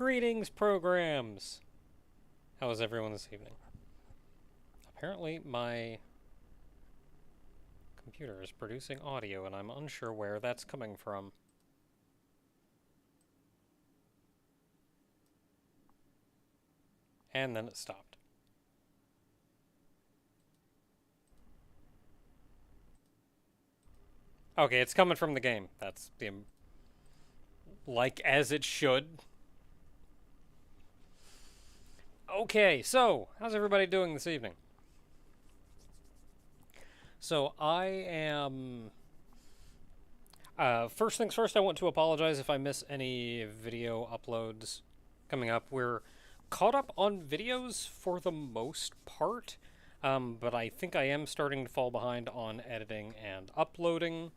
Greetings, programs! How is everyone this evening? Apparently, my computer is producing audio, and I'm unsure where that's coming from. And then it stopped. Okay, it's coming from the game. That's the... like as it should. Okay, so, how's everybody doing this evening? So, I am... first things first, I want to apologize if I miss any video uploads coming up. We're caught up on videos for the most part, but I think I am starting to fall behind on editing and uploading.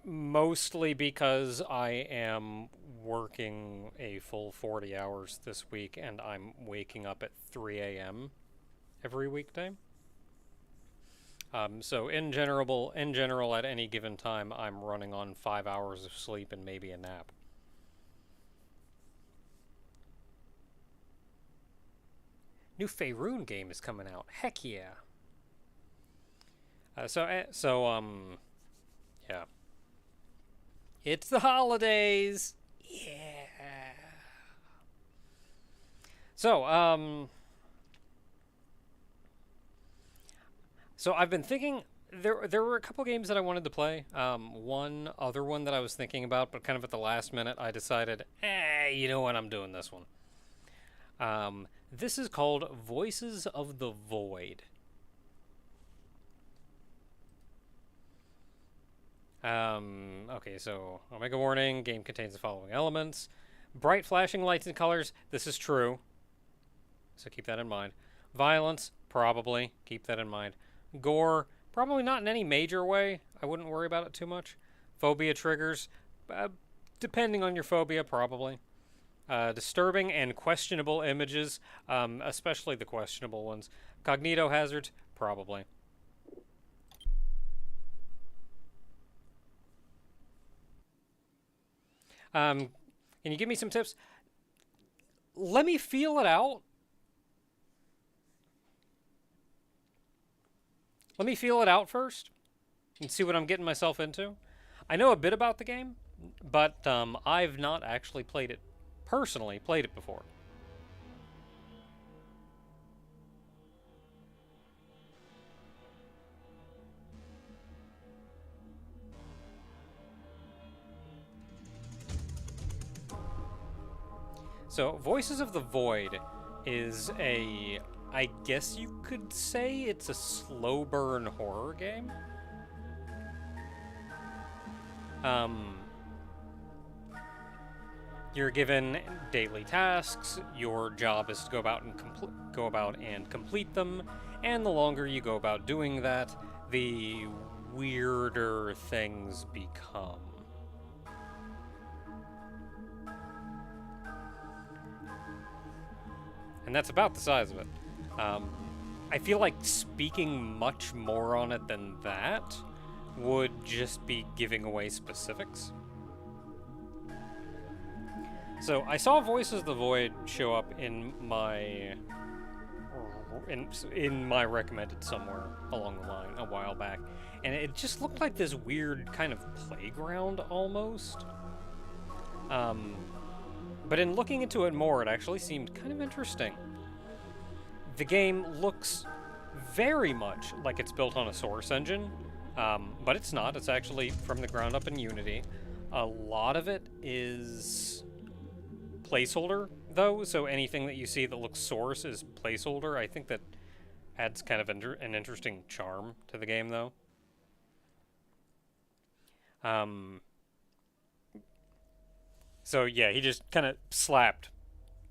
Mostly because I am working a full 40 hours this week and I'm waking up at 3 a.m. every weekday. So in general, at any given time, I'm running on 5 hours of sleep and maybe a nap. New Faerun game is coming out. Heck yeah. Yeah. It's the holidays! Yeah! So, So I've been thinking... There were a couple games that I wanted to play. One other one that I was thinking about, but kind of at the last minute, I decided, you know what, I'm doing this one. This is called Voices of the Void. Okay, so I'll make a warning. Game contains the following elements. Bright flashing lights and colors. This is true. So keep that in mind. Violence. Probably. Keep that in mind. Gore. Probably not in any major way. I wouldn't worry about it too much. Phobia triggers. Depending on your phobia, probably. Disturbing and questionable images. Especially the questionable ones. Cognito hazards. Probably. Can you give me some tips? Let me feel it out. Let me feel it out first and see what I'm getting myself into. I know a bit about the game, but I've not actually played it before. So, Voices of the Void is I guess you could say it's a slow burn horror game. You're given daily tasks. Your job is to go about and complete them, and the longer you go about doing that, the weirder things become. And that's about the size of it. I feel like speaking much more on it than that would just be giving away specifics. So I saw Voices of the Void show up in my recommended somewhere along the line a while back, and it just looked like this weird kind of playground almost. But in looking into it more, it actually seemed kind of interesting. The game looks very much like it's built on a Source engine, but it's not. It's actually from the ground up in Unity. A lot of it is placeholder, though, so anything that you see that looks Source is placeholder. I think that adds kind of an interesting charm to the game, though. So yeah, he just kind of slapped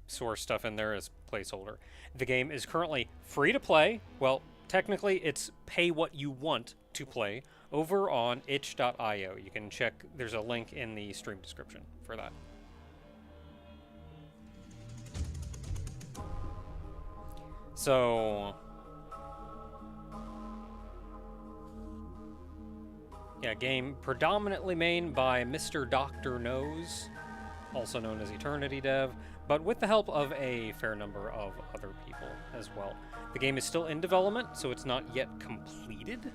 Source stuff in there as placeholder. The game is currently free to play. Well, technically it's pay what you want to play over on itch.io. You can check, there's a link in the stream description for that. So yeah, game predominantly made by Mr. Dr. Knows. also known as Eternity Dev, but with the help of a fair number of other people as well. The game is still in development, so it's not yet completed.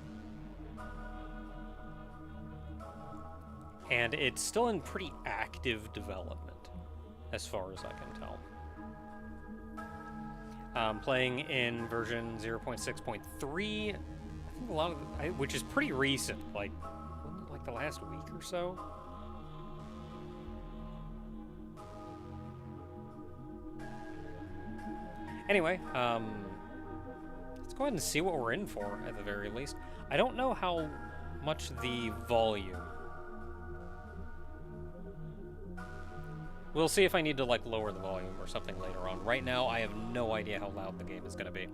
And it's still in pretty active development, as far as I can tell. Playing in version 0.6.3, I think a lot of which is pretty recent, like the last week or so. Anyway, let's go ahead and see what we're in for at the very least. I don't know how much the volume. We'll see if I need to like lower the volume or something later on. Right now, I have no idea how loud the game is going to be.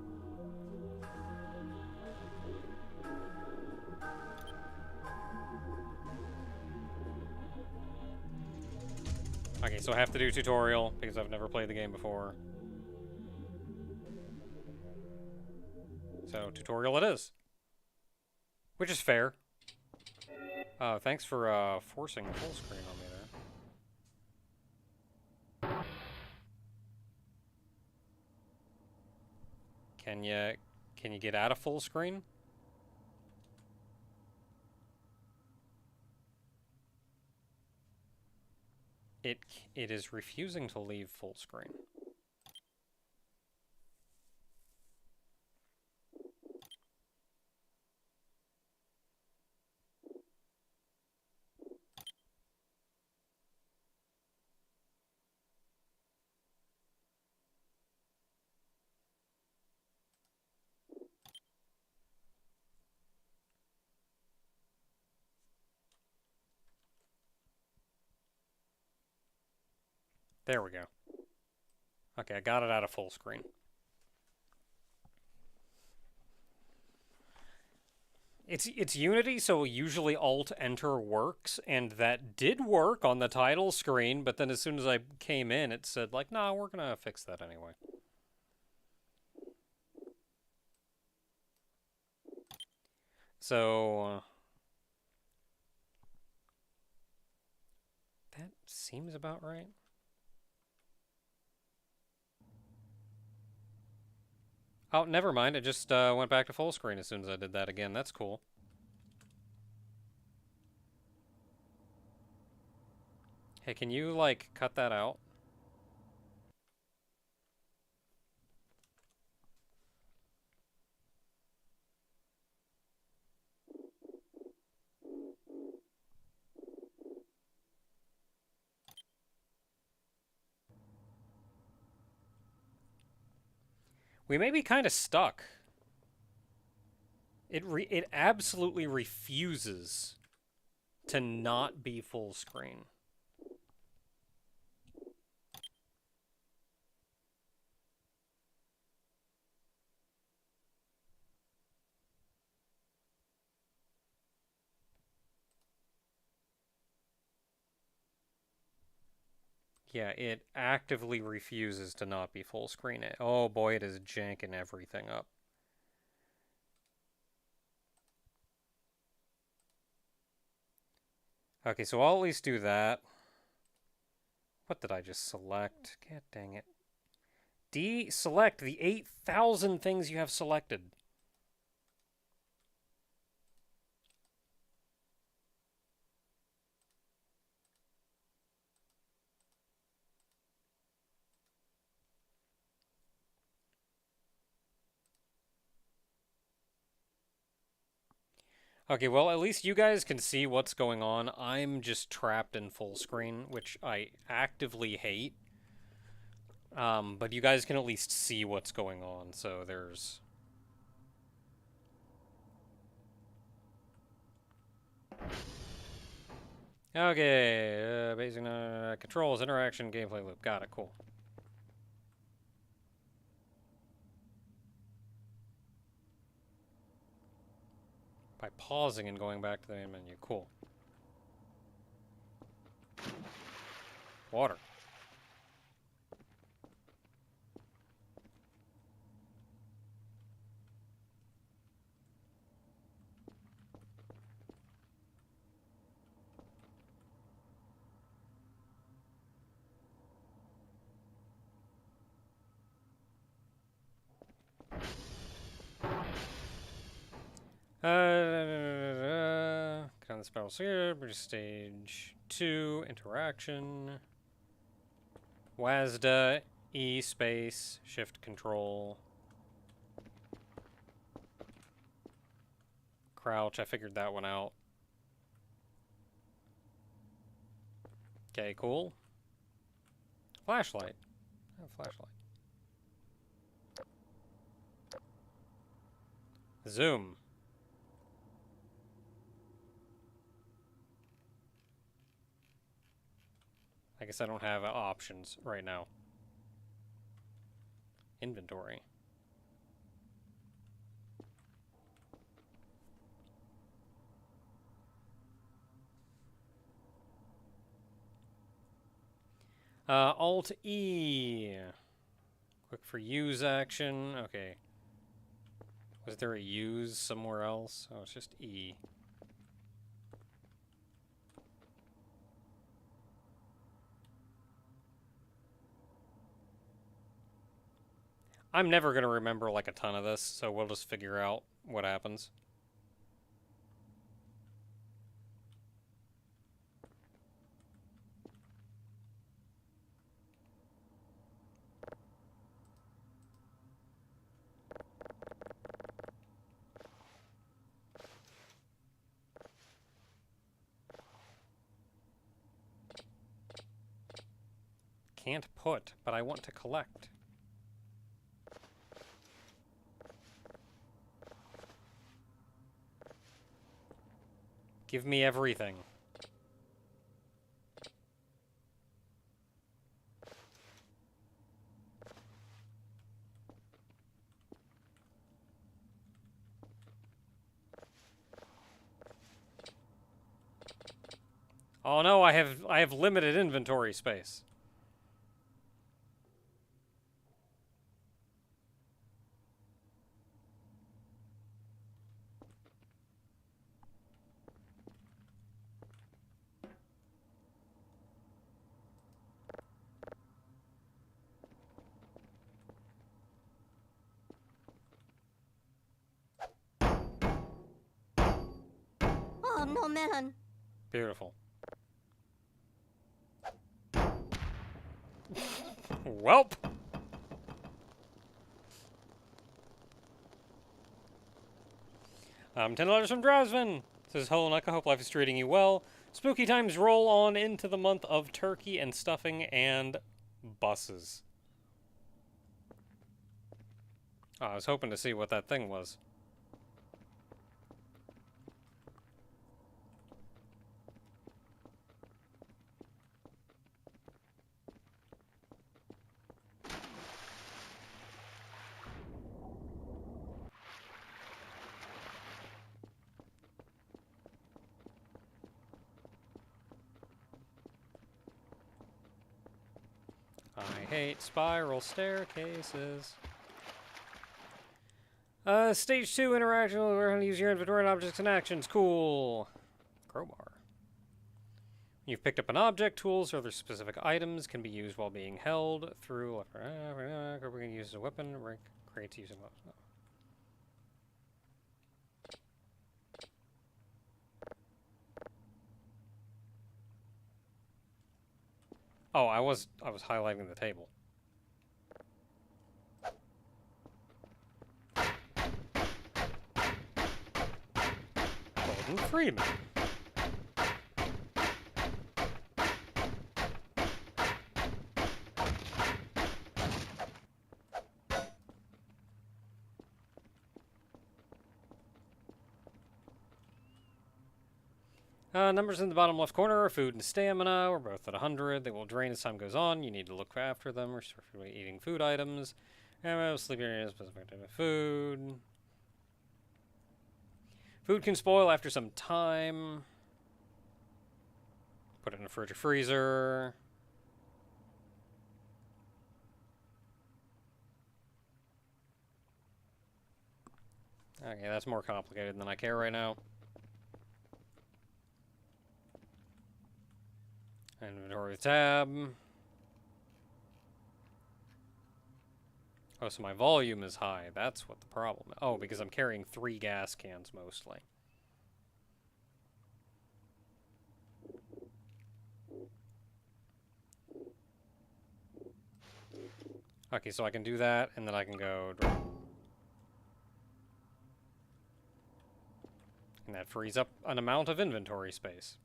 Okay, so I have to do tutorial because I've never played the game before. So tutorial it is. Which is fair. Thanks for forcing the full screen on me there. Can you get out of full screen? It is refusing to leave full screen. There we go. Okay, I got it out of full screen. It's Unity, so usually Alt-Enter works, and that did work on the title screen, but then as soon as I came in, it said, like, nah, we're gonna fix that anyway. So... that seems about right. Oh, never mind. It just went back to full screen as soon as I did that again. That's cool. Hey, can you, like, cut that out? We may be kind of stuck. It absolutely refuses to not be full screen. Yeah, it actively refuses to not be full screen. Oh boy, it is janking everything up. Okay, so I'll at least do that. What did I just select? God dang it. Deselect the 8,000 things you have selected. Okay, well, at least you guys can see what's going on. I'm just trapped in full screen, which I actively hate. But you guys can at least see what's going on, so there's... Okay, basic controls, interaction, gameplay loop. Got it, cool. By pausing and going back to the main menu. Cool. Water. Get on the spiral here. Bridge stage 2. Interaction. WASDA. E space. Shift control. Crouch. I figured that one out. Okay, cool. Flashlight. Oh, flashlight. Zoom. I guess I don't have options right now. Inventory. Alt E. Quick for use action. Okay. Was there a use somewhere else? Oh, it's just E. I'm never going to remember like a ton of this, so we'll just figure out what happens. Can't put, but I want to collect. Give me everything. Oh no, I have limited inventory space. Oh no, man. Beautiful. Welp. $10 from Drowsman. Says, hello, Nuka. Hope life is treating you well. Spooky times roll on into the month of turkey and stuffing and buses. Oh, I was hoping to see what that thing was. I hate spiral staircases. Stage 2 interaction. Learn how to use your inventory and objects and actions. Cool. Crowbar. You've picked up an object. Tools or other specific items can be used while being held through left. We're going to use as a weapon. Rank creates using weapons. Oh, I was highlighting the table. Golden Freeman. Numbers in the bottom left corner are food and stamina. We're both at 100. They will drain as time goes on. You need to look after them. Restore food by eating food items. Sleeping areas, specific type of food. Food can spoil after some time. Put it in a fridge or freezer. Okay, that's more complicated than I care right now. Inventory tab. Oh, so my volume is high. That's what the problem is. Oh, because I'm carrying 3 gas cans mostly. Okay, so I can do that, and then I can go... And that frees up an amount of inventory space.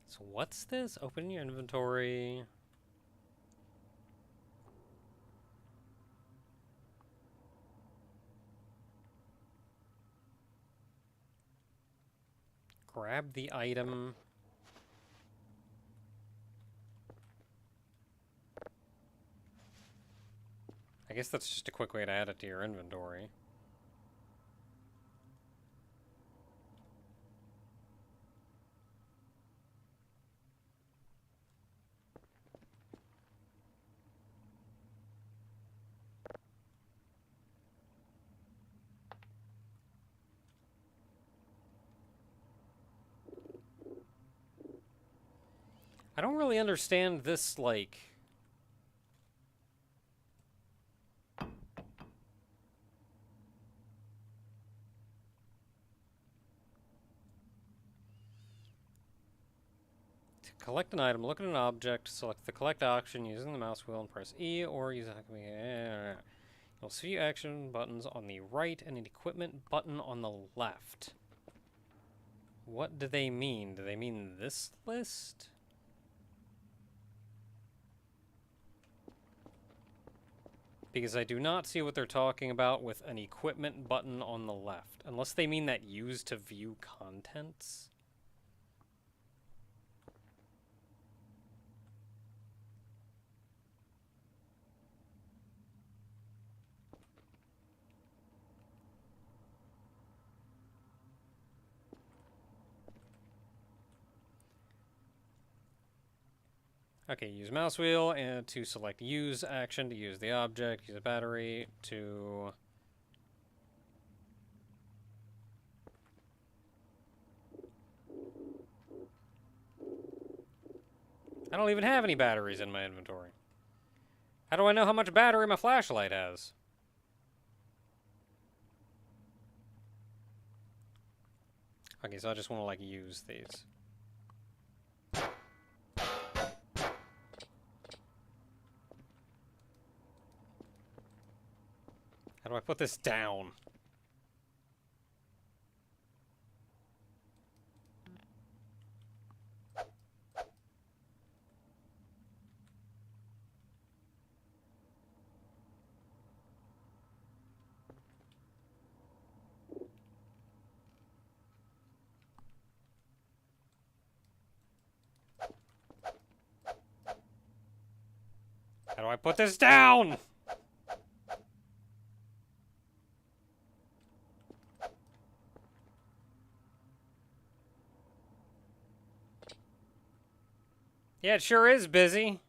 So what's this? Open your inventory. Grab the item. I guess that's just a quick way to add it to your inventory. I don't really understand this, like... To collect an item, look at an object, select the collect option using the mouse wheel and press E, or use a... You'll see action buttons on the right and an equipment button on the left. What do they mean? Do they mean this list? Because I do not see what they're talking about with an equipment button on the left. Unless they mean that use to view contents? Okay, use mouse wheel and to select use action to use the object, use a battery to... I don't even have any batteries in my inventory. How do I know how much battery my flashlight has? Okay, so I just want to, like, use these. How do I put this down? How do I put this down? Yeah, it sure is busy.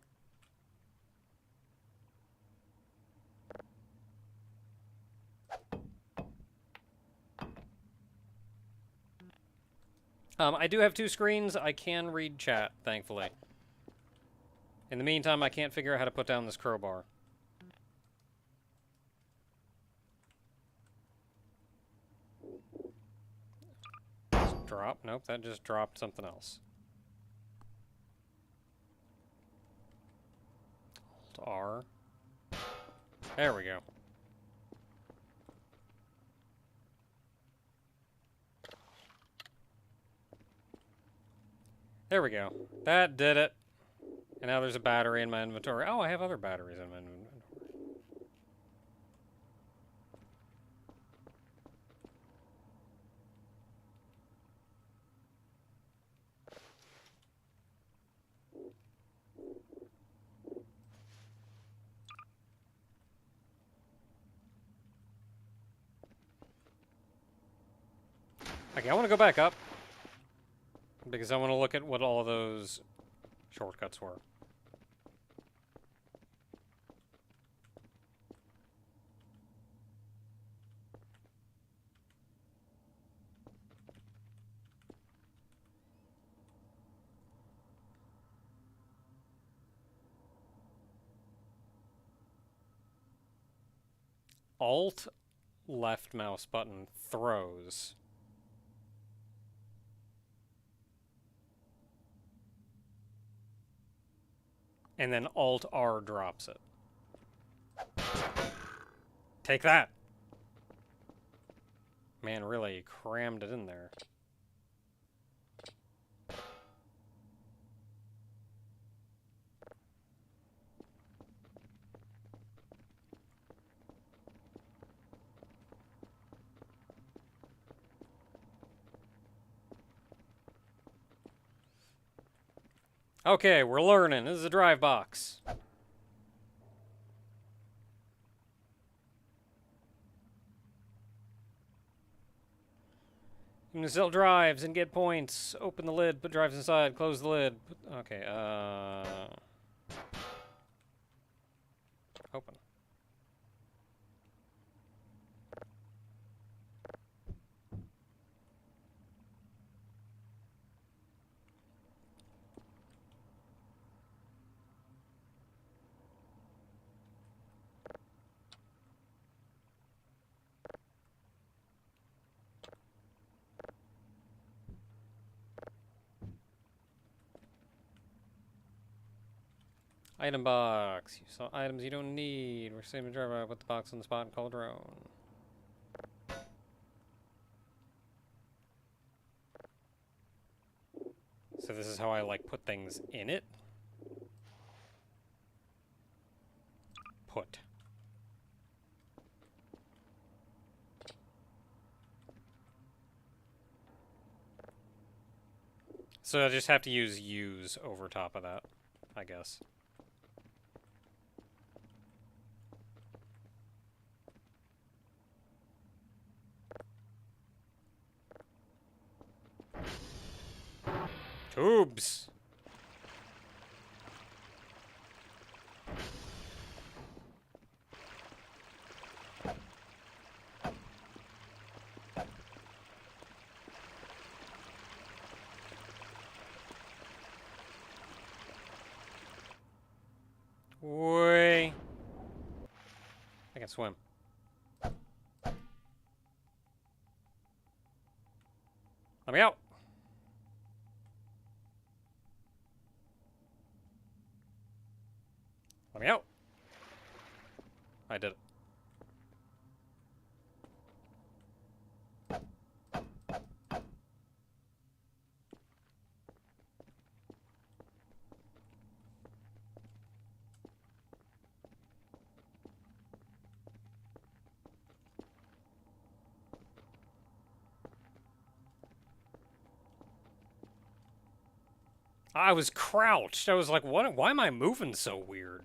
I do have 2 screens. I can read chat, thankfully. In the meantime, I can't figure out how to put down this crowbar. Just drop. Nope, that just dropped something else. Alt R. There we go. There we go. That did it. And now there's a battery in my inventory. Oh, I have other batteries in my inventory. Okay, I want to go back up. Because I want to look at what all those shortcuts were. Alt left mouse button throws. And then Alt R drops it. Take that! Man, really crammed it in there. Okay, we're learning. This is a drive box. You can sell drives and get points. Open the lid, put drives inside, close the lid. Okay, open. Item box. You saw items you don't need. We're saving the driver. Put the box on the spot and call a drone. So this is how I like put things in it. Put. So I just have to use over top of that, I guess. Tubes! Way. I can swim. Let me out! Let me out! I did it. I was crouched. I was like, what? Why am I moving so weird?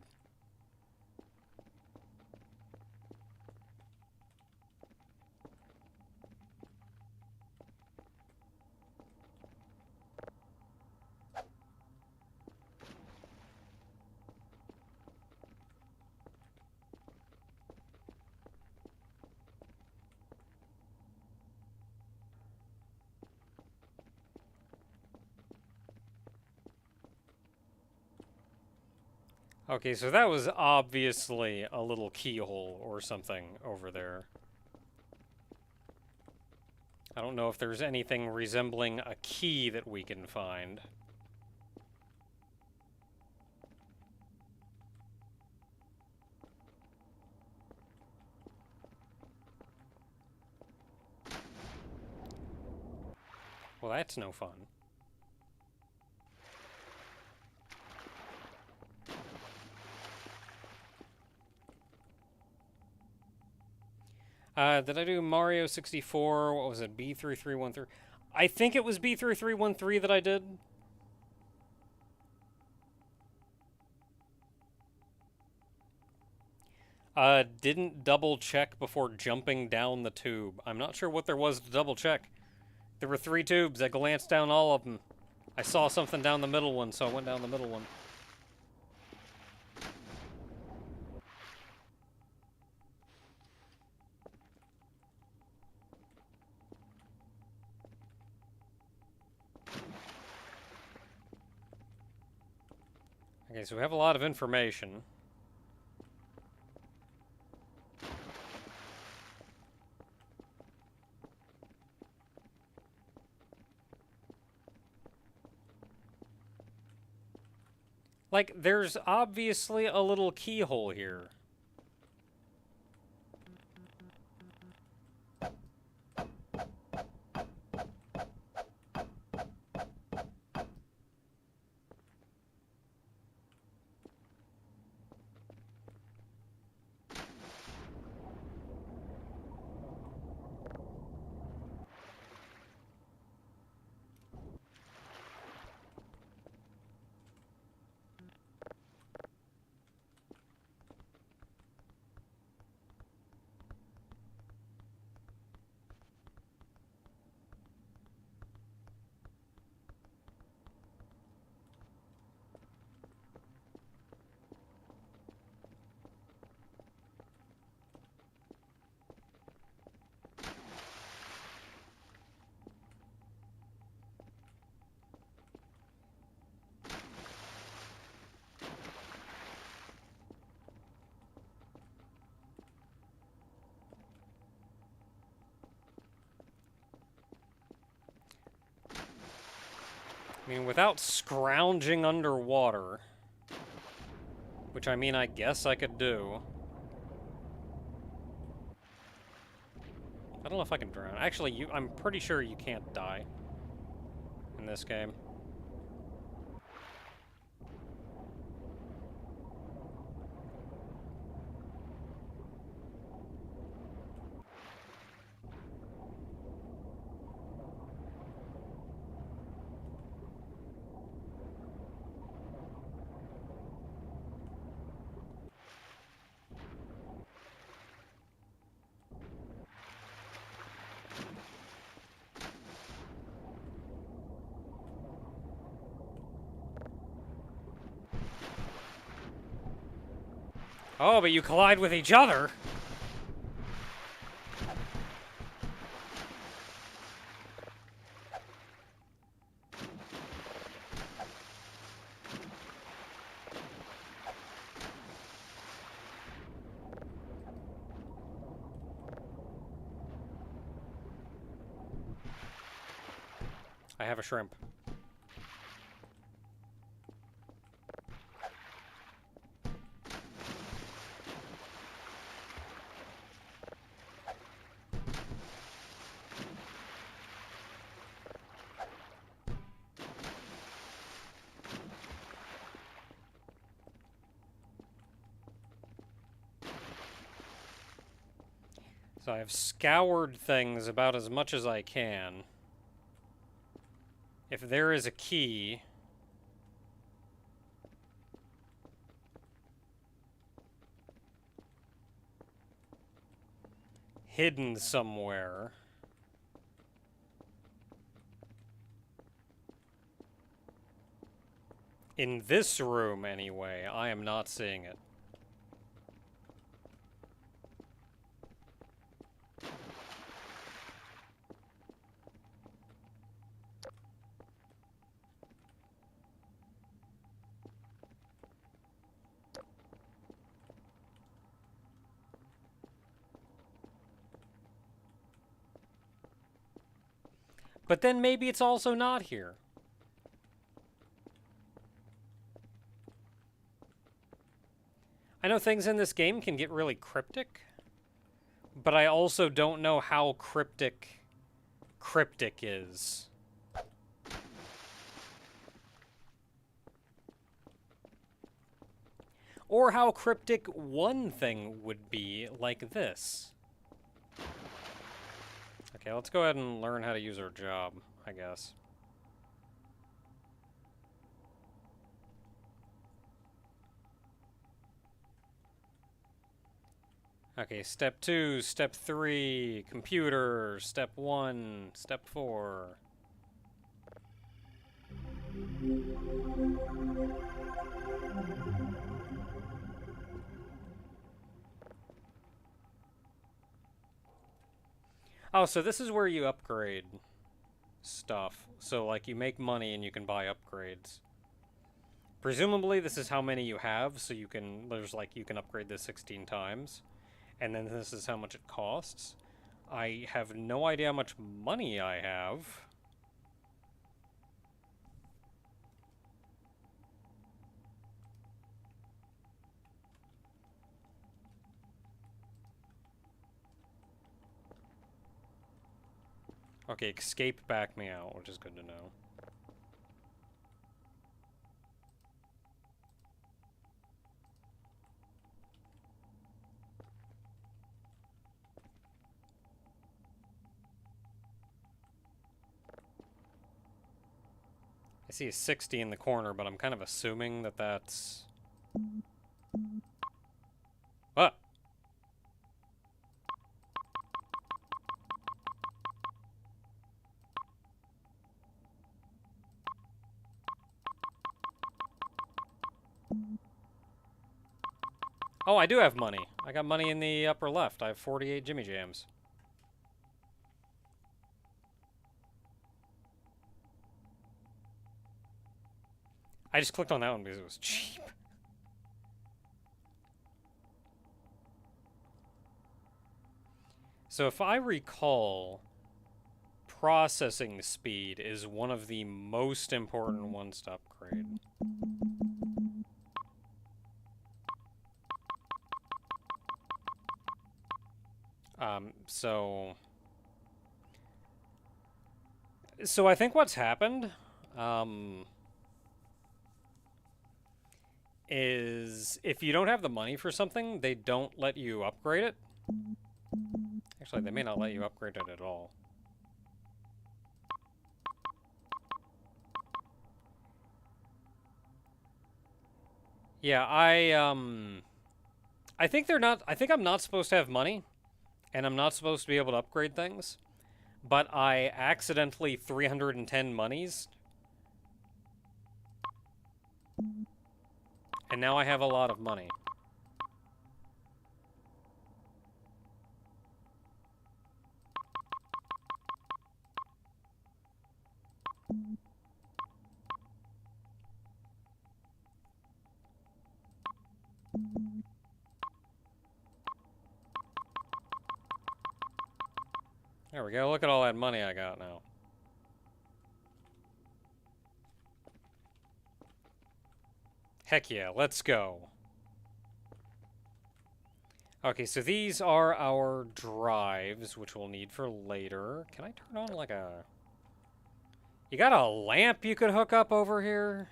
Okay, so that was obviously a little keyhole or something over there. I don't know if there's anything resembling a key that we can find. Well, that's no fun. Did I do Mario 64? What was it? B3313? I think it was B3313 that I did. Didn't double check before jumping down the tube. I'm not sure what there was to double check. There were 3 tubes. I glanced down all of them. I saw something down the middle one, so I went down the middle one. Okay, so we have a lot of information. Like, there's obviously a little keyhole here. I mean, without scrounging underwater, which I mean, I guess I could do. I don't know if I can drown. Actually, I'm pretty sure you can't die in this game. Oh, but you collide with each other! I have a shrimp. So I've scoured things about as much as I can. If there is a key... hidden somewhere... in this room, anyway, I am not seeing it. But then maybe it's also not here. I know things in this game can get really cryptic, but I also don't know how cryptic is. Or how cryptic one thing would be, like this. Okay, let's go ahead and learn how to use our job, I guess. Okay, step 2, step 3, computer, step 1, step 4. Oh, so this is where you upgrade stuff. So, like, you make money and you can buy upgrades. Presumably, this is how many you have, so you can, you can upgrade this 16 times. And then this is how much it costs. I have no idea how much money I have. Okay, escape back me out, which is good to know. I see a 60 in the corner, but I'm kind of assuming that that's... What? Oh, I do have money. I got money in the upper left. I have 48 Jimmy Jams. I just clicked on that one because it was cheap. So if I recall, processing speed is one of the most important ones to upgrade. So I think what's happened, is if you don't have the money for something, they don't let you upgrade it. Actually, they may not let you upgrade it at all. Yeah, I think they're not, I think I'm not supposed to have money, and I'm not supposed to be able to upgrade things, but I accidentally 310 monies, and now I have a lot of money. There we go, look at all that money I got now. Heck yeah, let's go. Okay, so these are our drives, which we'll need for later. Can I turn on like a... You got a lamp you could hook up over here?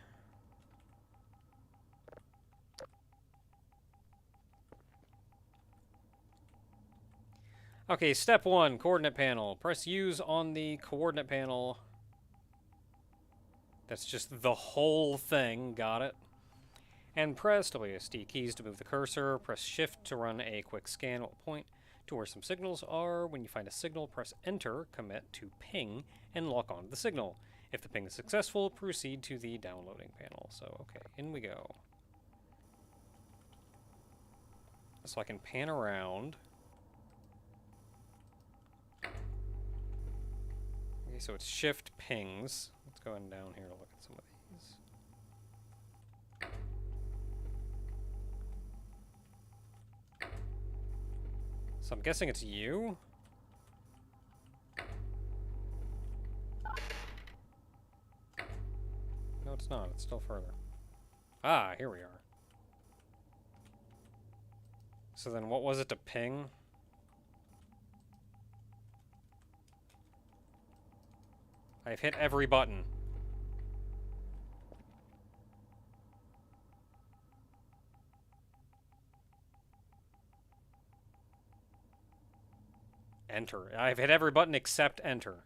Okay, step 1, coordinate panel. Press use on the coordinate panel. That's just the whole thing, got it. And press WSD keys to move the cursor. Press shift to run a quick scan at point to where some signals are. When you find a signal, press enter, commit to ping, and lock onto the signal. If the ping is successful, proceed to the downloading panel. So, okay, in we go. So I can pan around. Okay, so it's shift pings. Let's go down here to look at some of these. So I'm guessing it's you? No, it's not. It's still further. Ah, here we are. So then what was it to ping? I've hit every button. Enter. I've hit every button except enter.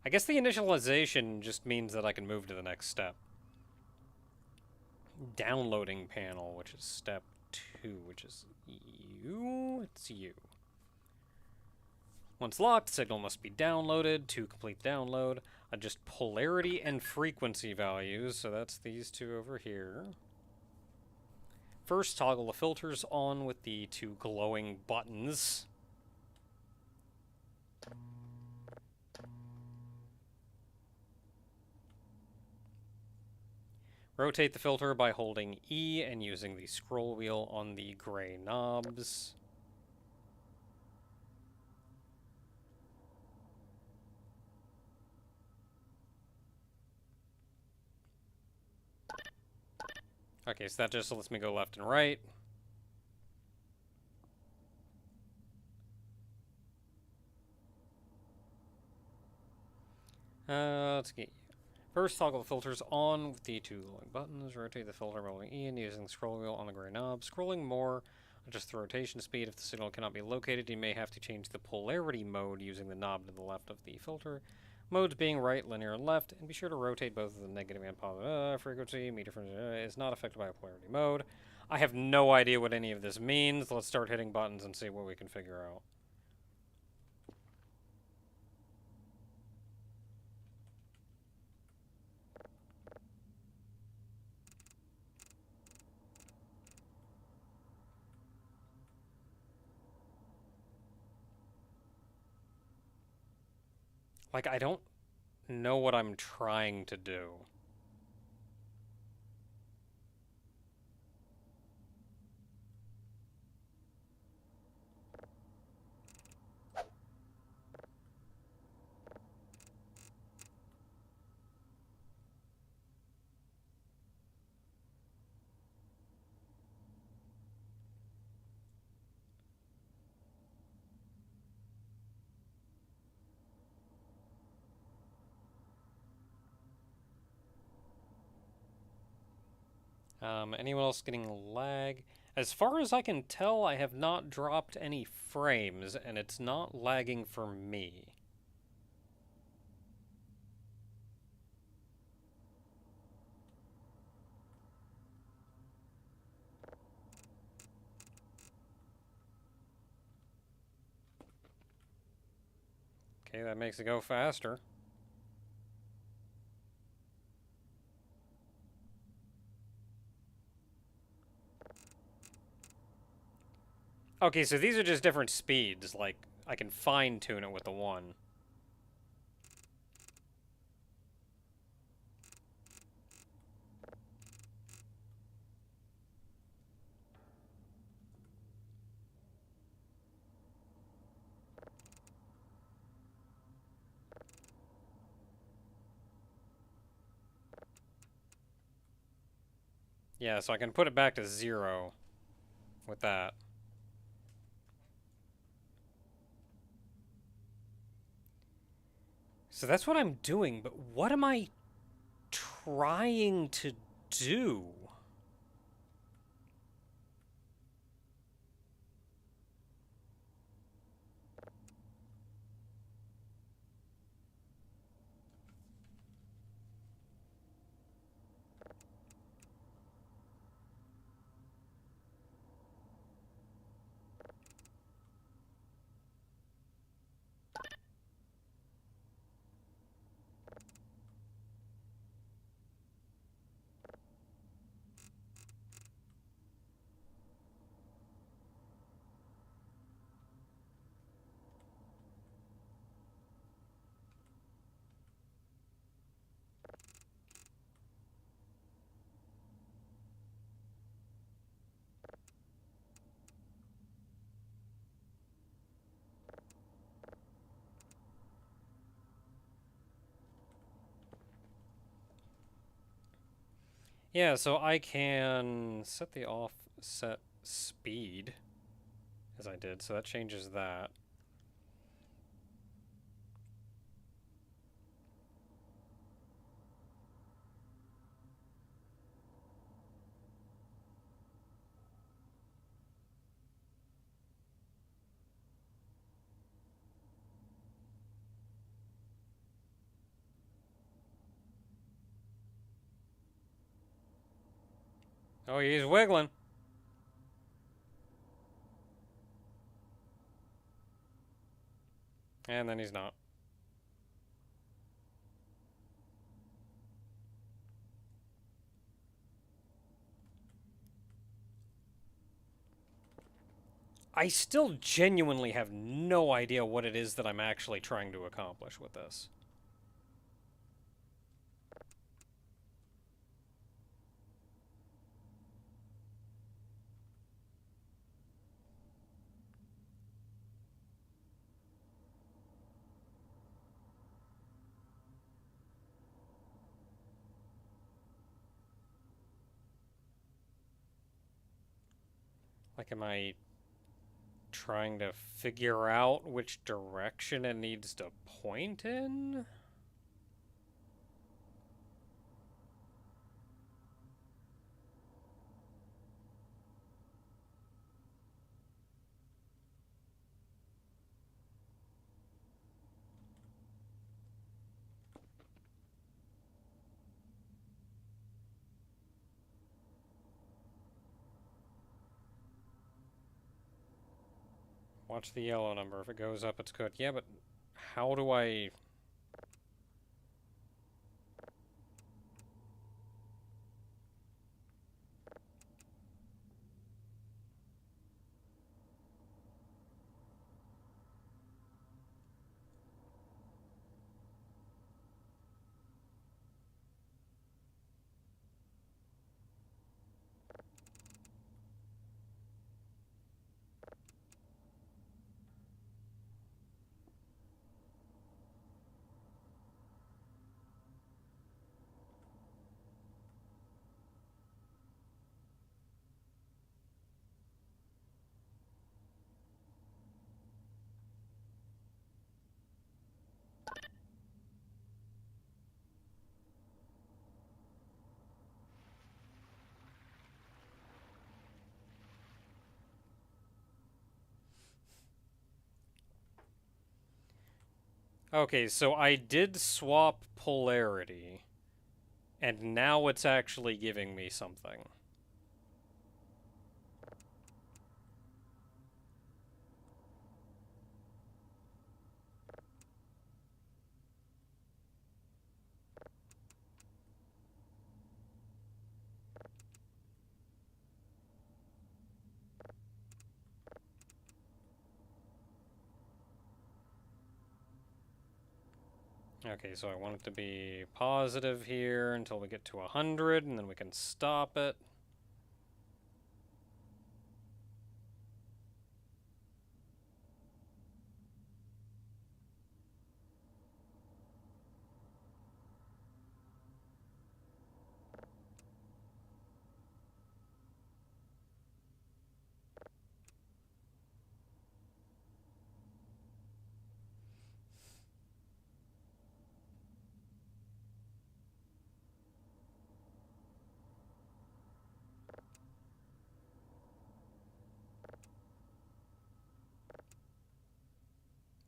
I guess the initialization just means that I can move to the next step. Downloading panel, which is step 2, which is you. It's you. Once locked, signal must be downloaded. To complete download, adjust polarity and frequency values. So that's these two over here. First, toggle the filters on with the 2 glowing buttons. Rotate the filter by holding E and using the scroll wheel on the gray knobs. Okay, so that just lets me go left and right. Let's get... First, toggle the filters on with the 2 glowing buttons. Rotate the filter by holding E and using the scroll wheel on the gray knob. Scrolling more, adjust the rotation speed. If the signal cannot be located, you may have to change the polarity mode using the knob to the left of the filter. Modes being right, linear, and left, and be sure to rotate both of the negative and positive. Frequency, meter frequency is not affected by a polarity mode. I have no idea what any of this means. Let's start hitting buttons and see what we can figure out. Like, I don't know what I'm trying to do. Anyone else getting lag? As far as I can tell, I have not dropped any frames, and it's not lagging for me. Okay, that makes it go faster. Okay, so these are just different speeds. Like, I can fine-tune it with the 1. Yeah, so I can put it back to 0 with that. So that's what I'm doing, but what am I trying to do? Yeah, so I can set the offset speed, as I did, so that changes that. Oh, he's wiggling. And then he's not. I still genuinely have no idea what it is that I'm actually trying to accomplish with this. Like, am I trying to figure out which direction it needs to point in? Watch the yellow number. If it goes up, it's good. Yeah, but how do I... Okay, so I did swap polarity, and now it's actually giving me something. Okay, so I want it to be positive here until we get to 100, and then we can stop it.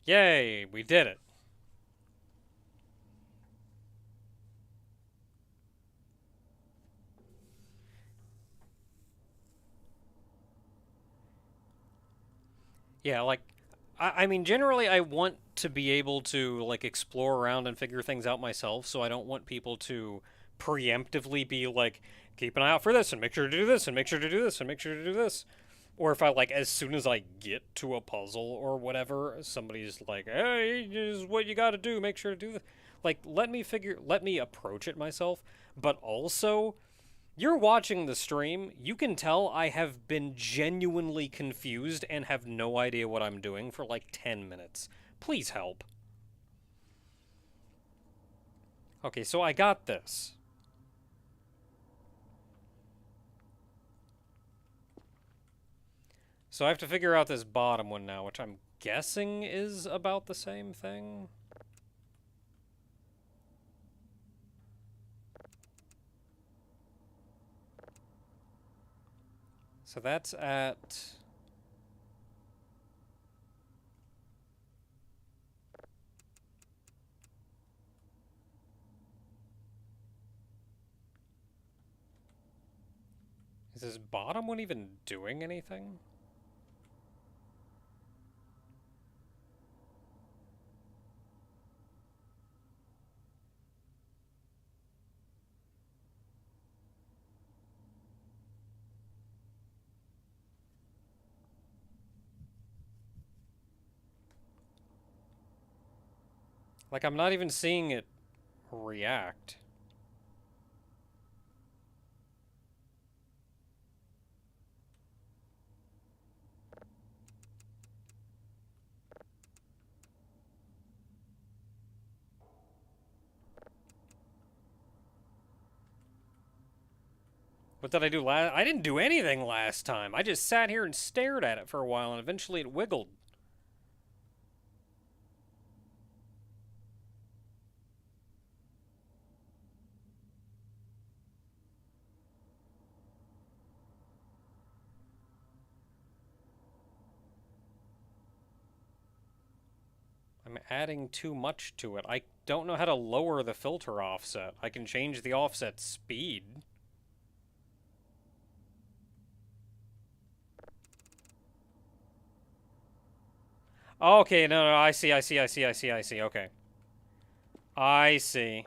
Yay, we did it. Yeah, like, I mean, generally I want to be able to, like, explore around and figure things out myself, so I don't want people to preemptively be like, keep an eye out for this, and make sure to do this, and make sure to do this, and make sure to do this. Or if I, like, as soon as I get to a puzzle or whatever, somebody's like, hey, this is what you gotta do, make sure to do this. Like, let me approach it myself, but also you're watching the stream. You can tell I have been genuinely confused and have no idea what I'm doing for like 10 minutes. Please help. Okay, so I got this. So I have to figure out this bottom one now, which I'm guessing is about the same thing. So that's at... Is this bottom one even doing anything? Like, I'm not even seeing it react. What did I do last? I didn't do anything last time. I just sat here and stared at it for a while, and eventually it wiggled. I'm adding too much to it. I don't know how to lower the filter offset. I can change the offset speed. Okay, no, I see. Okay. I see.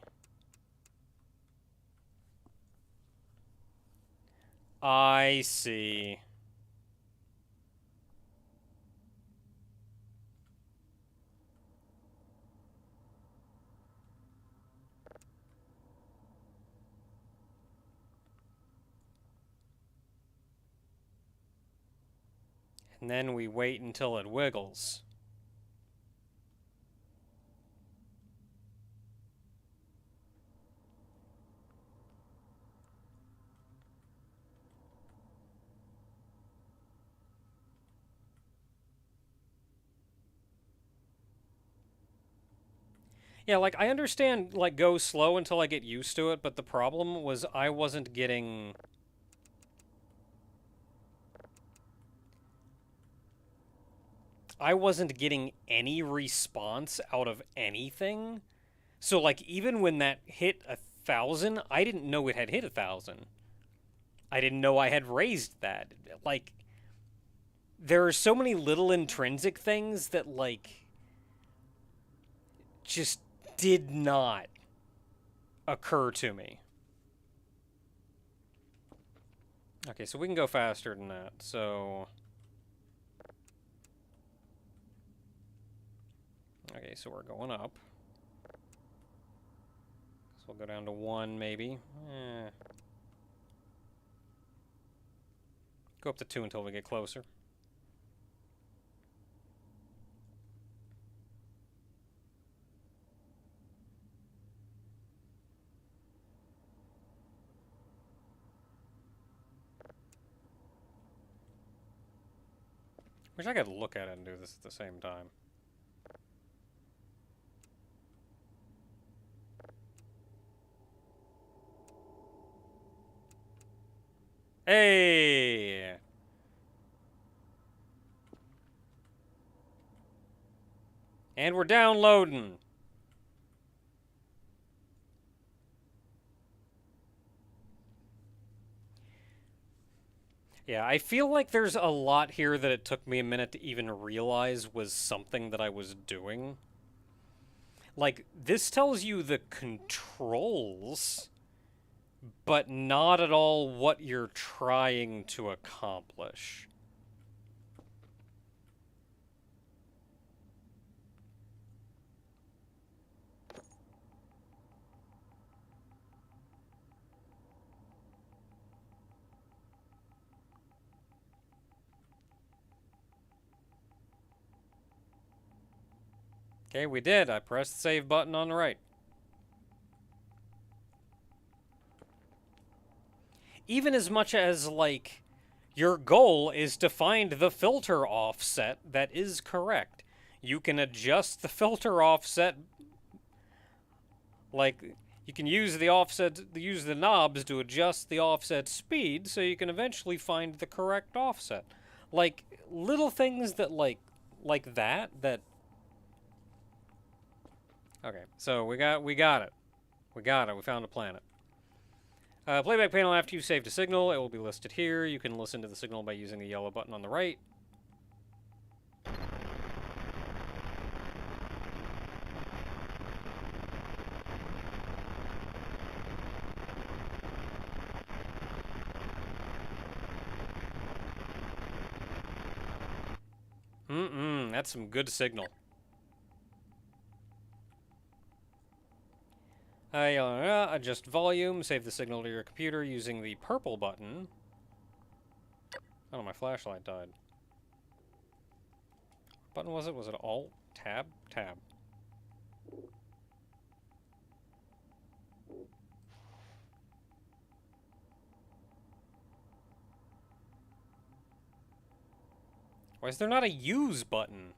I see. And then we wait until it wiggles. Yeah, like, I understand, like, go slow until I get used to it, but the problem was I wasn't getting... I wasn't getting any response out of anything. So, like, even when that hit 1,000, I didn't know it had hit 1,000. I didn't know I had raised that. Like, there are so many little intrinsic things that, like, just did not occur to me. Okay, so we can go faster than that. So... Okay, so we're going up. So we'll go down to 1, maybe. Go up to 2 until we get closer. Wish I could look at it and do this at the same time. Hey! And we're downloading. Yeah, I feel like there's a lot here that it took me a minute to even realize was something that I was doing. Like, this tells you the controls, but not at all what you're trying to accomplish. Okay, we did. I pressed the save button on the right. Even as much as, like, your goal is to find the filter offset that is correct. You can adjust the filter offset, like, you can use the offset, use the knobs to adjust the offset speed so you can eventually find the correct offset. Like, little things that, like that. Okay, so we got it. We found a planet. Playback panel, after you saved a signal, it will be listed here. You can listen to the signal by using the yellow button on the right. That's some good signal. Adjust volume, save the signal to your computer using the purple button. Oh, my flashlight died. What button was it? Was it Alt? Tab? Tab. Why is there not a use button?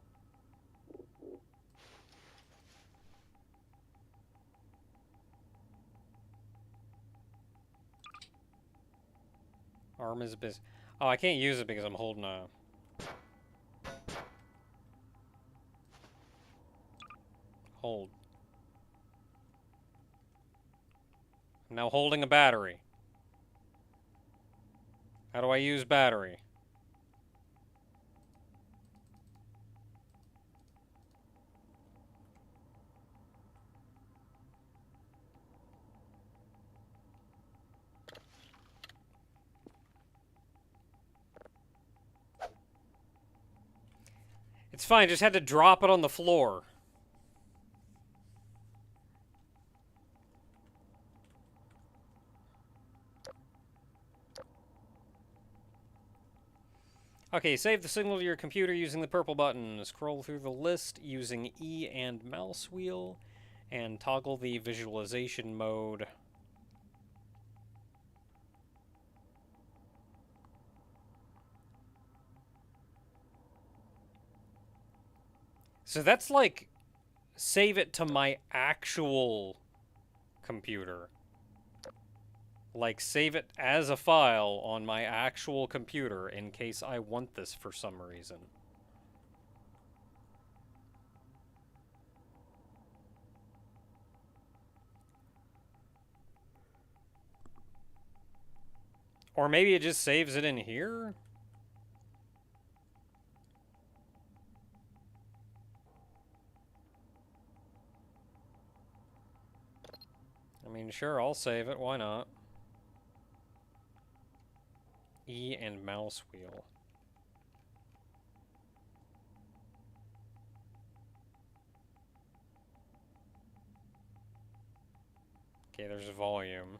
Arm is busy. Oh, I can't use it because I'm holding a... Hold. I'm now holding a battery. How do I use battery? It's fine, just had to drop it on the floor. Okay, save the signal to your computer using the purple button. Scroll through the list using E and mouse wheel, and toggle the visualization mode. So that's like, save it to my actual computer. Like, save it as a file on my actual computer in case I want this for some reason. Or maybe it just saves it in here? I mean, sure, I'll save it. Why not? E and mouse wheel. Okay, there's volume.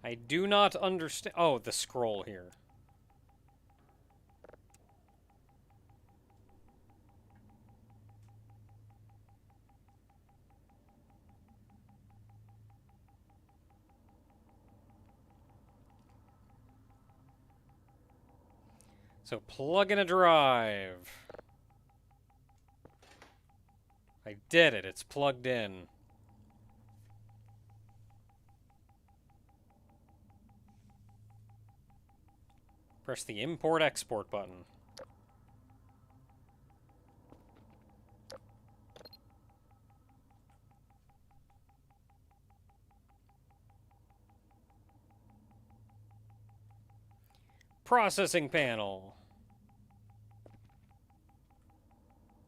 I do not understand. Oh, the scroll here. So plug in a drive. I did it. It's plugged in. Press the import-export button. Processing panel.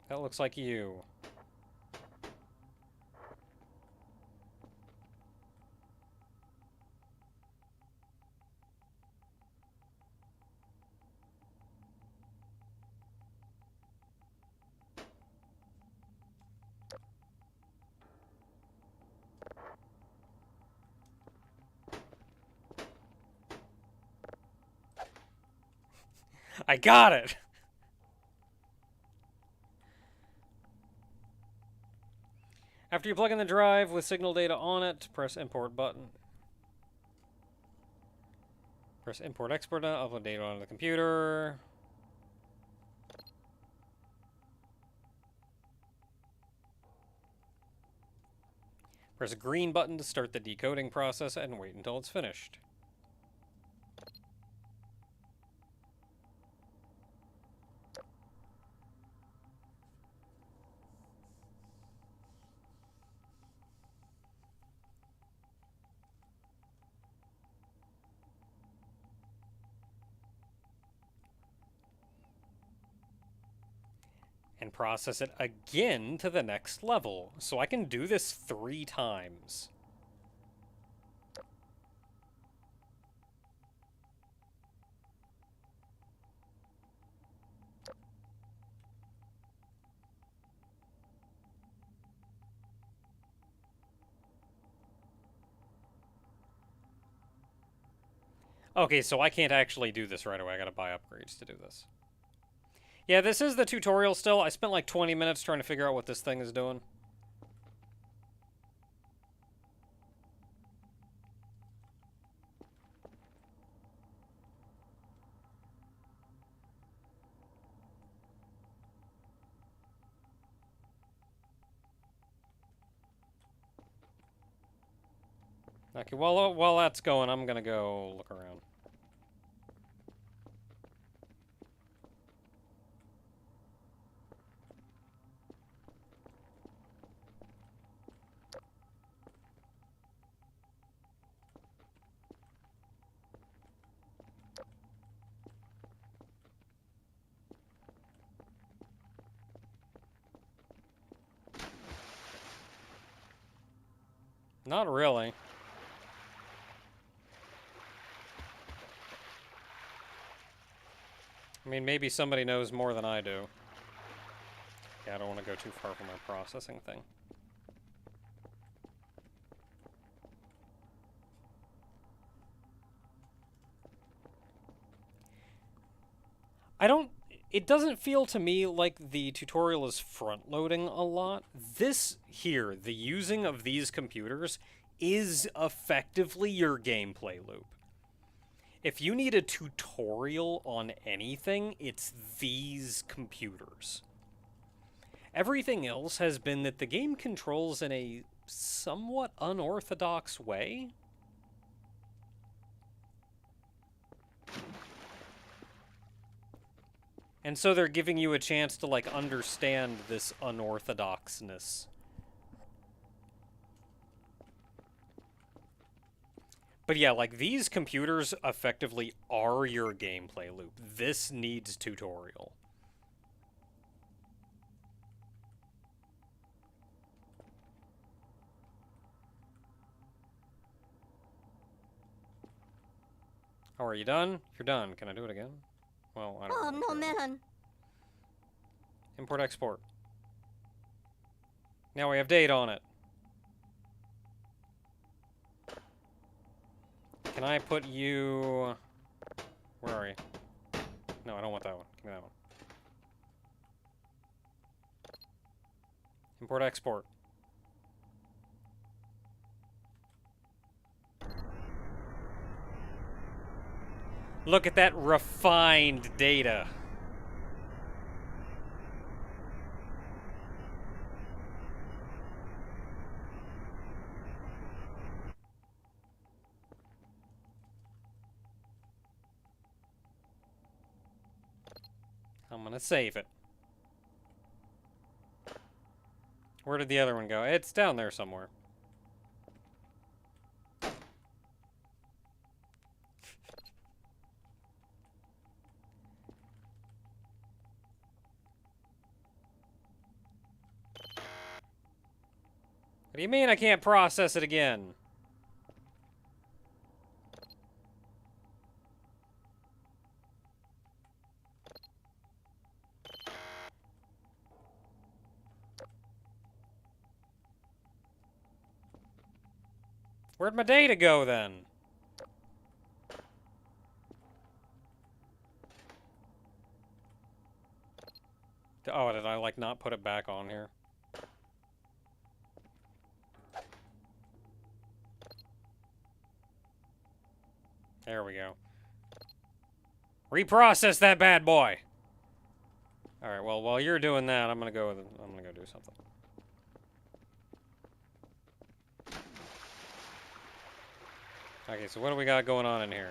That looks like you. I got it! After you plug in the drive with signal data on it, press import button. Press import export, upload data onto the computer. Press a green button to start the decoding process and wait until it's finished. And process it again to the next level. So I can do this 3 times. Okay, so I can't actually do this right away. I gotta buy upgrades to do this. Yeah, this is the tutorial still. I spent like 20 minutes trying to figure out what this thing is doing. Okay, while that's going, I'm gonna go look around. Not really. I mean, maybe somebody knows more than I do. Yeah, I don't want to go too far from my processing thing. It doesn't feel to me like the tutorial is front-loading a lot. This here, the using of these computers, is effectively your gameplay loop. If you need a tutorial on anything, it's these computers. Everything else has been that the game controls in a somewhat unorthodox way. And so they're giving you a chance to, like, understand this unorthodoxness. But yeah, like, these computers effectively are your gameplay loop. This needs tutorial. Oh, are you done? You're done. Can I do it again? Well, I don't Oh, know. no, man. Import, export. Now we have date on it. Can I put you... Where are you? No, I don't want that one. Give me that one. Import, export. Look at that refined data. I'm gonna save it. Where did the other one go? It's down there somewhere. What do you mean I can't process it again? Where'd my data go then? Oh, did I, like, not put it back on here? There we go. Reprocess that bad boy! Alright, well, while you're doing that, I'm gonna go do something. Okay, so what do we got going on in here?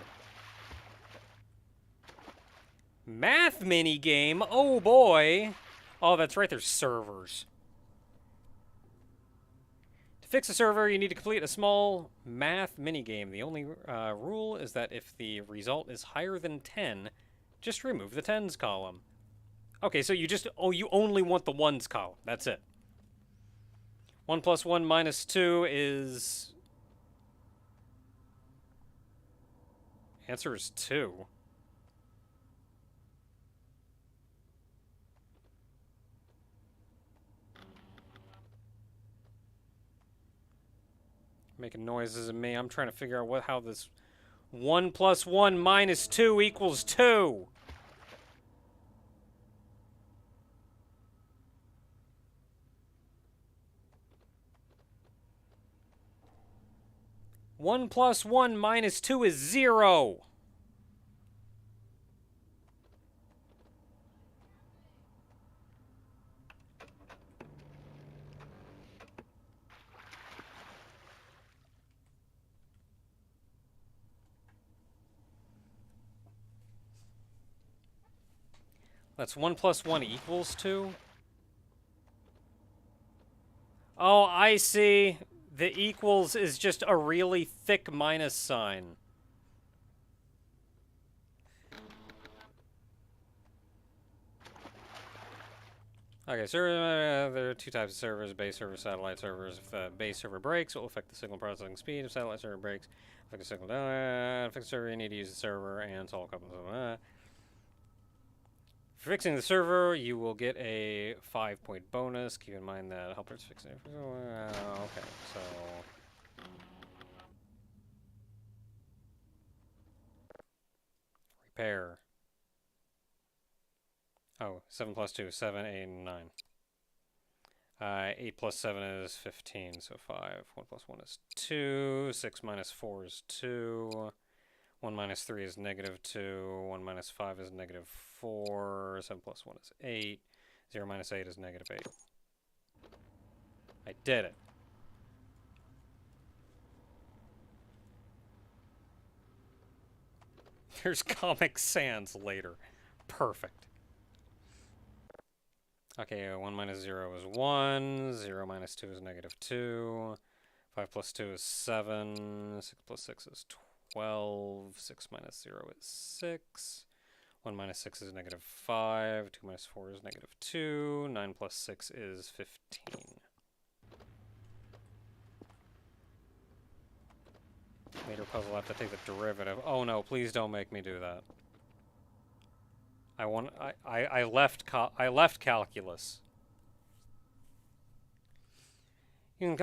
Math mini game. Oh boy. Oh, that's right. There's servers. To fix a server, you need to complete a small math mini game. The only rule is that if the result is higher than 10, just remove the tens column. Okay, so you only want the ones column. That's it. 1 plus 1 minus 2 is... Answer is 2. Making noises at me. I'm trying to figure out how this 1 plus 1 minus 2 equals 2. One plus 1 minus 2 is 0. That's 1 plus 1 equals 2? Oh, I see. The equals is just a really thick minus sign. Okay, so there are two types of servers, base server, satellite servers. If the base server breaks, it will affect the signal processing speed. If satellite server breaks, affect the signal down. Fix the server, you need to use the server and solve a couple of... For fixing the server, you will get a 5-point bonus. Keep in mind that helpers fixing it. Okay, so... Repair. Oh, 7 plus 2, 7, 8, 9. 8 plus 7 is 15, so 5. 1 plus 1 is 2. 6 minus 4 is 2. 1 minus 3 is negative 2. 1 minus 5 is negative 4. 7 plus 1 is 8. 0 minus 8 is negative 8. I did it. There's Comic Sans later. Perfect. Okay, 1 minus 0 is 1. 0 minus 2 is negative 2. 5 plus 2 is 7. 6 plus 6 is 12. 6 minus 0 is 6. 1 minus 6 is negative 5. 2 minus 4 is negative 2. 9 plus 6 is 15. Later puzzle, I have to take the derivative. Oh no, please don't make me do that. I left calculus. You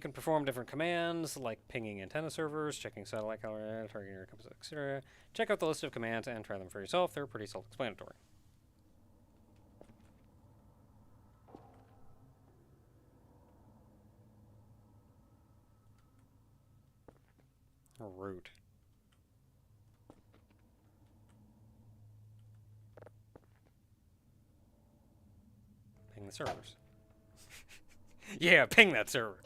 can perform different commands like pinging antenna servers, checking satellite color, targeting your compass, etc. Check out the list of commands and try them for yourself. They're pretty self-explanatory. Root. Ping the servers. Yeah, ping that server.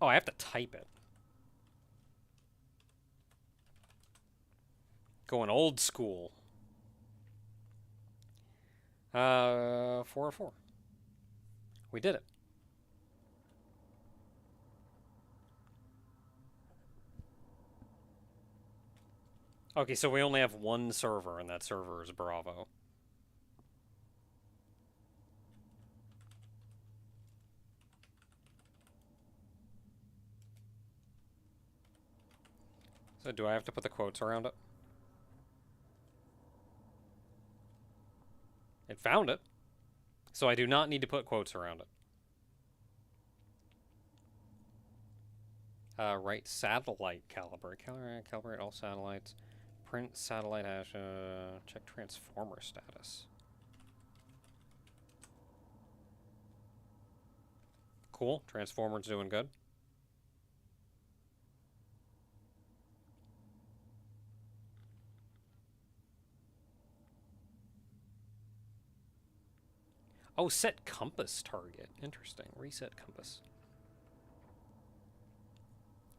Oh, I have to type it. Going old school. 4 or 4. We did it. Okay, so we only have one server, and that server is Bravo. So do I have to put the quotes around it? It found it. So I do not need to put quotes around it. Right, satellite calibrate. Calibrate all satellites. Print satellite hash. Check transformer status. Cool. Transformer's doing good. Oh, set compass target. Interesting. Reset compass.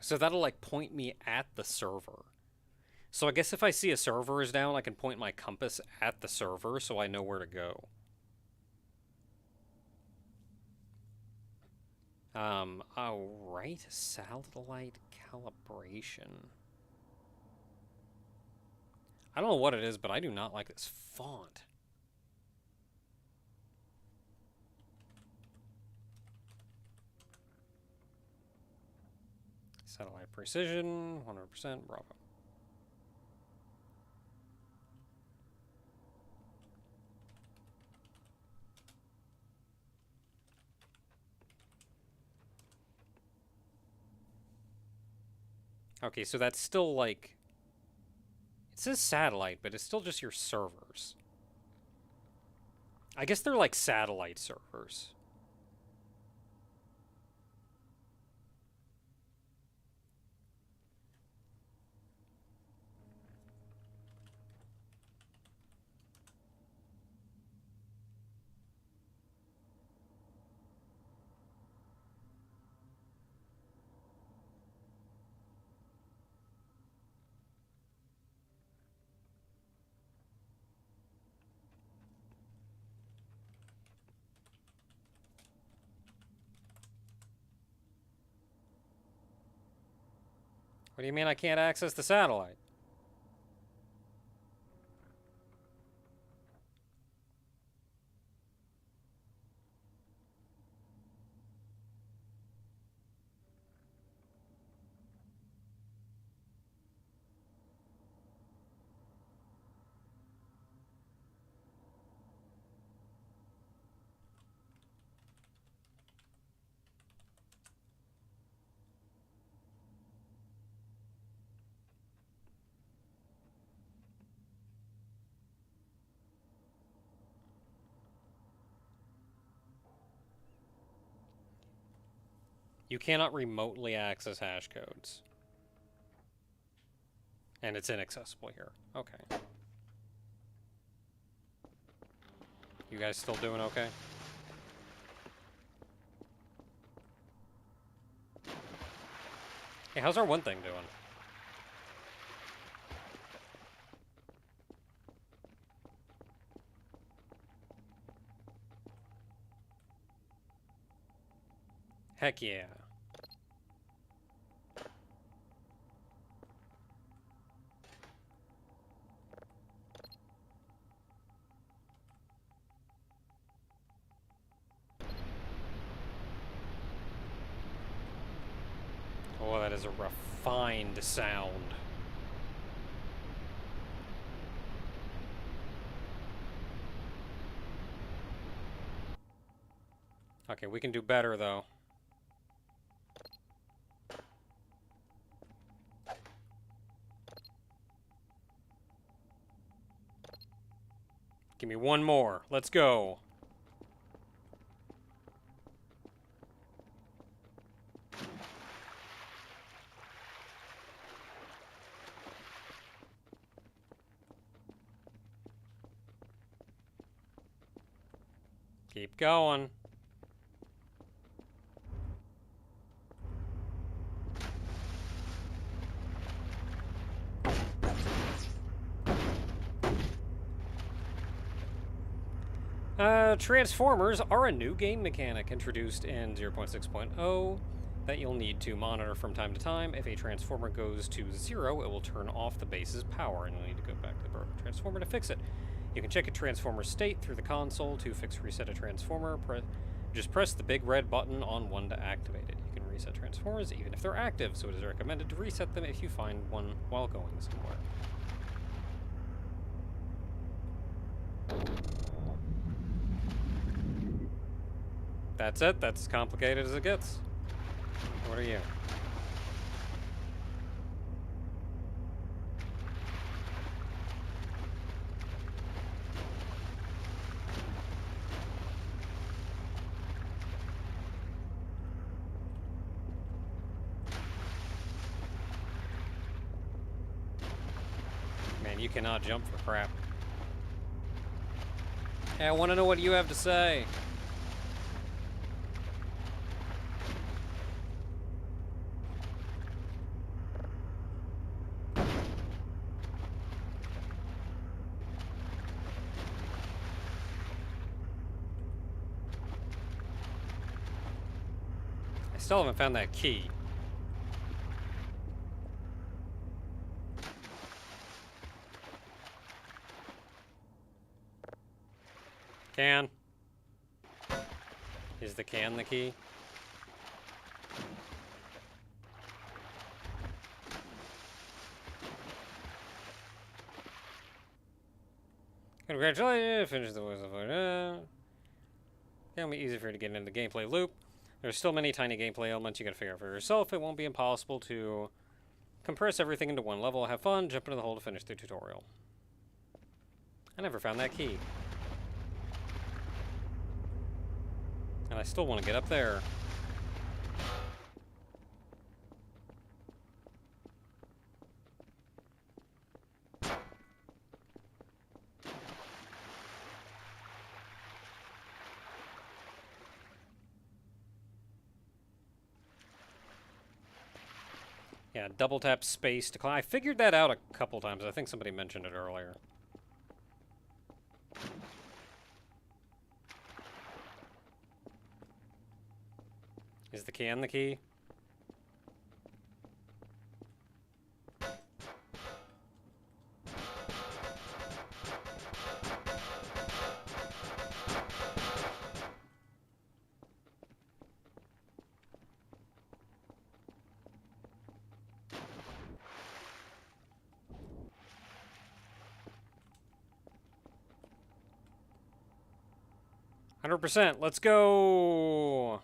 So that'll like point me at the server. So I guess if I see a server is down, I can point my compass at the server so I know where to go. Alright, satellite calibration. I don't know what it is, but I do not like this font. Satellite precision, 100%, bravo. Okay, so that's still like... It says satellite, but it's still just your servers. I guess they're like satellite servers. What do you mean I can't access the satellite? You cannot remotely access hash codes. And it's inaccessible here. Okay. You guys still doing okay? Hey, how's our one thing doing? Heck yeah. Oh, that is a refined sound. Okay, we can do better, though. Give me one more. Let's go. Keep going. Transformers are a new game mechanic introduced in 0.6.0 that you'll need to monitor from time to time. If a transformer goes to 0, it will turn off the base's power, and you'll need to go back to the broken transformer to fix it. You can check a transformer's state through the console to fix or reset a transformer. Just press the big red button on one to activate it. You can reset transformers even if they're active, so it is recommended to reset them if you find one while going somewhere. That's it. That's as complicated as it gets. What are you? Man, you cannot jump for crap. Hey, I want to know what you have to say. still haven't found that key. Can. Is the can the key? Congratulations, finish the voice of it'll be easy for you to get into the gameplay loop. There's still many tiny gameplay elements you gotta figure out for yourself. It won't be impossible to compress everything into one level. Have fun, jump into the hole to finish the tutorial. I never found that key. And I still want to get up there. Yeah, double tap space to climb. I figured that out a couple times. I think somebody mentioned it earlier. Is the can the key? %. Let's go.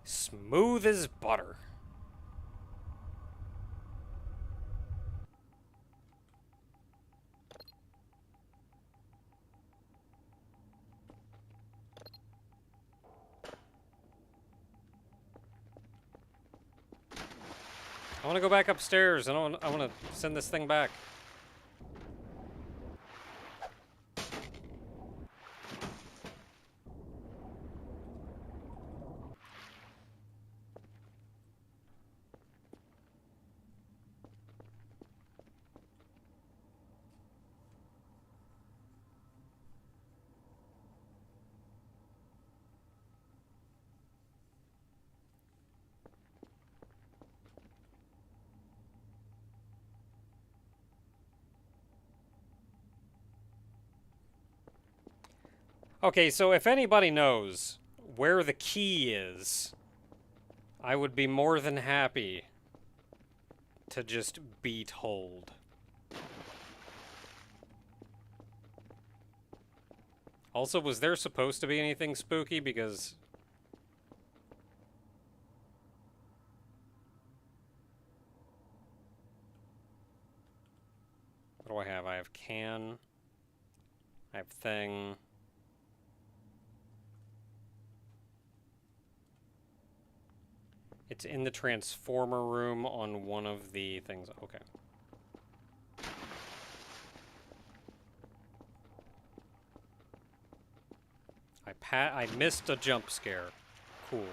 Smooth as butter. I want to go back upstairs. I want to send this thing back. Okay, so if anybody knows where the key is, I would be more than happy to just be told. Also, was there supposed to be anything spooky? Because... what do I have? I have can. I have thing. It's in the transformer room on one of the things. Okay. I missed a jump scare. Cool.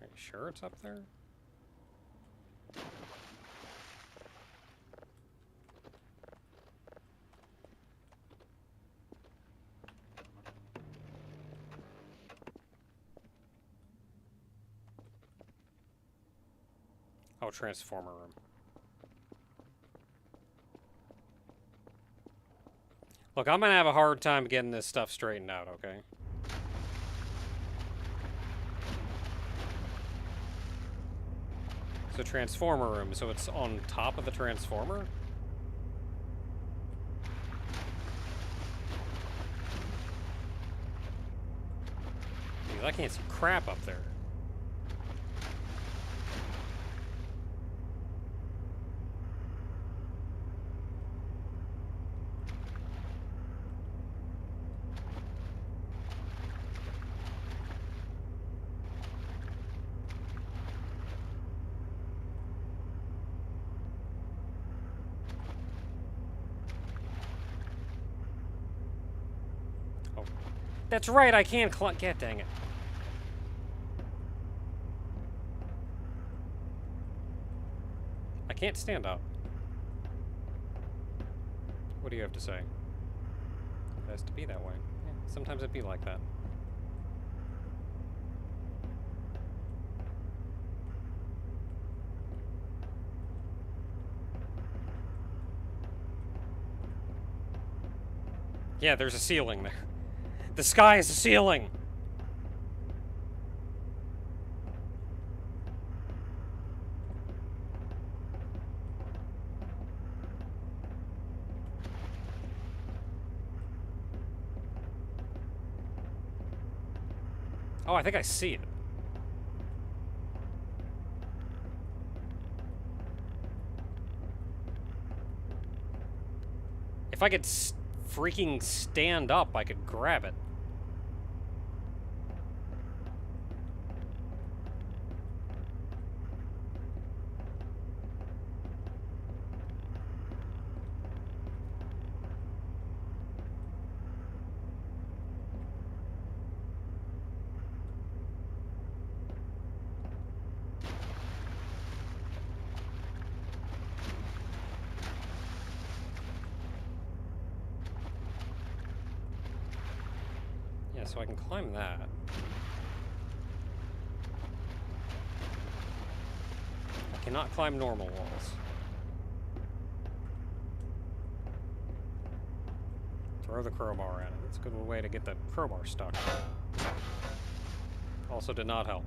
Are you sure it's up there? Oh, transformer room. Look, I'm gonna have a hard time getting this stuff straightened out, okay? It's a transformer room, so it's on top of the transformer? Because I can't see crap up there. That's right, I can't climb. God dang it. I can't stand up. What do you have to say? It has to be that way. Yeah, sometimes it'd be like that. Yeah, there's a ceiling there. The sky is a ceiling! Oh, I think I see it. If I could freaking stand up, I could grab it. Yeah, so I can climb that. I cannot climb normal walls. Throw the crowbar at it. That's a good way to get the crowbar stuck. Also did not help.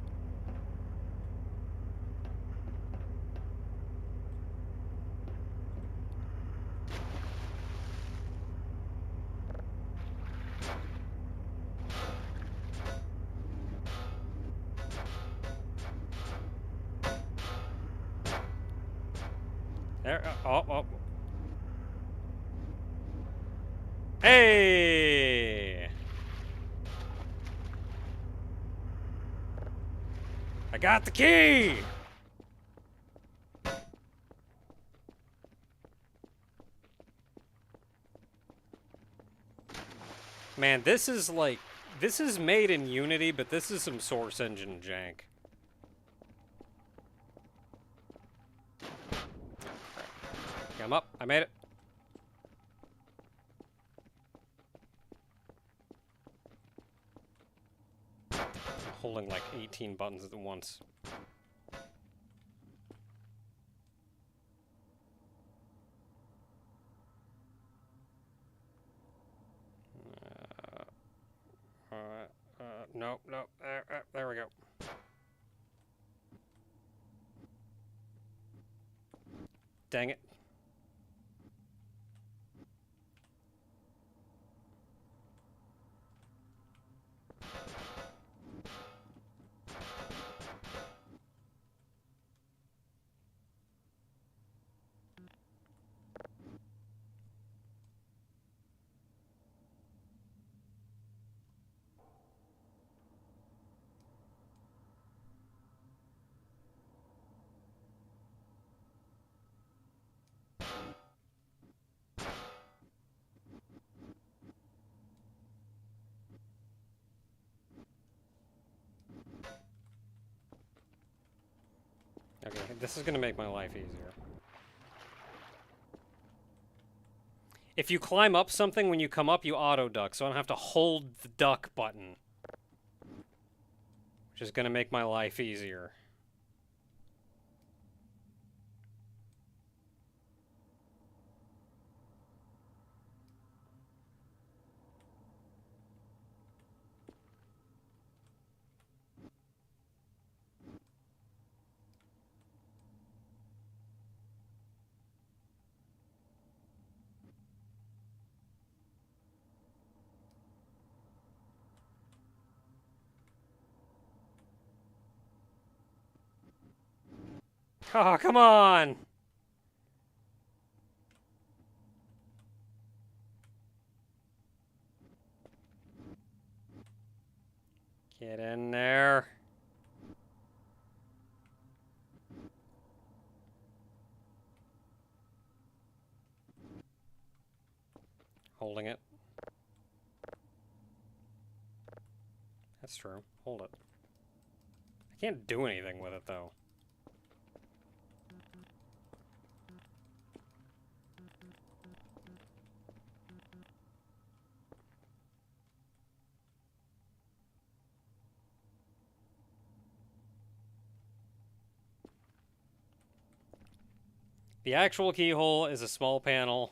There, oh. Hey! I got the key! Man, this is like... This is made in Unity, but this is some Source Engine jank. Okay, I'm up. I made it. I'm holding like 18 buttons at once. No. There we go. Dang it. Okay, this is gonna make my life easier. If you climb up something, when you come up, you auto-duck, so I don't have to hold the duck button. Which is gonna make my life easier. Oh, come on! Get in there. Holding it. That's true. Hold it. I can't do anything with it, though. The actual keyhole is a small panel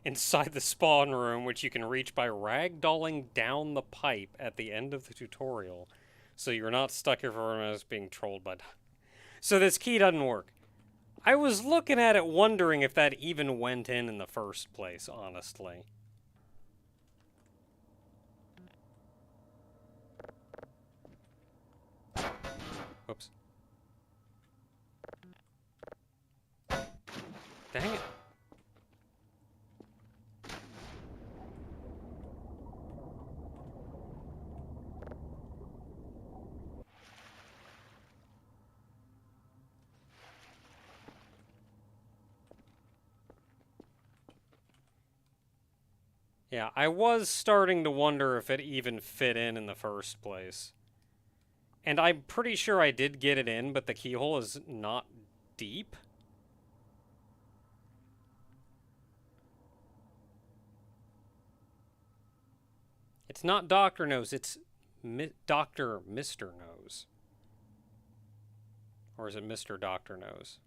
inside the spawn room, which you can reach by ragdolling down the pipe at the end of the tutorial, so you're not stuck here for minutes being trolled by... So this key doesn't work. I was looking at it wondering if that even went in the first place, honestly. Whoops. Dang it. Yeah, I was starting to wonder if it even fit in the first place. And I'm pretty sure I did get it in, but the keyhole is not deep. It's not Dr. Nose, it's Dr. Mr. Nose. Or is it Mr. Dr. Nose?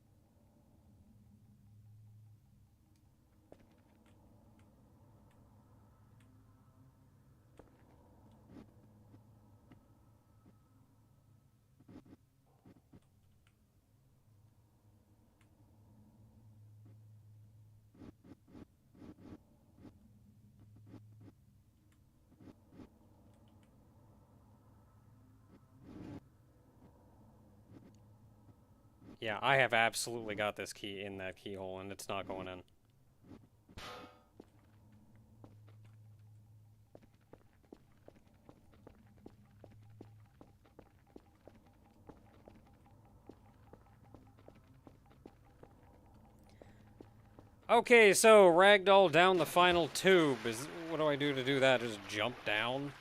Yeah, I have absolutely got this key in that keyhole, and it's not going in. Okay, so ragdoll down the final tube. What do I do to do that? Just jump down?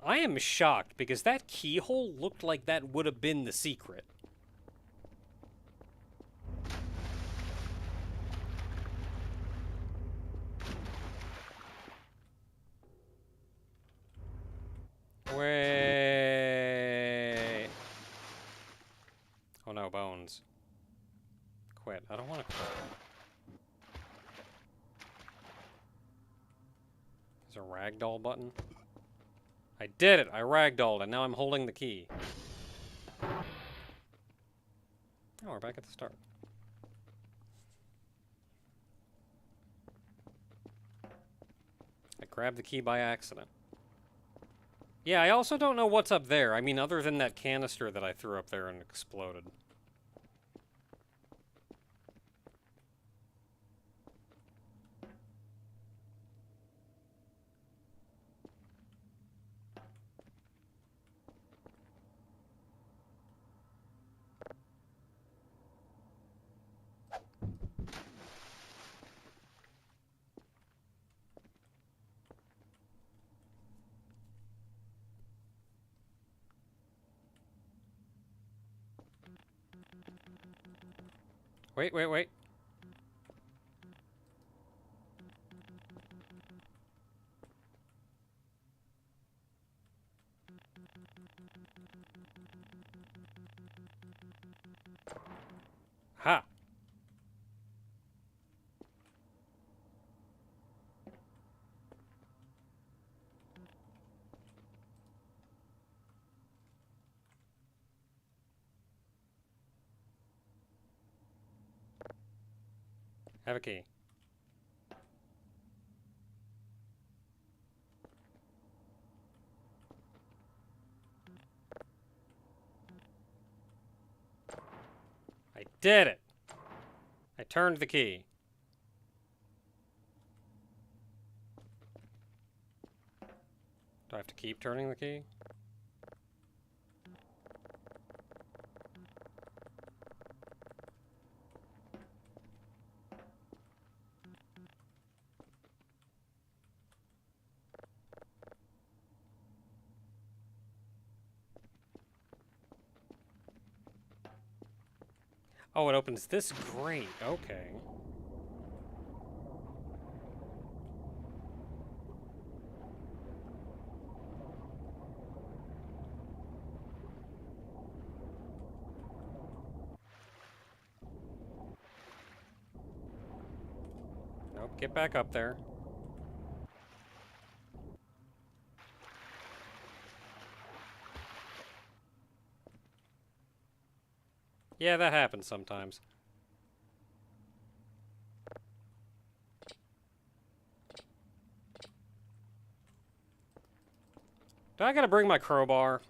I am shocked because that keyhole looked like that would have been the secret. Wait. Oh no, bones. Quit. I don't want to quit. There's a ragdoll button. I did it! I ragdolled, and now I'm holding the key. Oh, we're back at the start. I grabbed the key by accident. Yeah, I also don't know what's up there. I mean, other than that canister that I threw up there and exploded. Wait, wait, wait. Ha! Have a key. I did it! I turned the key. Do I have to keep turning the key? Oh, it opens this grate. Okay. Nope, get back up there. Yeah, that happens sometimes. Do I gotta bring my crowbar?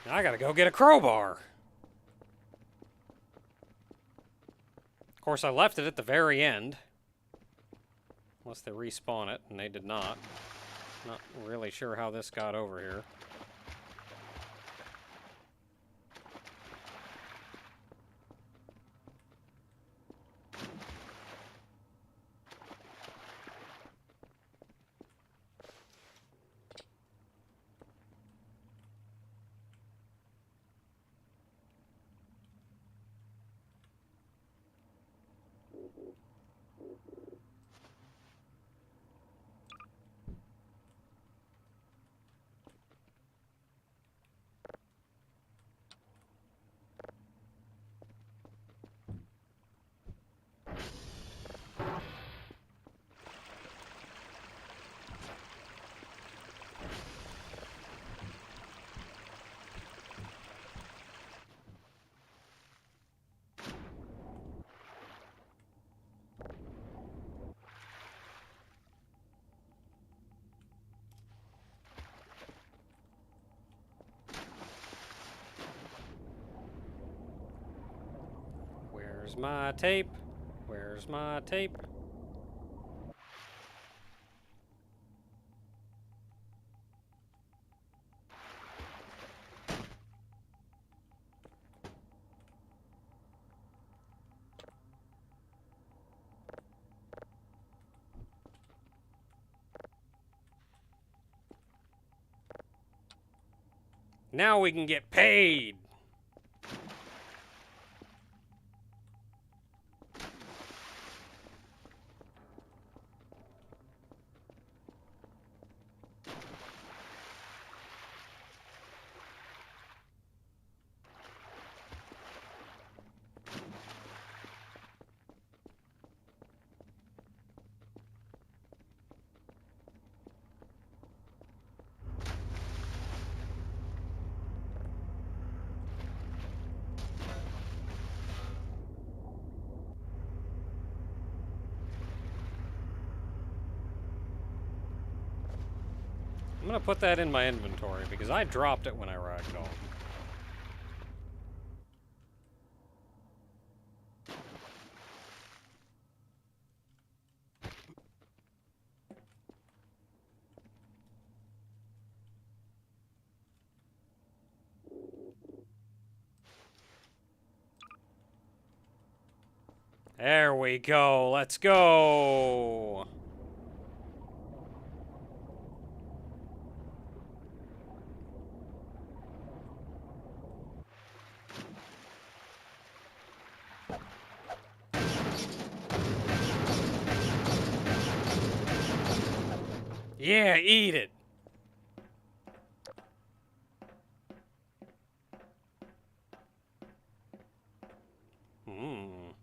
I gotta go get a crowbar. Of course, I left it at the very end. Unless they respawn it, and they did not. Not really sure how this got over here. Where's my tape? Where's my tape? Now we can get paid! I'm gonna put that in my inventory because I dropped it when I ragdolled. There we go. Let's go. Yeah, eat it. Mmm.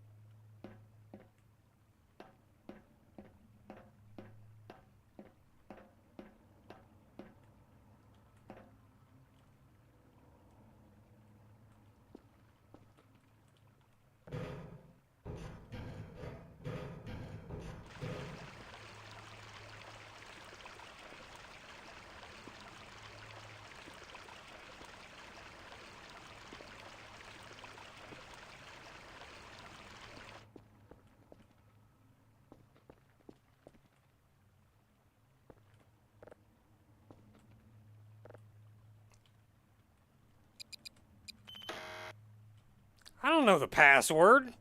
don't know the password.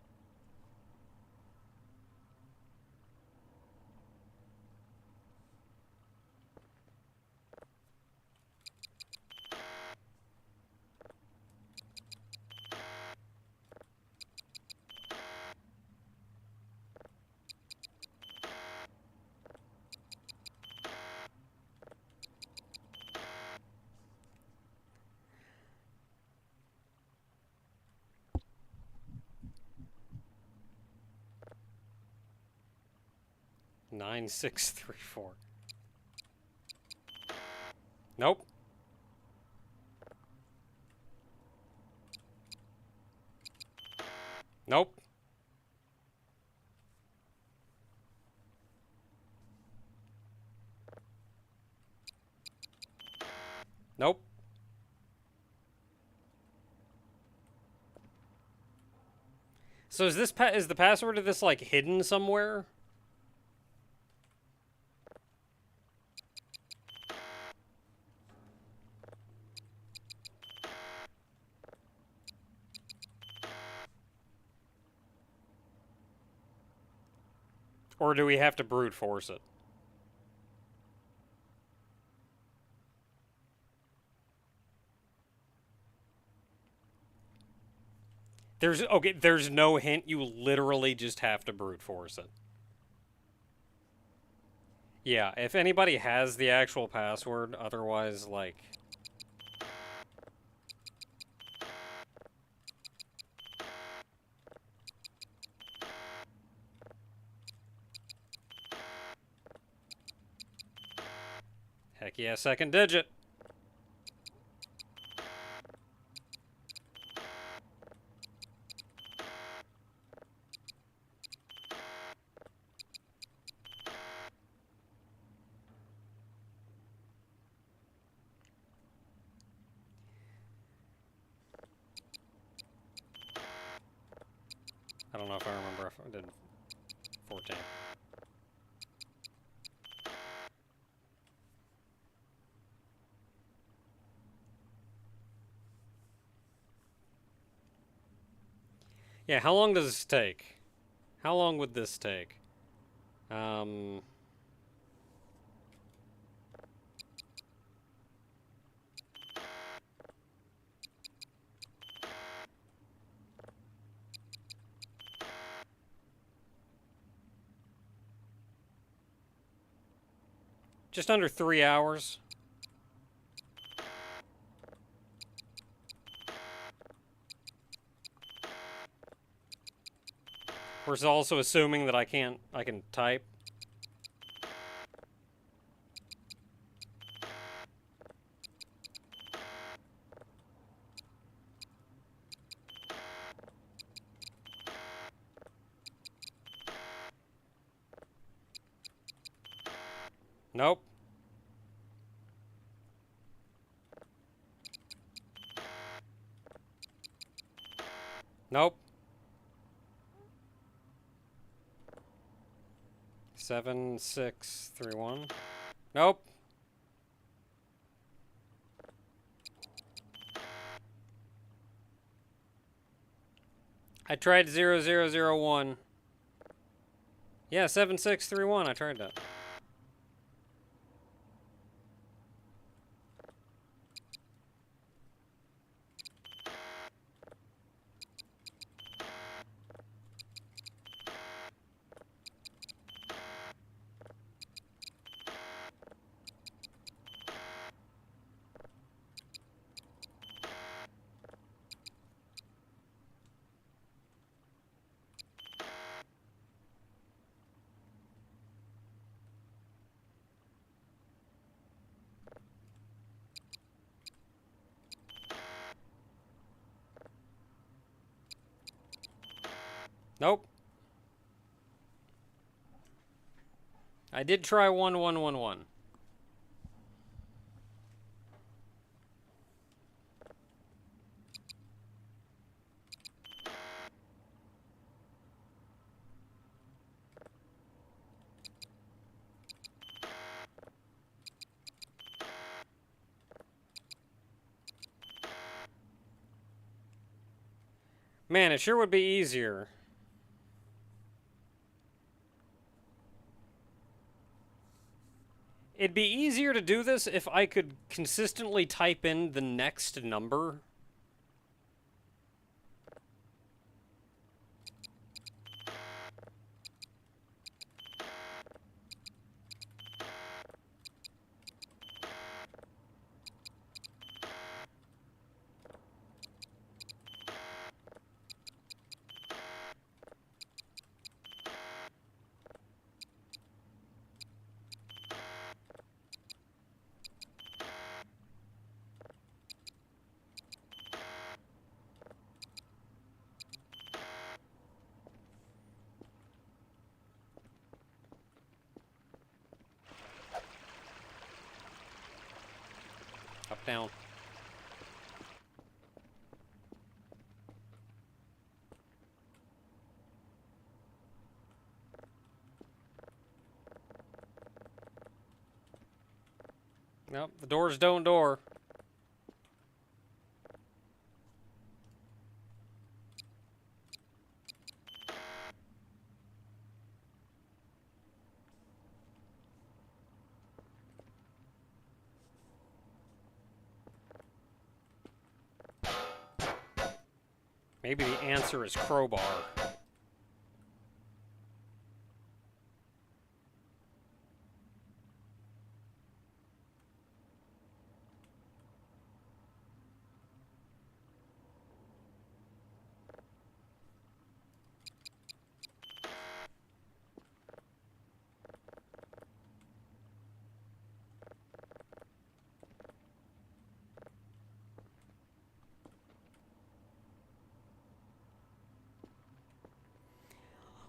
Nine, 6, 3, 4. Nope. Nope. Nope. So is is the password of this like hidden somewhere? Or do we have to brute force it? There's no hint. You literally just have to brute force it. Yeah, if anybody has the actual password, otherwise, like... Heck yeah, second digit. I don't know if I remember if I did 14. Yeah, how long does this take? How long would this take? Just under 3 hours. We're also assuming that I can type. Nope. Nope. 7, 6, 3, 1. Nope. I tried 0001. Yeah, 7, 6, 3, 1. I tried that. Nope. I did try 1111. Man, it sure would be easier. It'd be easier to do this if I could consistently type in the next number. Up, down. Nope, the doors don't door. Maybe the answer is crowbar.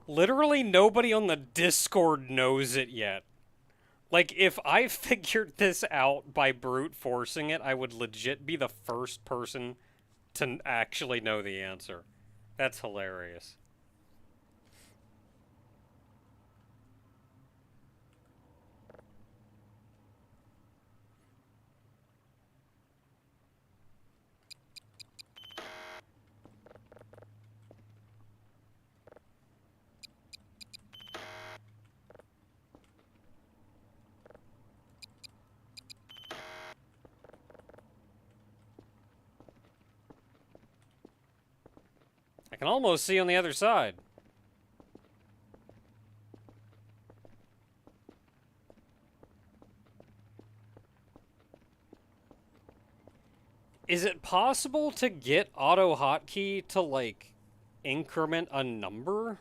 Literally nobody on the Discord knows it yet. Like, if I figured this out by brute forcing it, I would legit be the first person to actually know the answer. That's hilarious. I can almost see on the other side. Is it possible to get auto hotkey to, like, increment a number?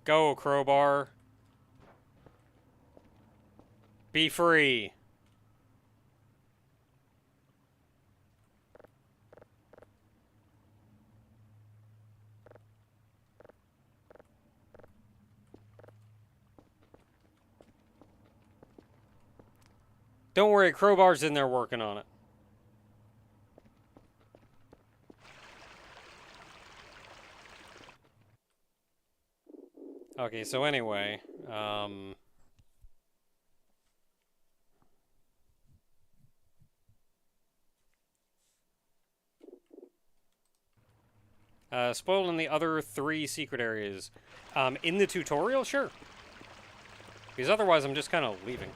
Go, crowbar. Be free. Don't worry, crowbar's in there working on it. Okay, so anyway, spoiled in the other 3 secret areas. In the tutorial, sure. Because otherwise I'm just kind of leaving.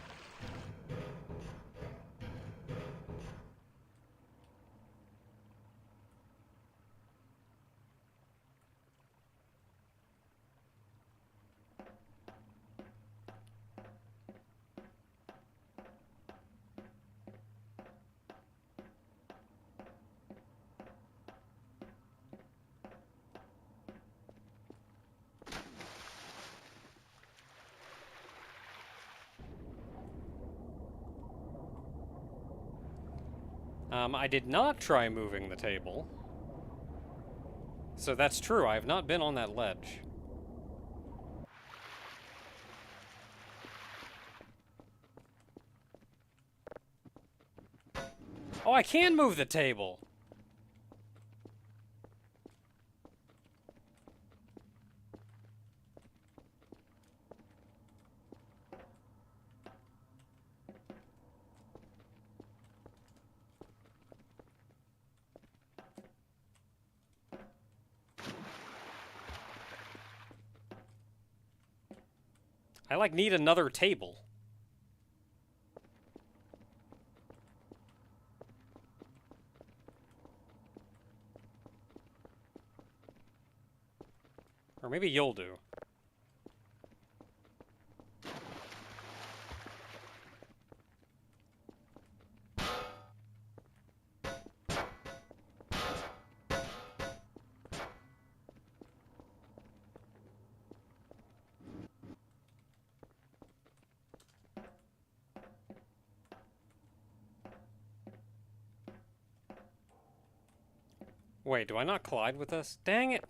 I did not try moving the table. So that's true, I have not been on that ledge. Oh, I can move the table! I, like, need another table. Or maybe you'll do. Wait, do I not collide with this? Dang it!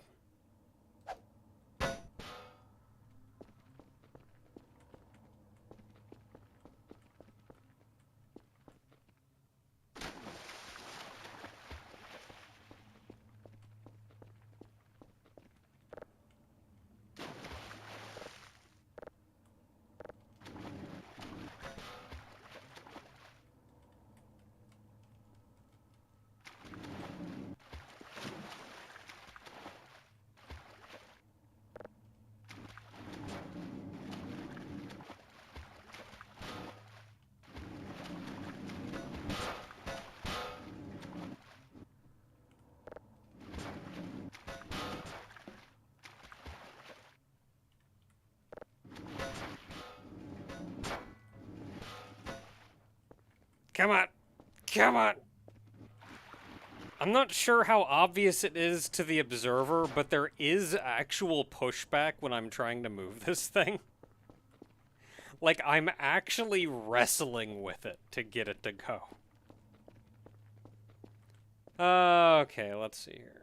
Come on! Come on! I'm not sure how obvious it is to the observer, but there is actual pushback when I'm trying to move this thing. Like, I'm actually wrestling with it to get it to go. Okay, let's see here.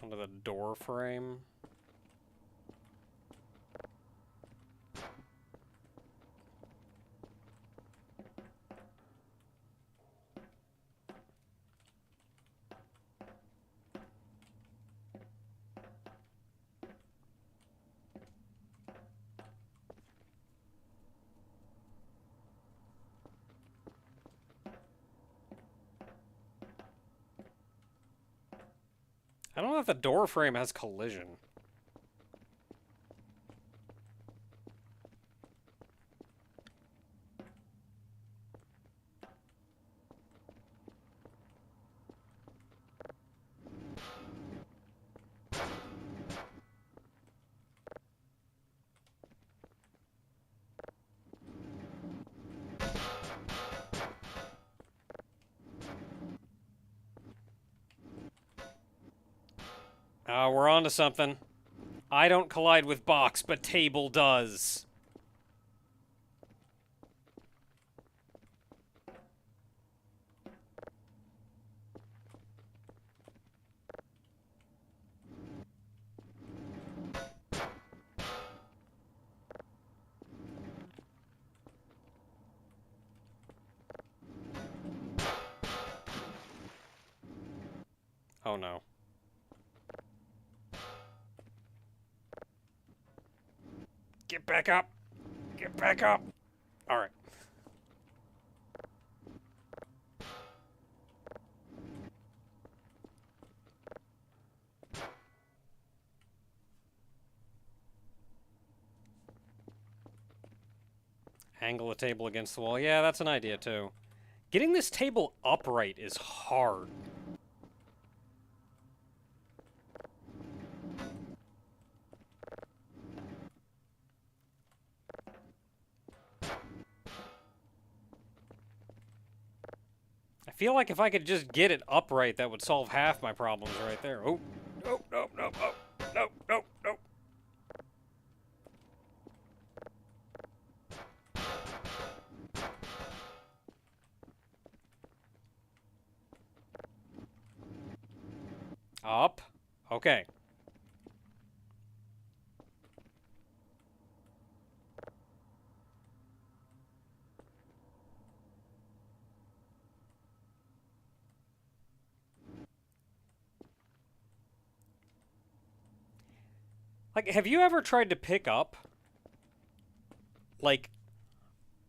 Onto the door frame. I don't know if the door frame has collision. We're on to something. I don't collide with box, but table does. Oh no. Get back up! Get back up! Alright. Angle the table against the wall. Yeah, that's an idea, too. Getting this table upright is hard. I feel like if I could just get it upright, that would solve half my problems right there. Oh, no, no, no, no, no, no, no. Up. Okay. Like, have you ever tried to pick up, like,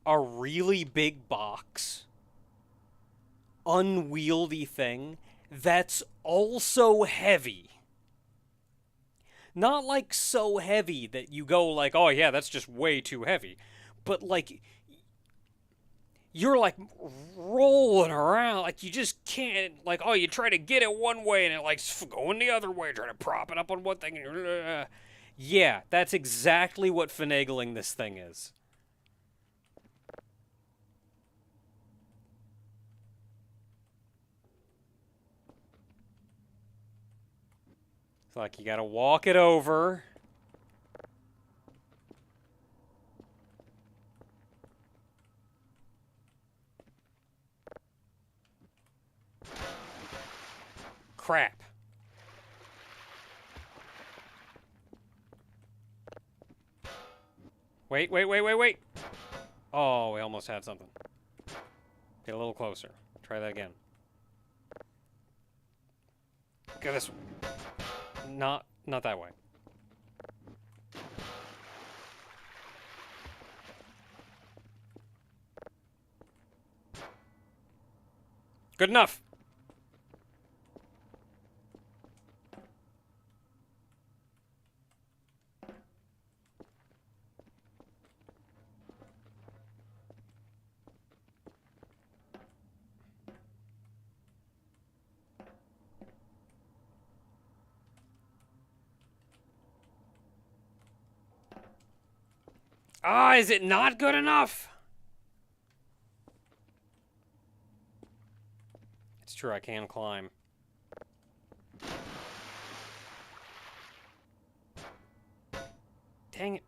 a really big box, unwieldy thing that's also heavy? Not like so heavy that you go like, oh yeah, that's just way too heavy. But like you're like rolling around like you just can't like oh you try to get it one way and it like going the other way trying to prop it up on one thing and yeah, that's exactly what finagling this thing is. It's like you gotta walk it over. Crap. Wait, wait, wait, wait, wait. Oh, we almost had something. Get a little closer. Try that again. Go this way. Not that way. Good enough. Ah, is it not good enough? It's true, I can climb. Dang it.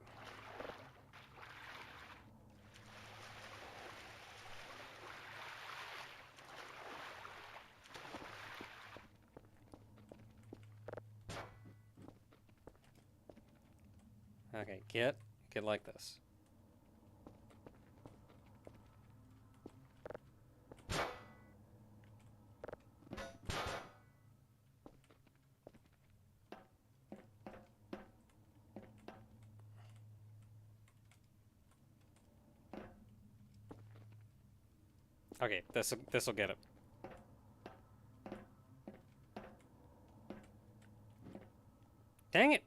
Okay, get like this. Okay, this'll get it. Dang it.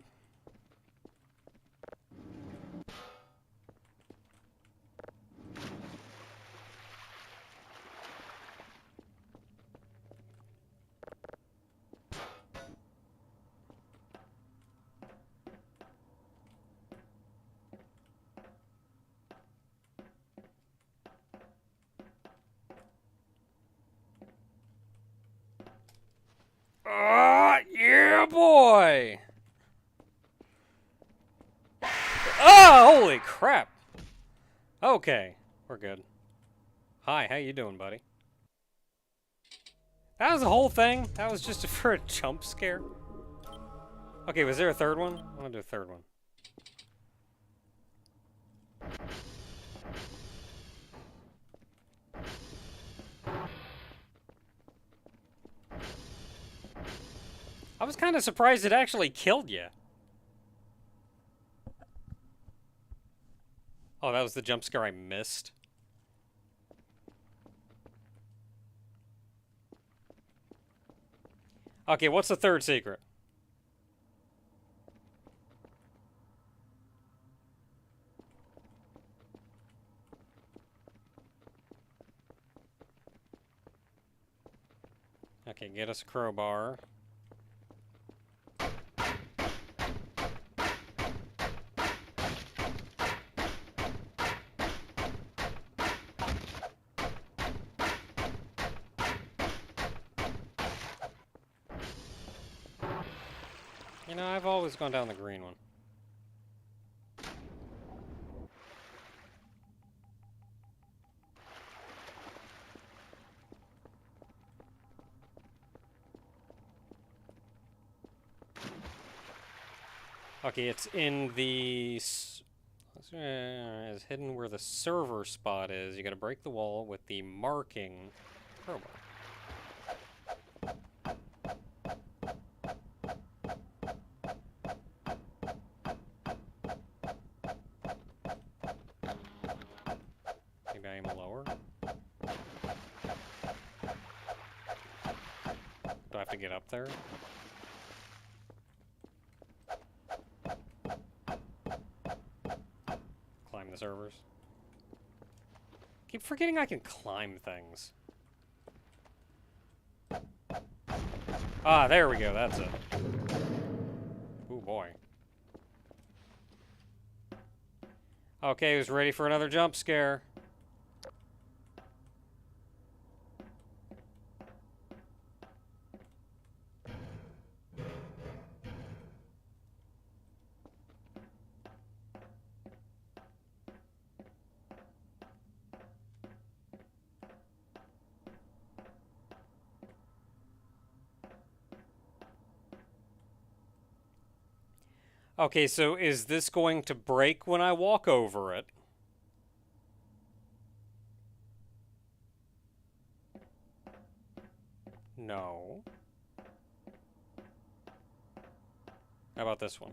Ah, yeah, boy. Oh, holy crap. Okay, we're good. Hi, how you doing, buddy? That was the whole thing? That was just for a jump scare? Okay, was there a third one? I want to do a third one. I was kind of surprised it actually killed you. Oh, that was the jump scare I missed. Okay, what's the third secret? Okay, get us a crowbar. You know, I've always gone down the green one. Okay, it's in the... It's hidden where the server spot is. You gotta break the wall with the marking crowbar. Maybe I aim lower? Do I have to get up there? Climb the servers. Keep forgetting I can climb things. Ah, there we go, that's it. Ooh, boy. Okay, who's ready for another jump scare? Okay, so is this going to break when I walk over it? No. How about this one?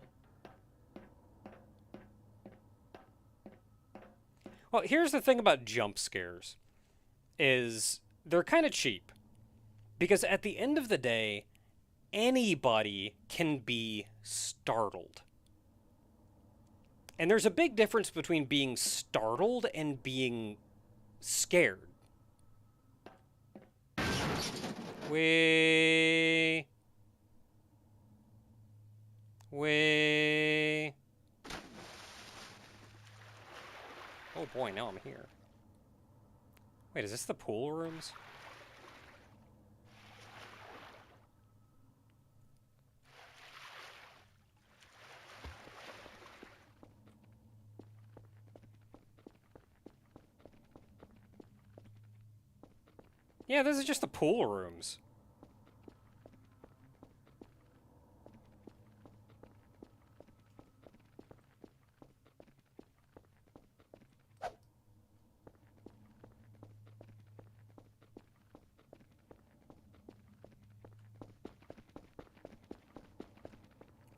Well, here's the thing about jump scares, is they're kind of cheap. Because at the end of the day, anybody can be startled. And there's a big difference between being startled and being scared. Way. Oh boy, now I'm here. Wait, is this the pool rooms? Yeah, this is just the pool rooms.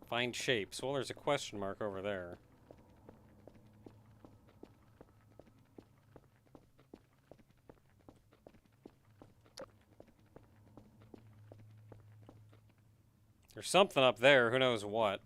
Find shapes. Well, there's a question mark over there. There's something up there. Who knows what?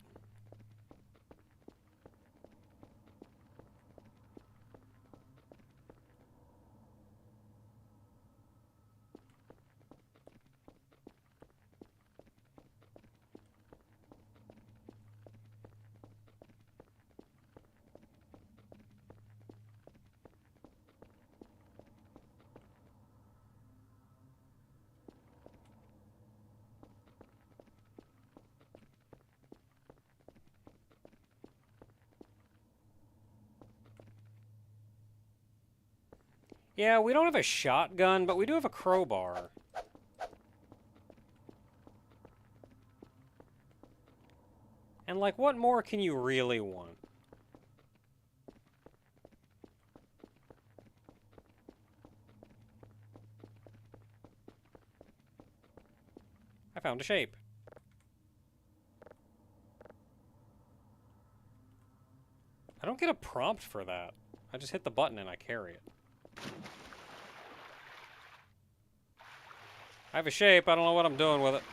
Yeah, we don't have a shotgun, but we do have a crowbar. And, like, what more can you really want? I found a shape. I don't get a prompt for that. I just hit the button and I carry it. I have a shape. I don't know what I'm doing with it.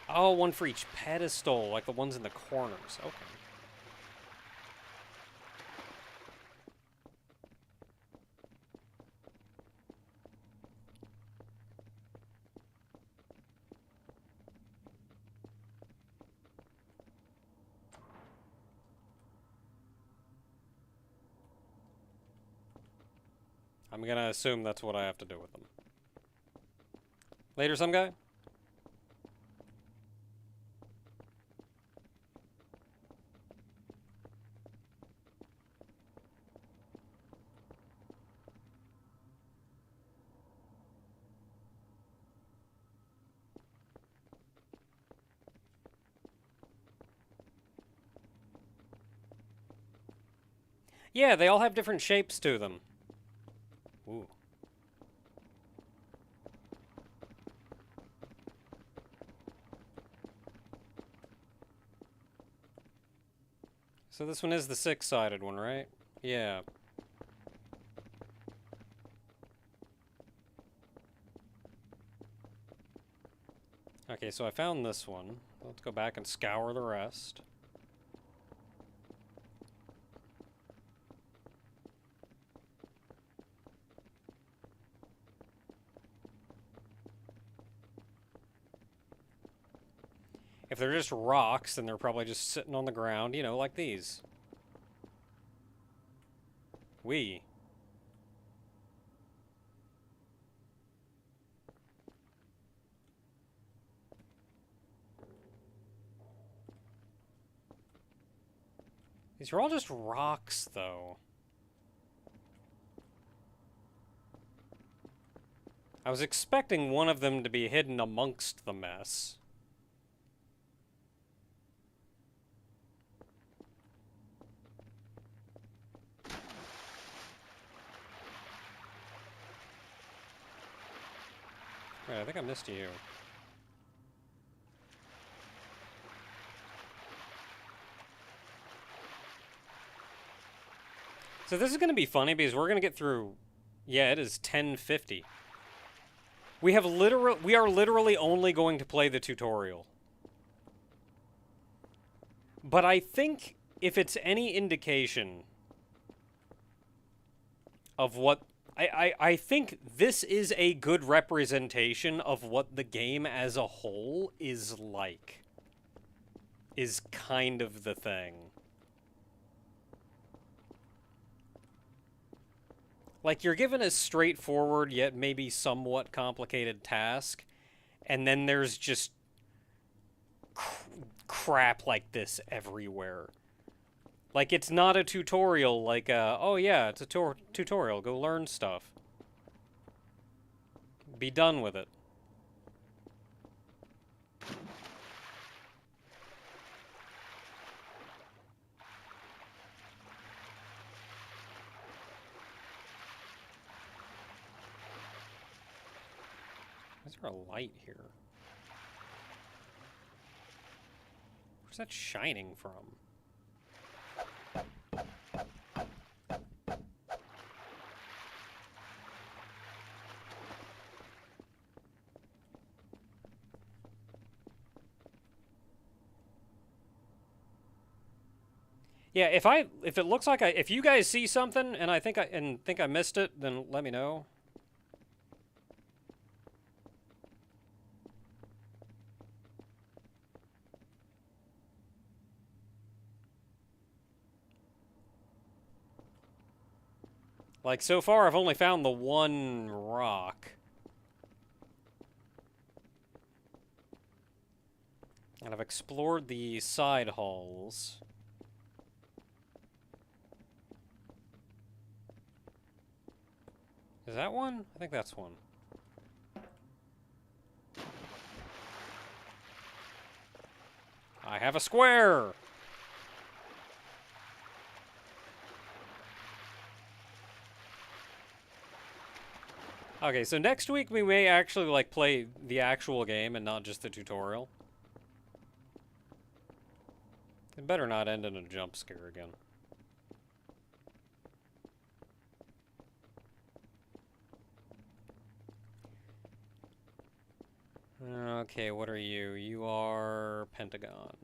Oh, one for each pedestal, like the ones in the corners. Okay. I'm gonna assume that's what I have to do with them. Later, some guy? Yeah, they all have different shapes to them. Ooh. So this one is the six-sided one, right? Yeah. Okay, so I found this one. Let's go back and scour the rest. If they're just rocks, then they're probably just sitting on the ground, you know, like these. We. These are all just rocks, though. I was expecting one of them to be hidden amongst the mess. Right, I think I missed you. So this is going to be funny because we're going to get through... Yeah, it is 10:50. We are literally only going to play the tutorial. But I think if it's any indication of what... I think this is a good representation of what the game as a whole is like. Is kind of the thing. Like, you're given a straightforward yet maybe somewhat complicated task, and then there's just crap like this everywhere. Like, it's not a tutorial like, oh yeah, it's a tutorial, go learn stuff. Be done with it. Why is there a light here? Where's that shining from? Yeah, if it looks like if you guys see something and I think I missed it, then let me know. Like, so far I've only found the one rock. And I've explored the side halls. Is that one? I think that's one. I have a square! Okay, so next week we may actually, like, play the actual game and not just the tutorial. It better not end in a jump scare again. Okay, what are you? You are Pentagon.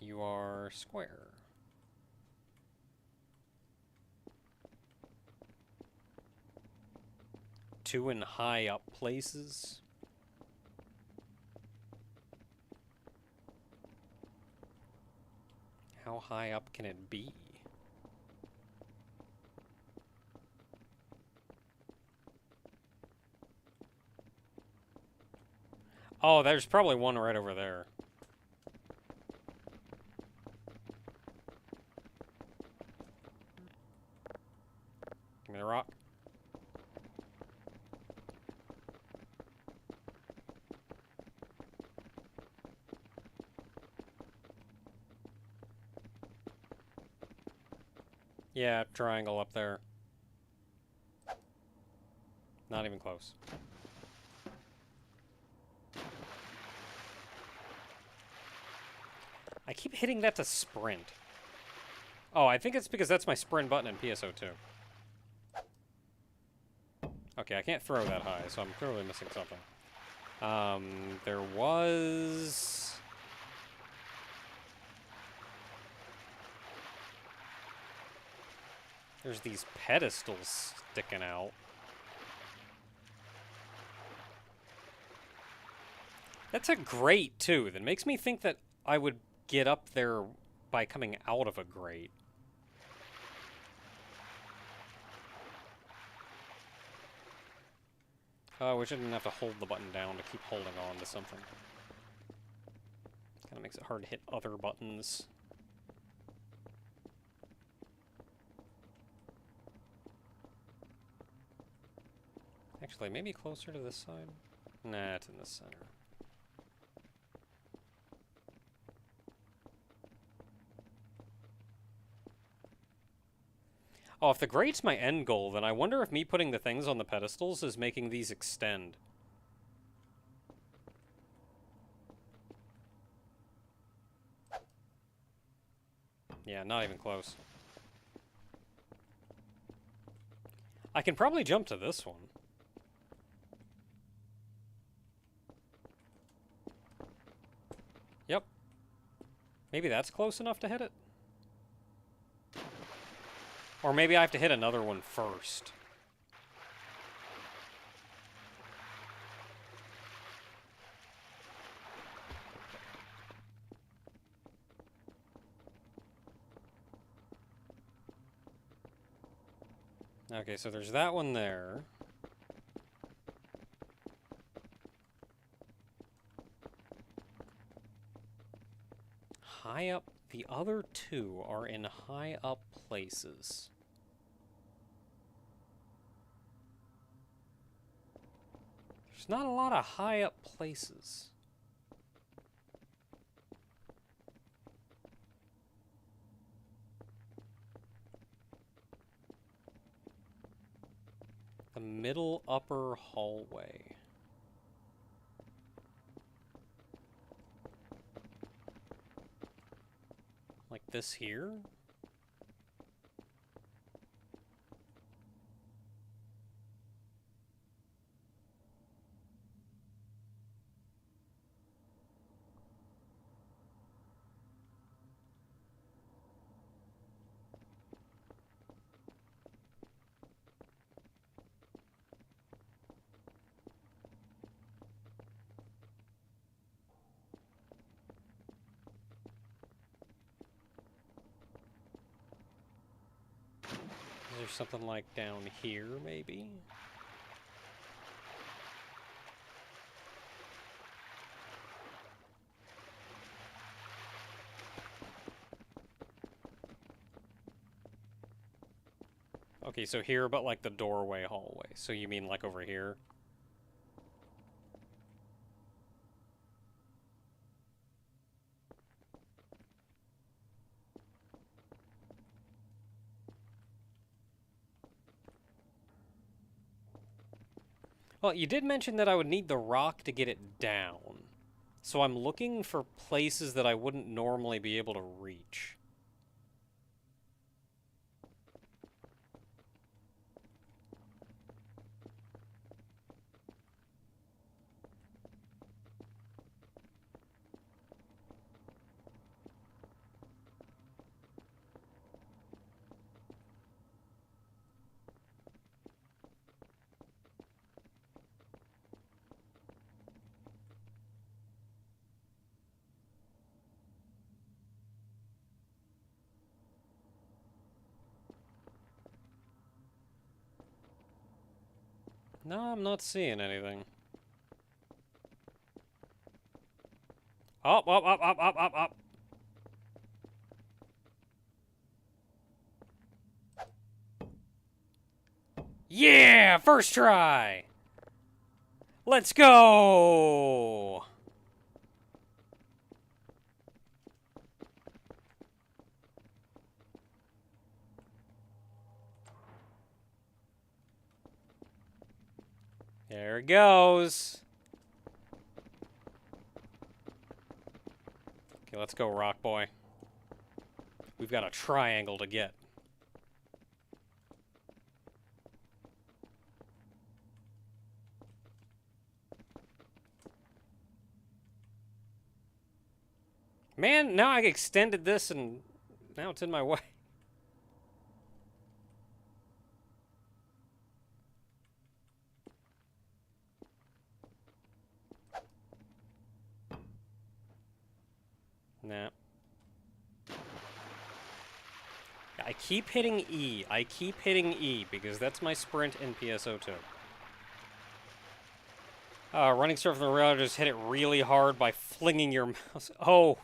You are square. Two in high up places. How high up can it be? Oh, there's probably one right over there. Give me the rock. Yeah, triangle up there. Not even close. I keep hitting that to sprint. Oh, I think it's because that's my sprint button in PSO2. Okay, I can't throw that high, so I'm clearly missing something. There was... There's these pedestals sticking out. That's a grate, too, that makes me think that I would get up there by coming out of a grate. Oh, we shouldn't have to hold the button down to keep holding on to something. Kind of makes it hard to hit other buttons. Actually, maybe closer to this side? Nah, it's in the center. Oh, if the grate's my end goal, then I wonder if me putting the things on the pedestals is making these extend. Yeah, not even close. I can probably jump to this one. Yep. Maybe that's close enough to hit it? Or maybe I have to hit another one first. Okay, so there's that one there. High up, the other two are in high up places. There's not a lot of high up places. The middle upper hallway. Like this here? Is there something like down here, maybe? Okay, so here, but like the doorway hallway. So you mean like over here? Well, you did mention that I would need the rock to get it down. So I'm looking for places that I wouldn't normally be able to reach. No, I'm not seeing anything. Up, up, up, up, up, up, up. Yeah! First try! Let's go! There it goes. Okay, let's go, Rock Boy. We've got a triangle to get. Man, now I extended this and now it's in my way. Nah. I keep hitting E. I keep hitting E because that's my sprint in PSO2. Running surf on the rail, just hit it really hard by flinging your mouse. Oh,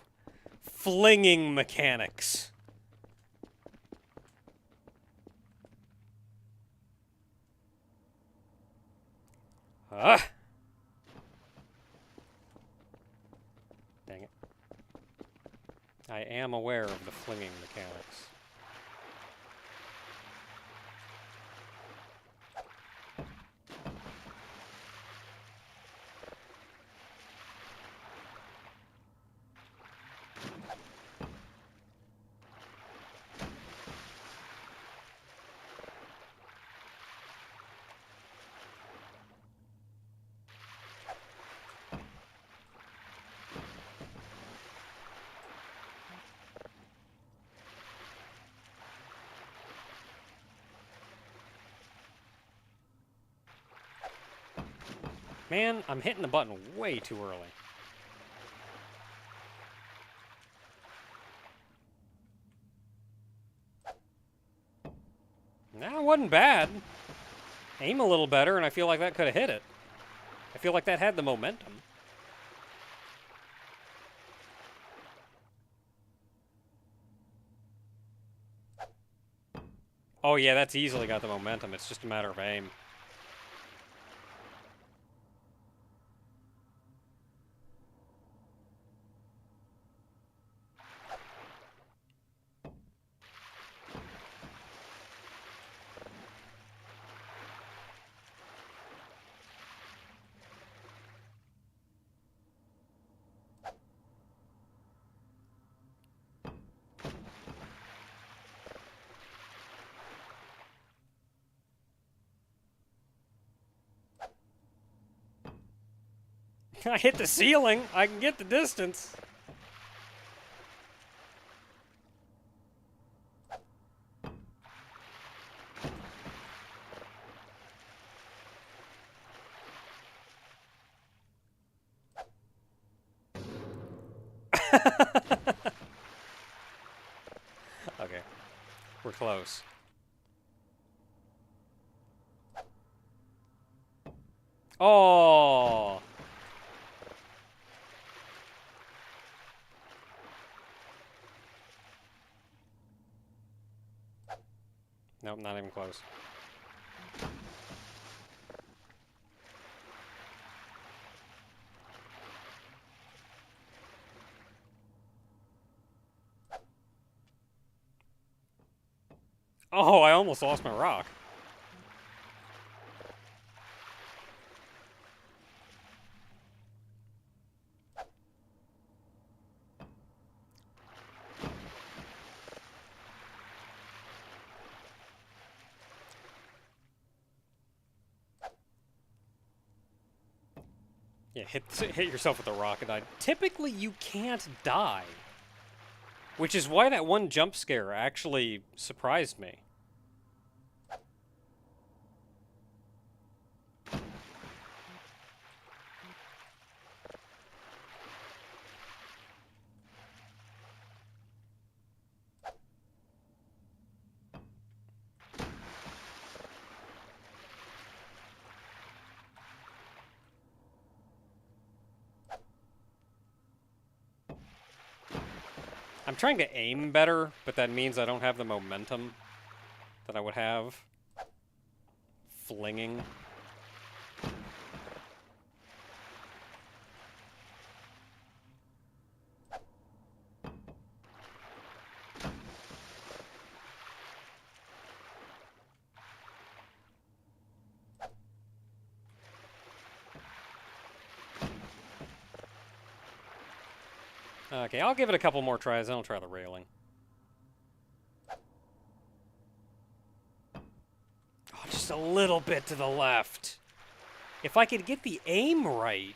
flinging mechanics. Ah! Dang it. I am aware of the flinging mechanics. Man, I'm hitting the button way too early. Nah, it wasn't bad. Aim a little better, and I feel like that could have hit it. I feel like that had the momentum. Oh yeah, that's easily got the momentum. It's just a matter of aim. I hit the ceiling. I can get the distance. Okay, we're close. Oh! Nope, not even close. Oh, I almost lost my rock. Yeah, hit yourself with a rock and die. Typically, you can't die. Which is why that one jump scare actually surprised me. I'm trying to aim better, but that means I don't have the momentum that I would have flinging. Okay, I'll give it a couple more tries, then I'll try the railing. Oh, just a little bit to the left. If I could get the aim right.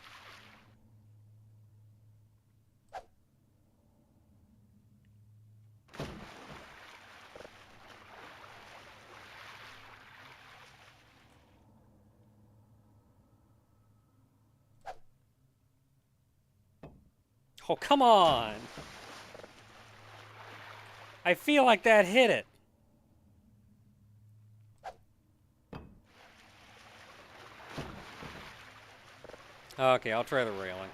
Oh, come on. I feel like that hit it. Okay, I'll try the railing.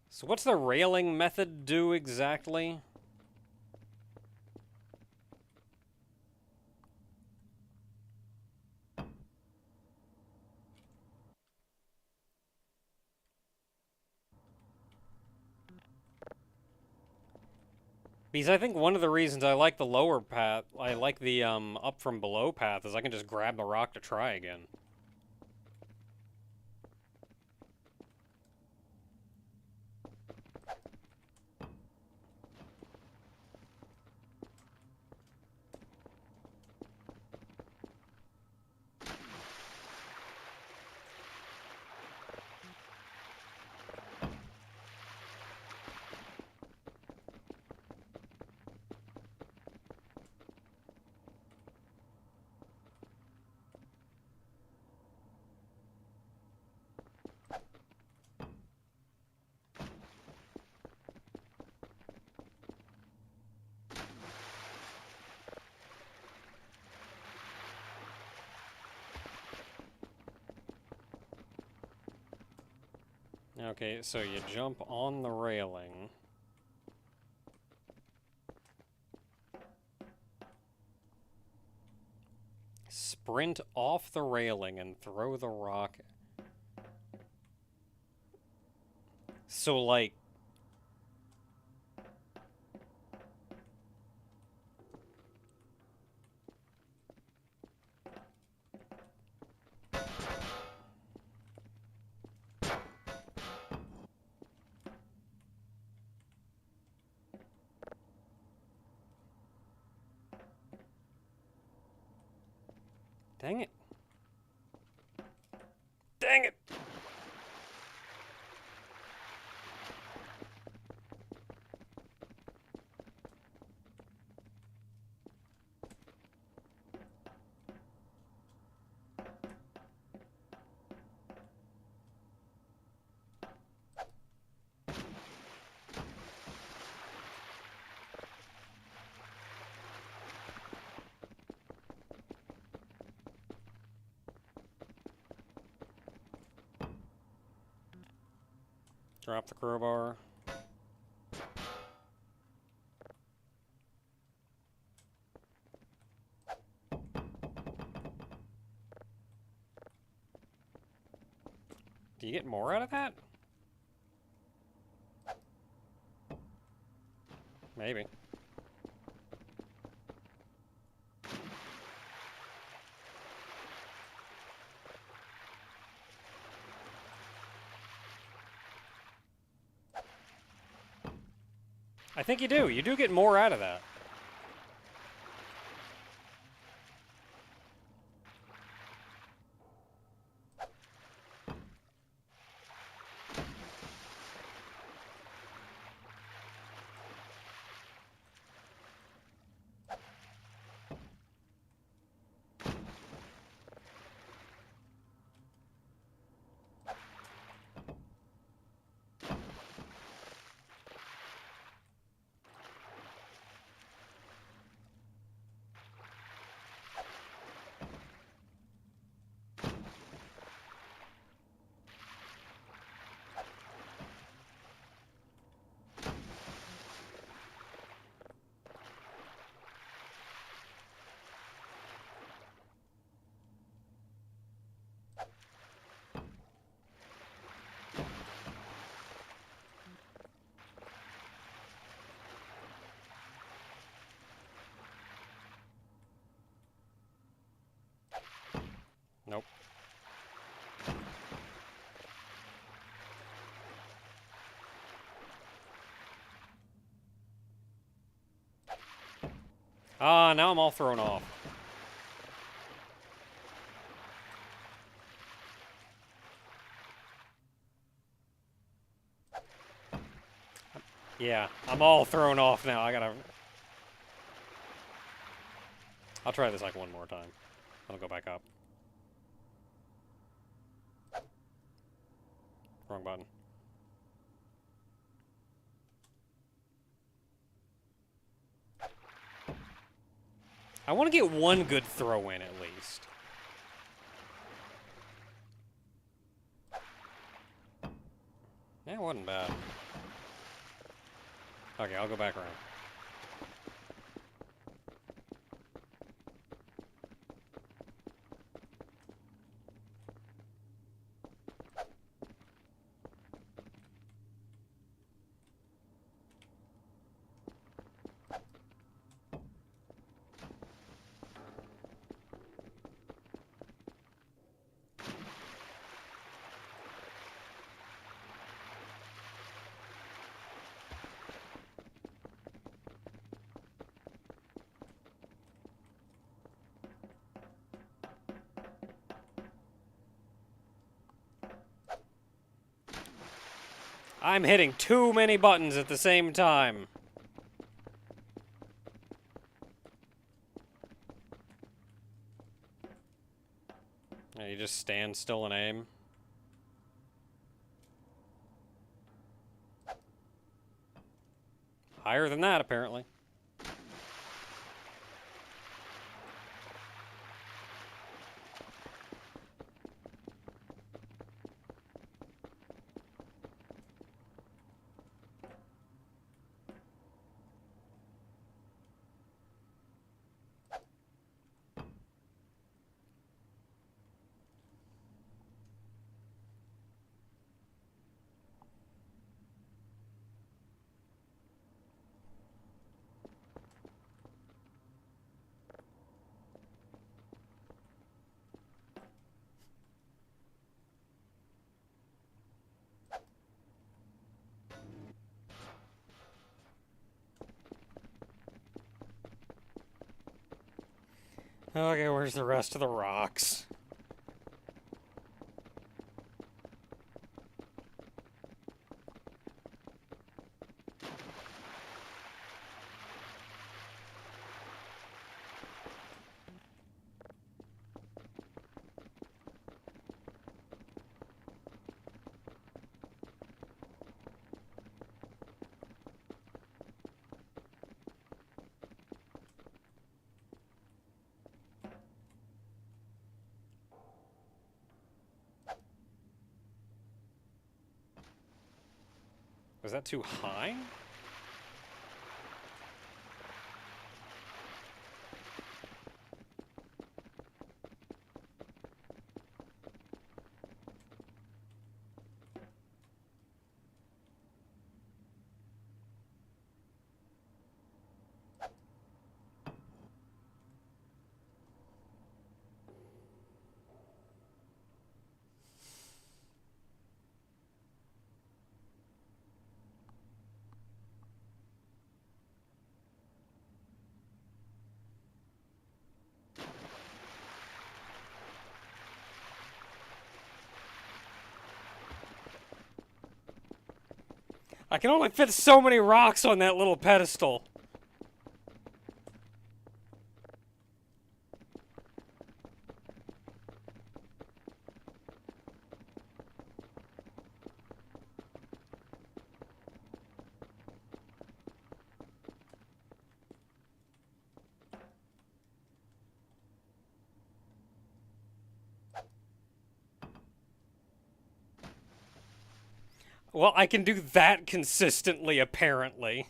So what's the railing method do exactly? Because I think one of the reasons I like the lower path, I like the up from below path, is I can just grab the rock to try again. Okay, so you jump on the railing. Sprint off the railing and throw the rock. So, like... Dang it. Dang it! Drop the crowbar. Do you get more out of that? Maybe. I think you do. You do get more out of that. Ah, now I'm all thrown off. Yeah, I'm all thrown off now. I'll try this like one more time. I'll go back up. Wrong button. I want to get one good throw in at least. Yeah, it wasn't bad. Okay, I'll go back around. I'm hitting too many buttons at the same time. Yeah, you just stand still and aim. Higher than that, apparently. Okay, where's the rest of the rocks? Was that too high? I can only fit so many rocks on that little pedestal. Well, I can do that consistently, apparently.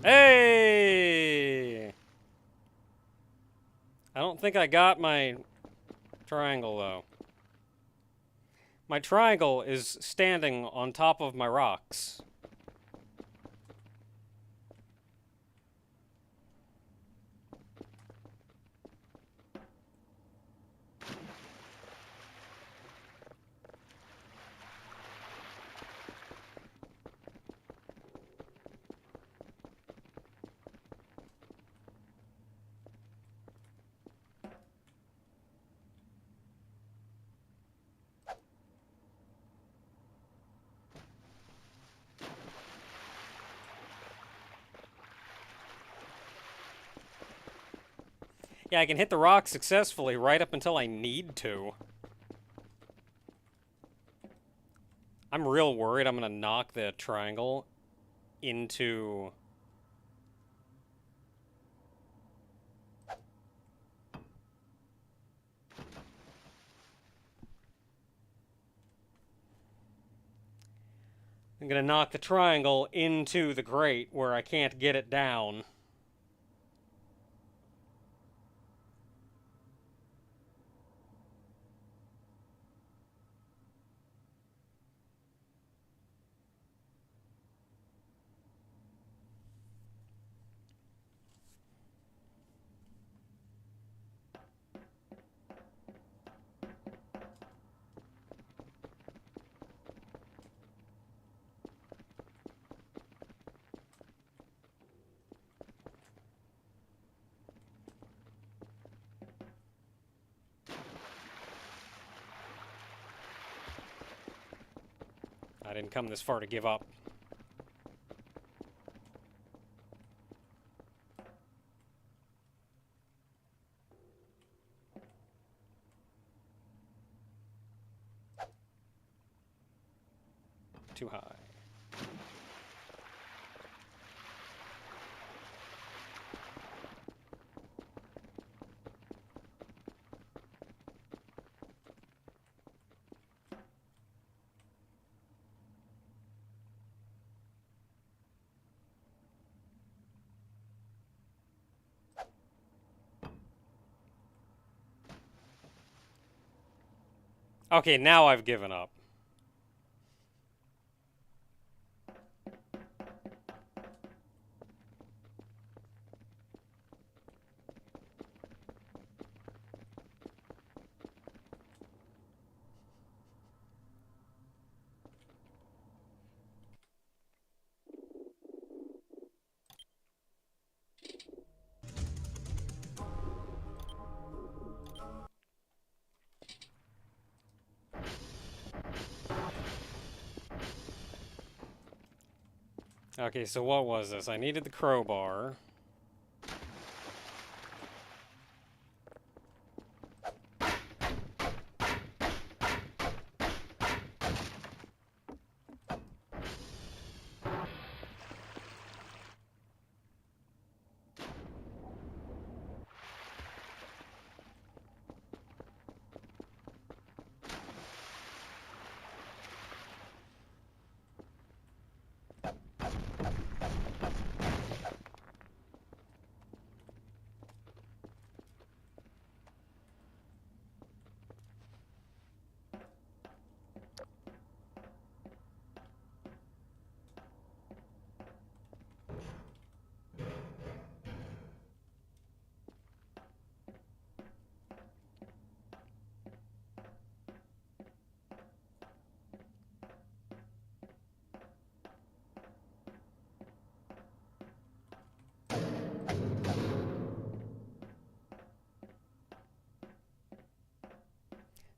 Hey! I don't think I got my triangle, though. My triangle is standing on top of my rocks. Yeah, I can hit the rock successfully right up until I need to. I'm real worried I'm gonna knock the triangle into... I'm gonna knock the triangle into the grate where I can't get it down. I didn't come this far to give up. Too high. Okay, now I've given up. Okay, so what was this? I needed the crowbar.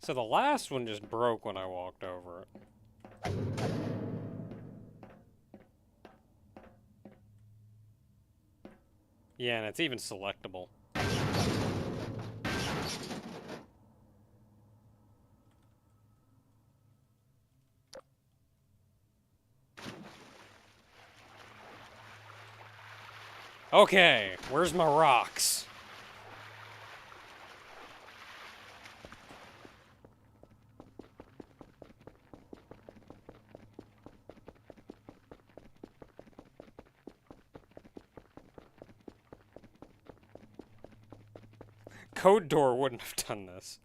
So the last one just broke when I walked over it. Yeah, and it's even selectable. Okay, where's my rocks? Code door wouldn't have done this.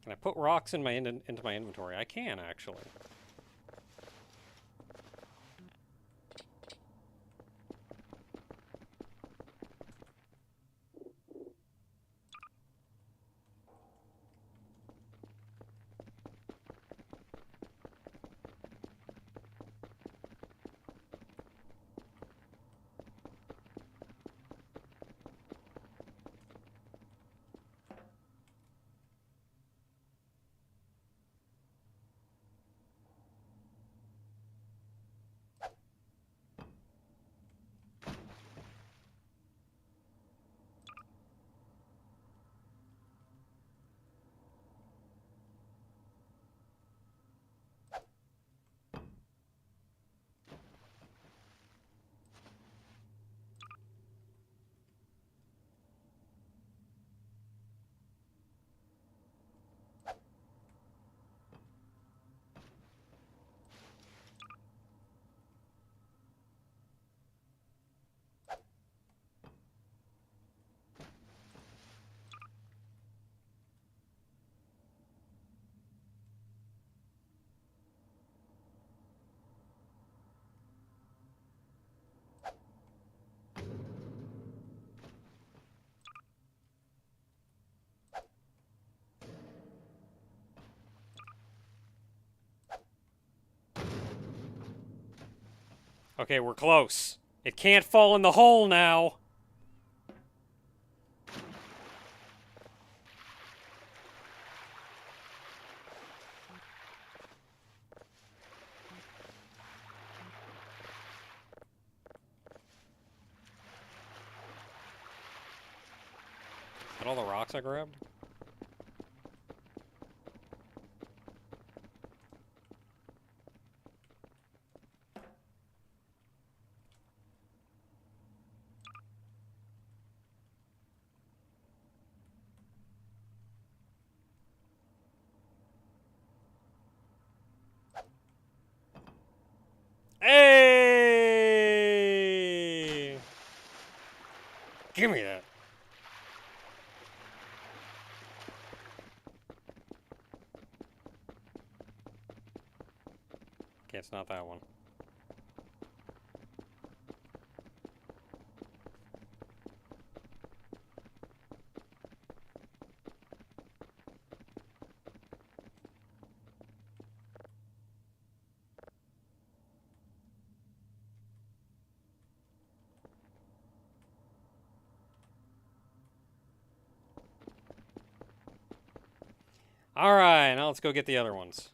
Can I put rocks in my into my inventory? I can, actually. Okay, we're close. It can't fall in the hole now. Is that all the rocks I grabbed? Hey! Give me that. Okay, it's not that one. Alright, now let's go get the other ones.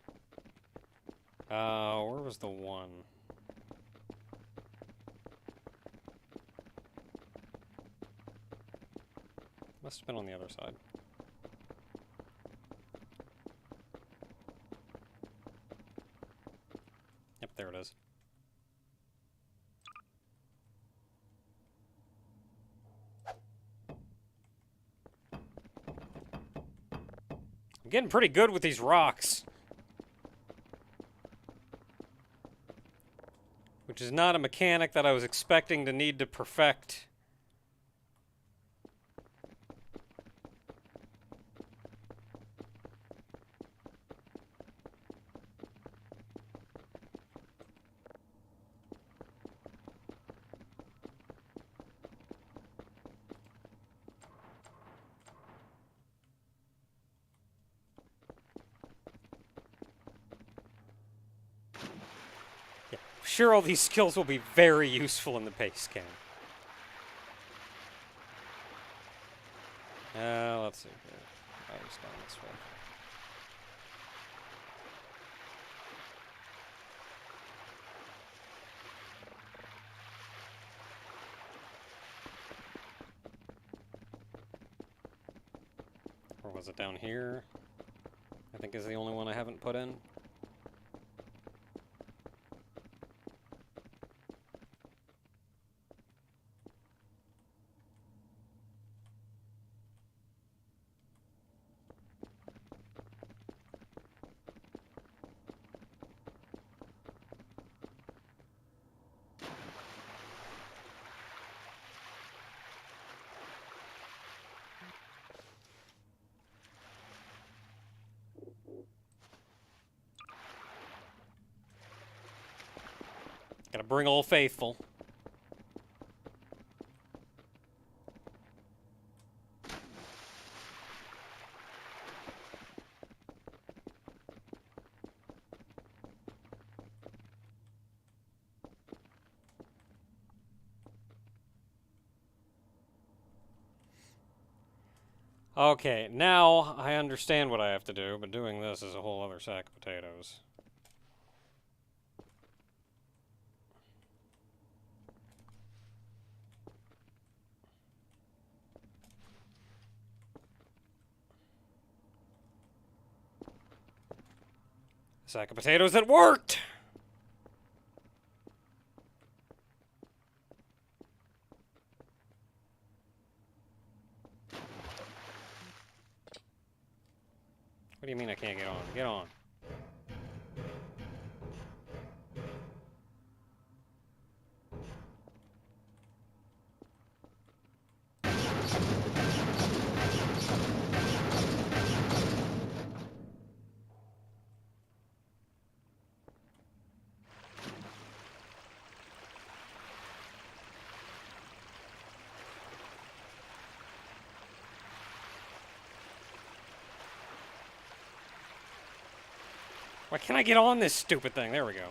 Where was the one? Must have been on the other side. Yep, there it is. I'm getting pretty good with these rocks. Which is not a mechanic that I was expecting to need to perfect. Sure, all these skills will be very useful in the base game. Let's see here. I was down this way. Or was it down here? I think is the only one I haven't put in. Gotta bring Old Faithful. Okay, now I understand what I have to do, but doing this is a whole other sack of potatoes. Sack of potatoes that worked! What do you mean I can't get on? Get on. Why can't I get on this stupid thing? There we go.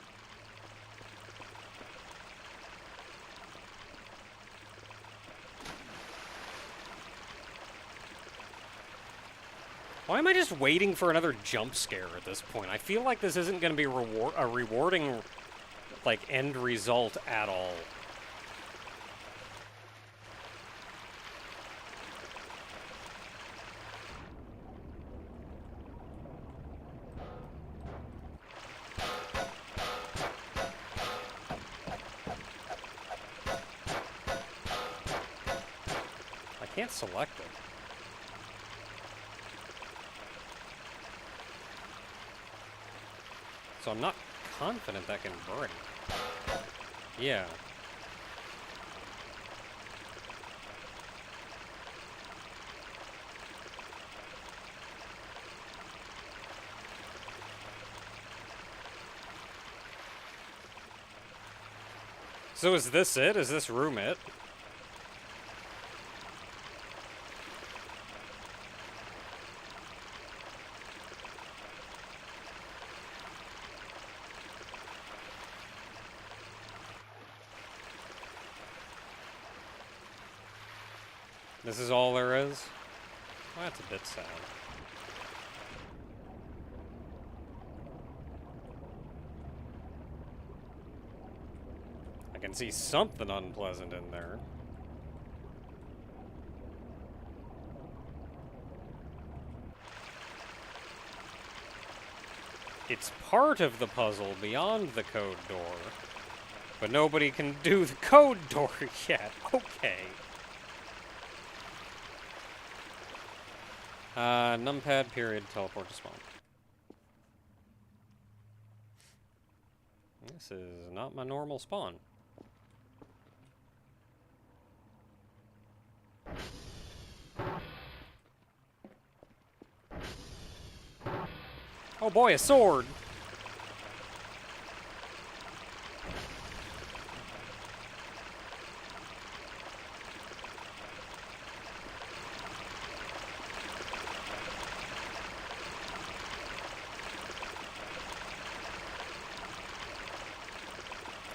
Why am I just waiting for another jump scare at this point? I feel like this isn't going to be a rewarding, like, end result at all. I can't select it. So I'm not confident that can break. Yeah. So is this it? Is this room it? This is all there is? Well, that's a bit sad. I can see something unpleasant in there. It's part of the puzzle beyond the code door, but nobody can do the code door yet. Okay. Numpad, period, teleport to spawn. This is not my normal spawn. Oh boy, a sword!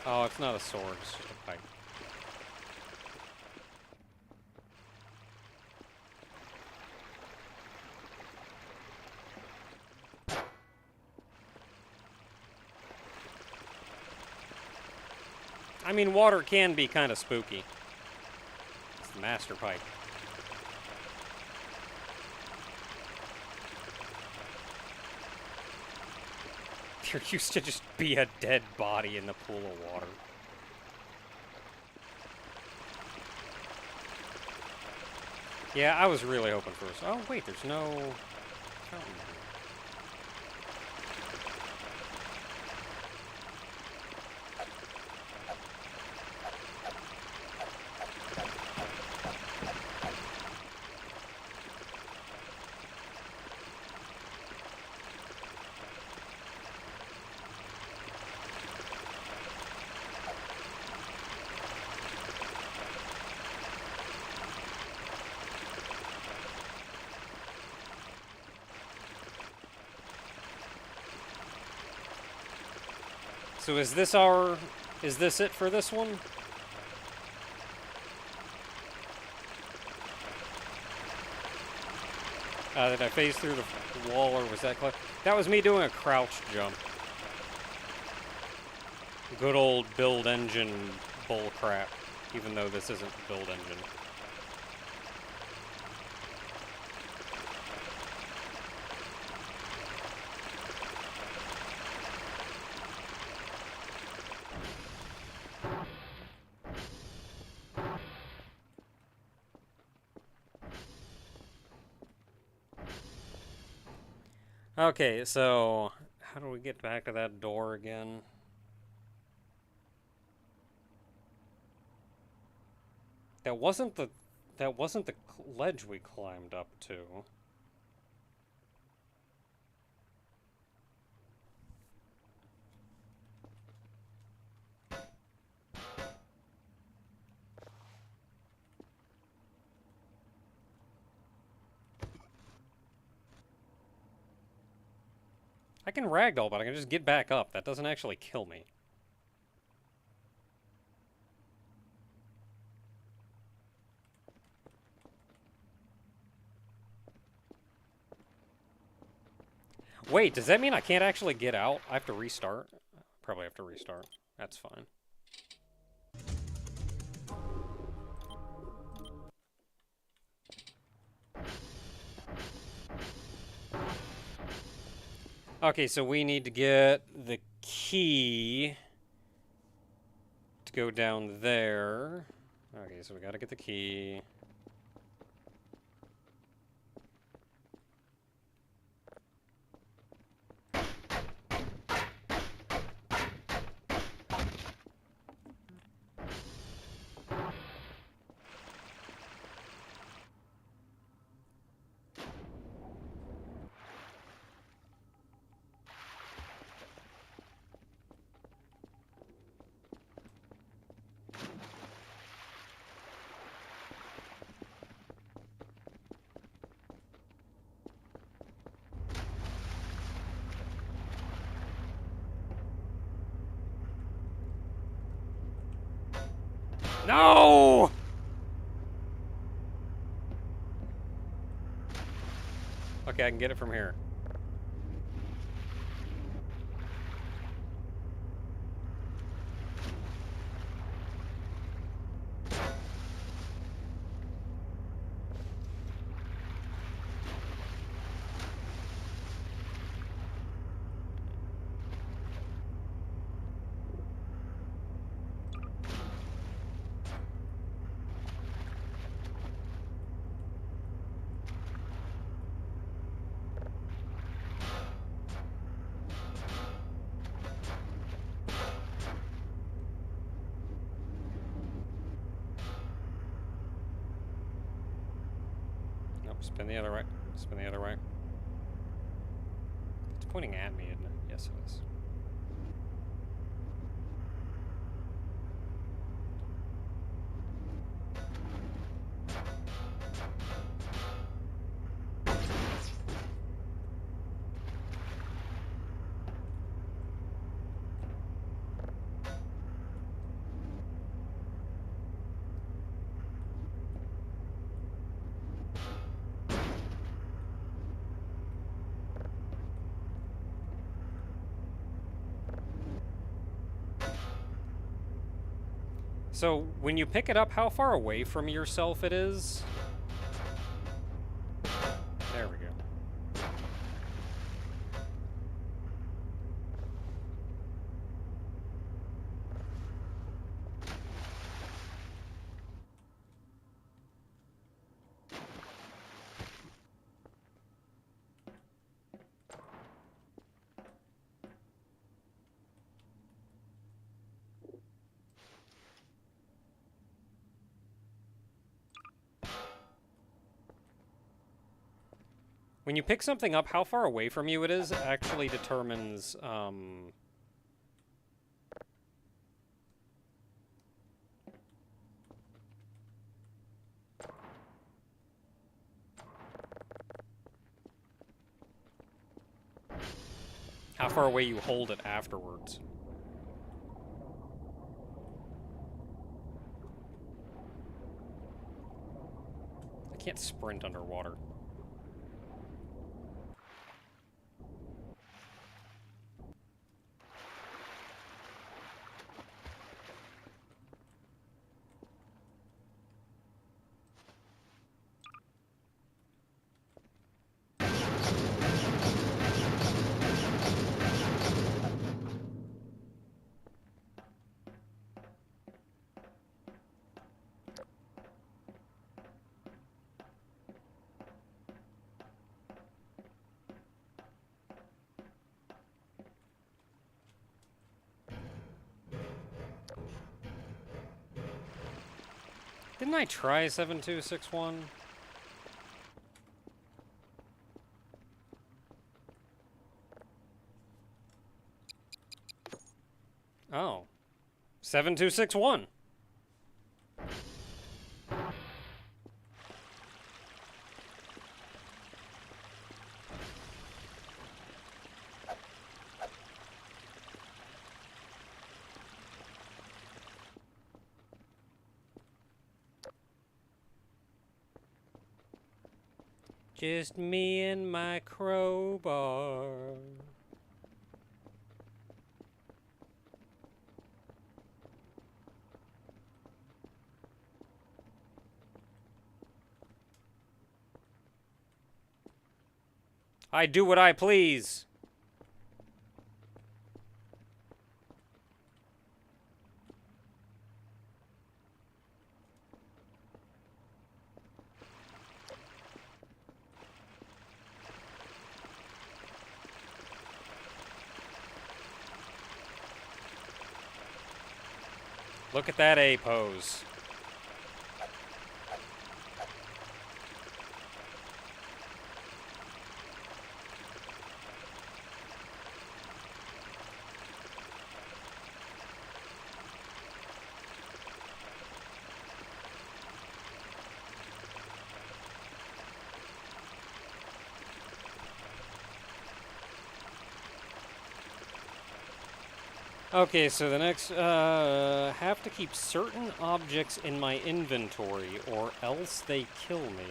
Oh, it's not a sword, it's just a pipe. I mean, water can be kind of spooky. It's the master pipe. There used to just be a dead body in the pool of water. Yeah, I was really hoping for this. Oh, wait, there's no fountain here. So is this it for this one? Did I phase through the wall, or was that close? That was me doing a crouch jump. Good old build engine bull crap, even though this isn't build engine. Okay, so how do we get back to that door again? That wasn't the ledge we climbed up to. I can ragdoll, but I can just get back up. That doesn't actually kill me. Wait, does that mean I can't actually get out? I have to restart? Probably have to restart. That's fine. Okay, so we need to get the key to go down there. Okay, so we gotta get the key. No! Okay, I can get it from here. Nope, spin the other way. Spin the other way. It's pointing at me, isn't it? Yes, it is. So, when you pick it up, how far away from yourself it is? There we go. When you pick something up, how far away from you it is actually determines, how far away you hold it afterwards. I can't sprint underwater. Didn't I try 7261? Oh. 7261! Just me and my crowbar. I do what I please. Look at that A pose. Okay, so the next, have to keep certain objects in my inventory or else they kill me.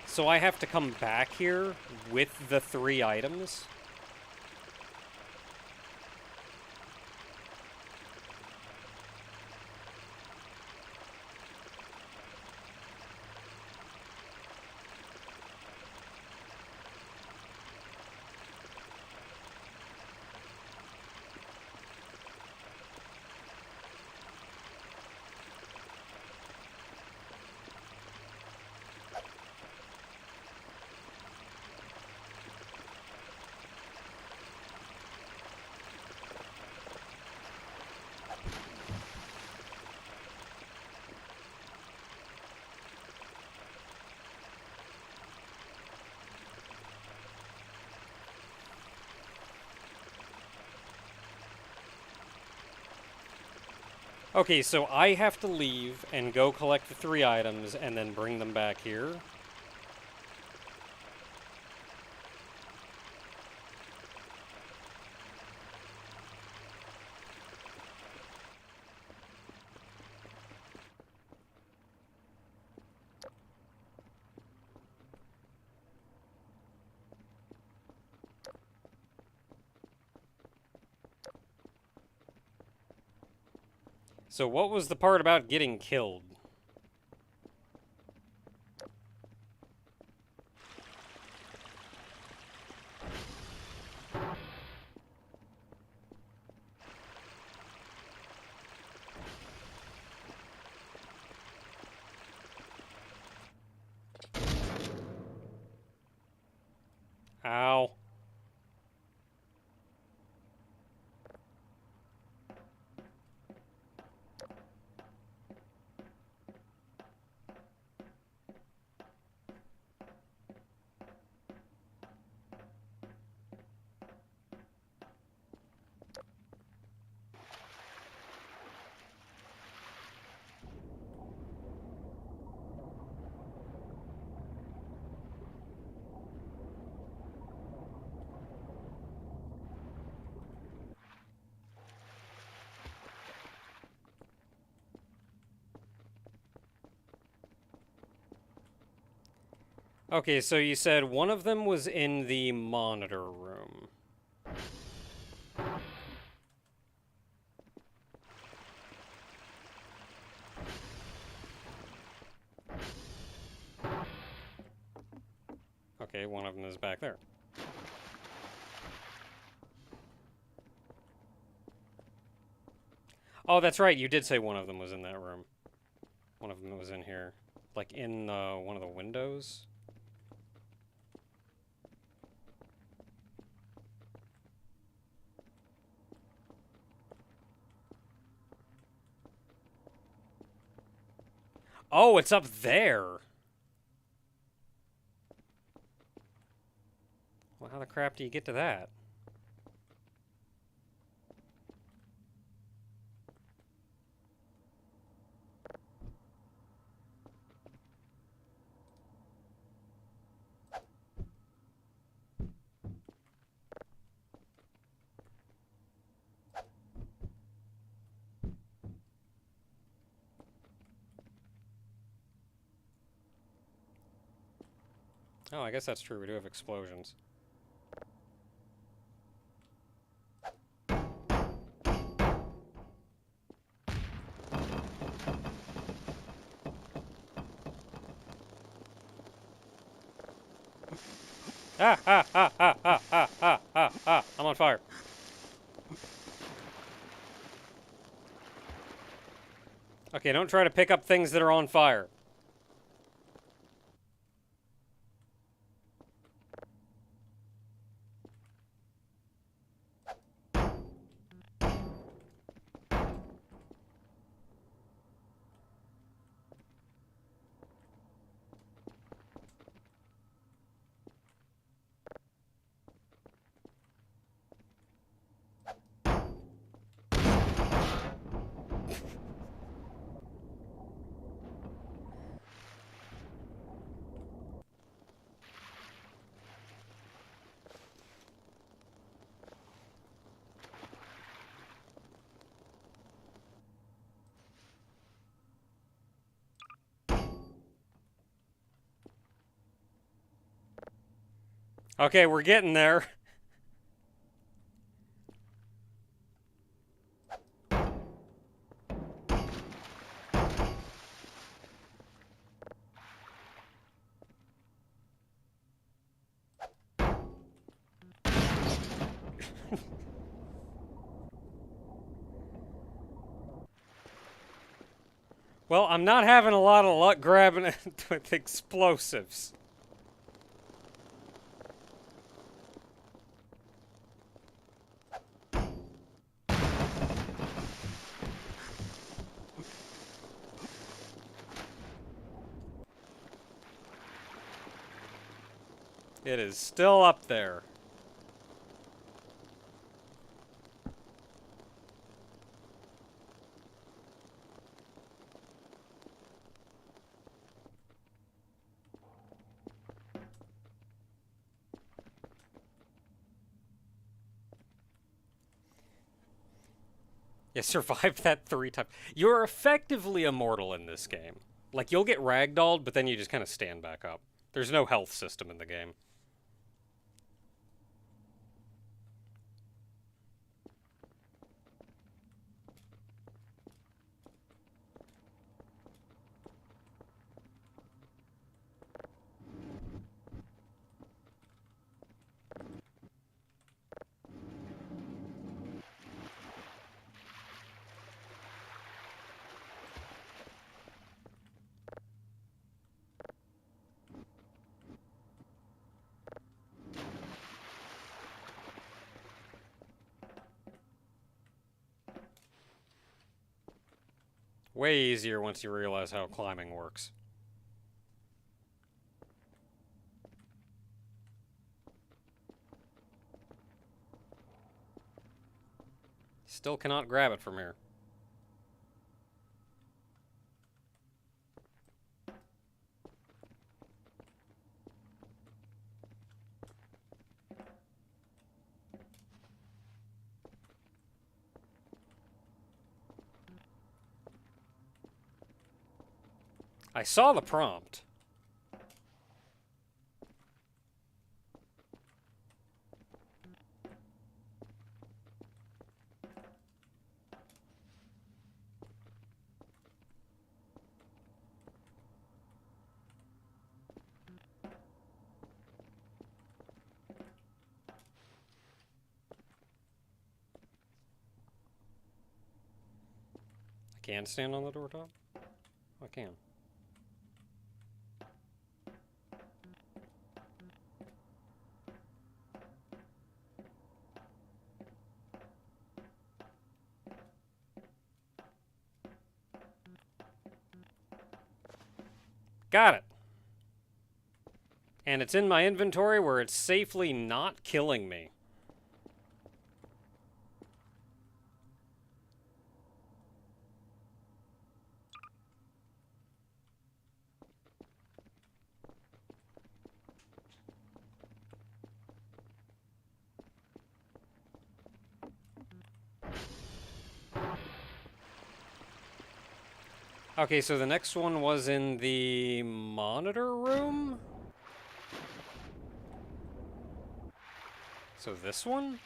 So I have to come back here with the 3 items? Okay, so I have to leave and go collect the 3 items and then bring them back here. So what was the part about getting killed? Ow. Okay, so you said one of them was in the monitor room. Okay, one of them is back there. Oh, that's right. You did say one of them was in that room. One of them was in here. Like in one of the windows. Oh, it's up there. Well, how the crap do you get to that? Oh, I guess that's true. We do have explosions. Ah, ah, ah, ah, ah, ah, ah, ah, ah. I'm on fire. Okay, don't try to pick up things that are on fire. Okay, we're getting there. Well, I'm not having a lot of luck grabbing it with explosives. It is still up there. You survived that 3 times. You're effectively immortal in this game. Like, you'll get ragdolled, but then you just kind of stand back up. There's no health system in the game. Way easier once you realize how climbing works. Still cannot grab it from here. I saw the prompt. Can't stand on the door top? I can. Got it. And it's in my inventory where it's safely not killing me. Okay, so the next one was in the monitor room? So this one?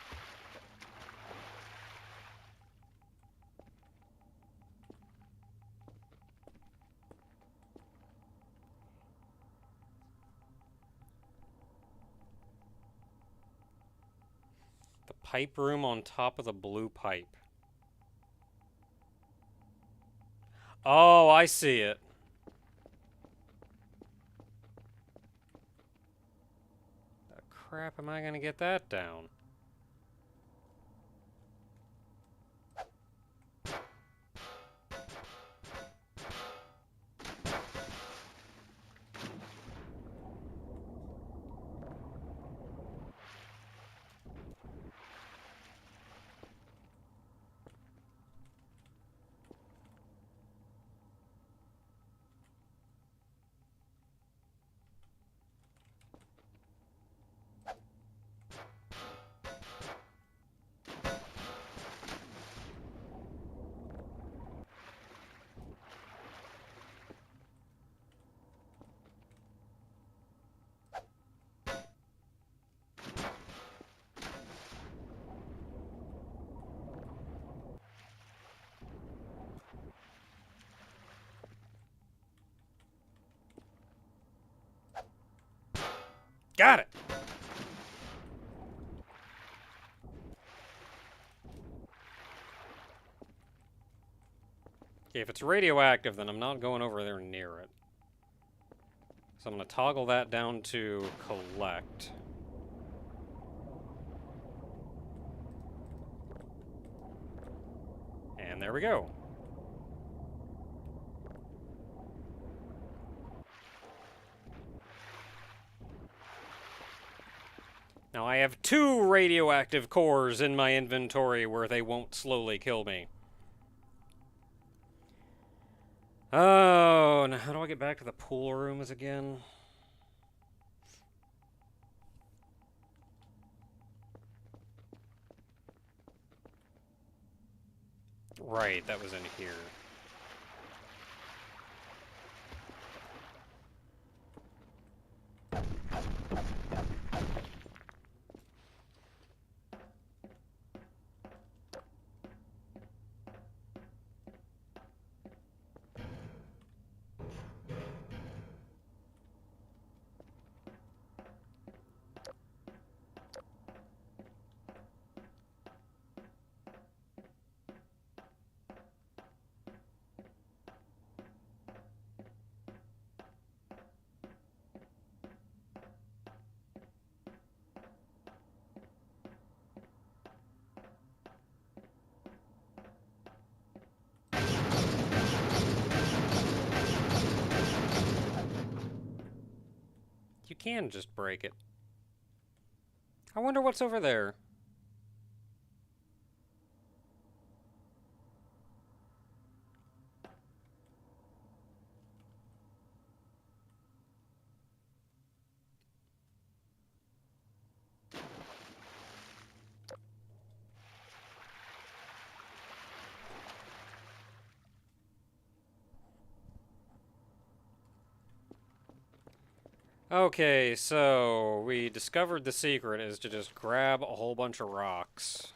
The pipe room on top of the blue pipe. Oh, I see it. The crap am I gonna get that down? Got it! Okay, if it's radioactive, then I'm not going over there near it. So I'm going to toggle that down to collect. And there we go. Now I have 2 radioactive cores in my inventory where they won't slowly kill me. Oh, now how do I get back to the pool rooms again? Right, that was in here. You can just break it. I wonder what's over there. Okay, so we discovered the secret is to just grab a whole bunch of rocks.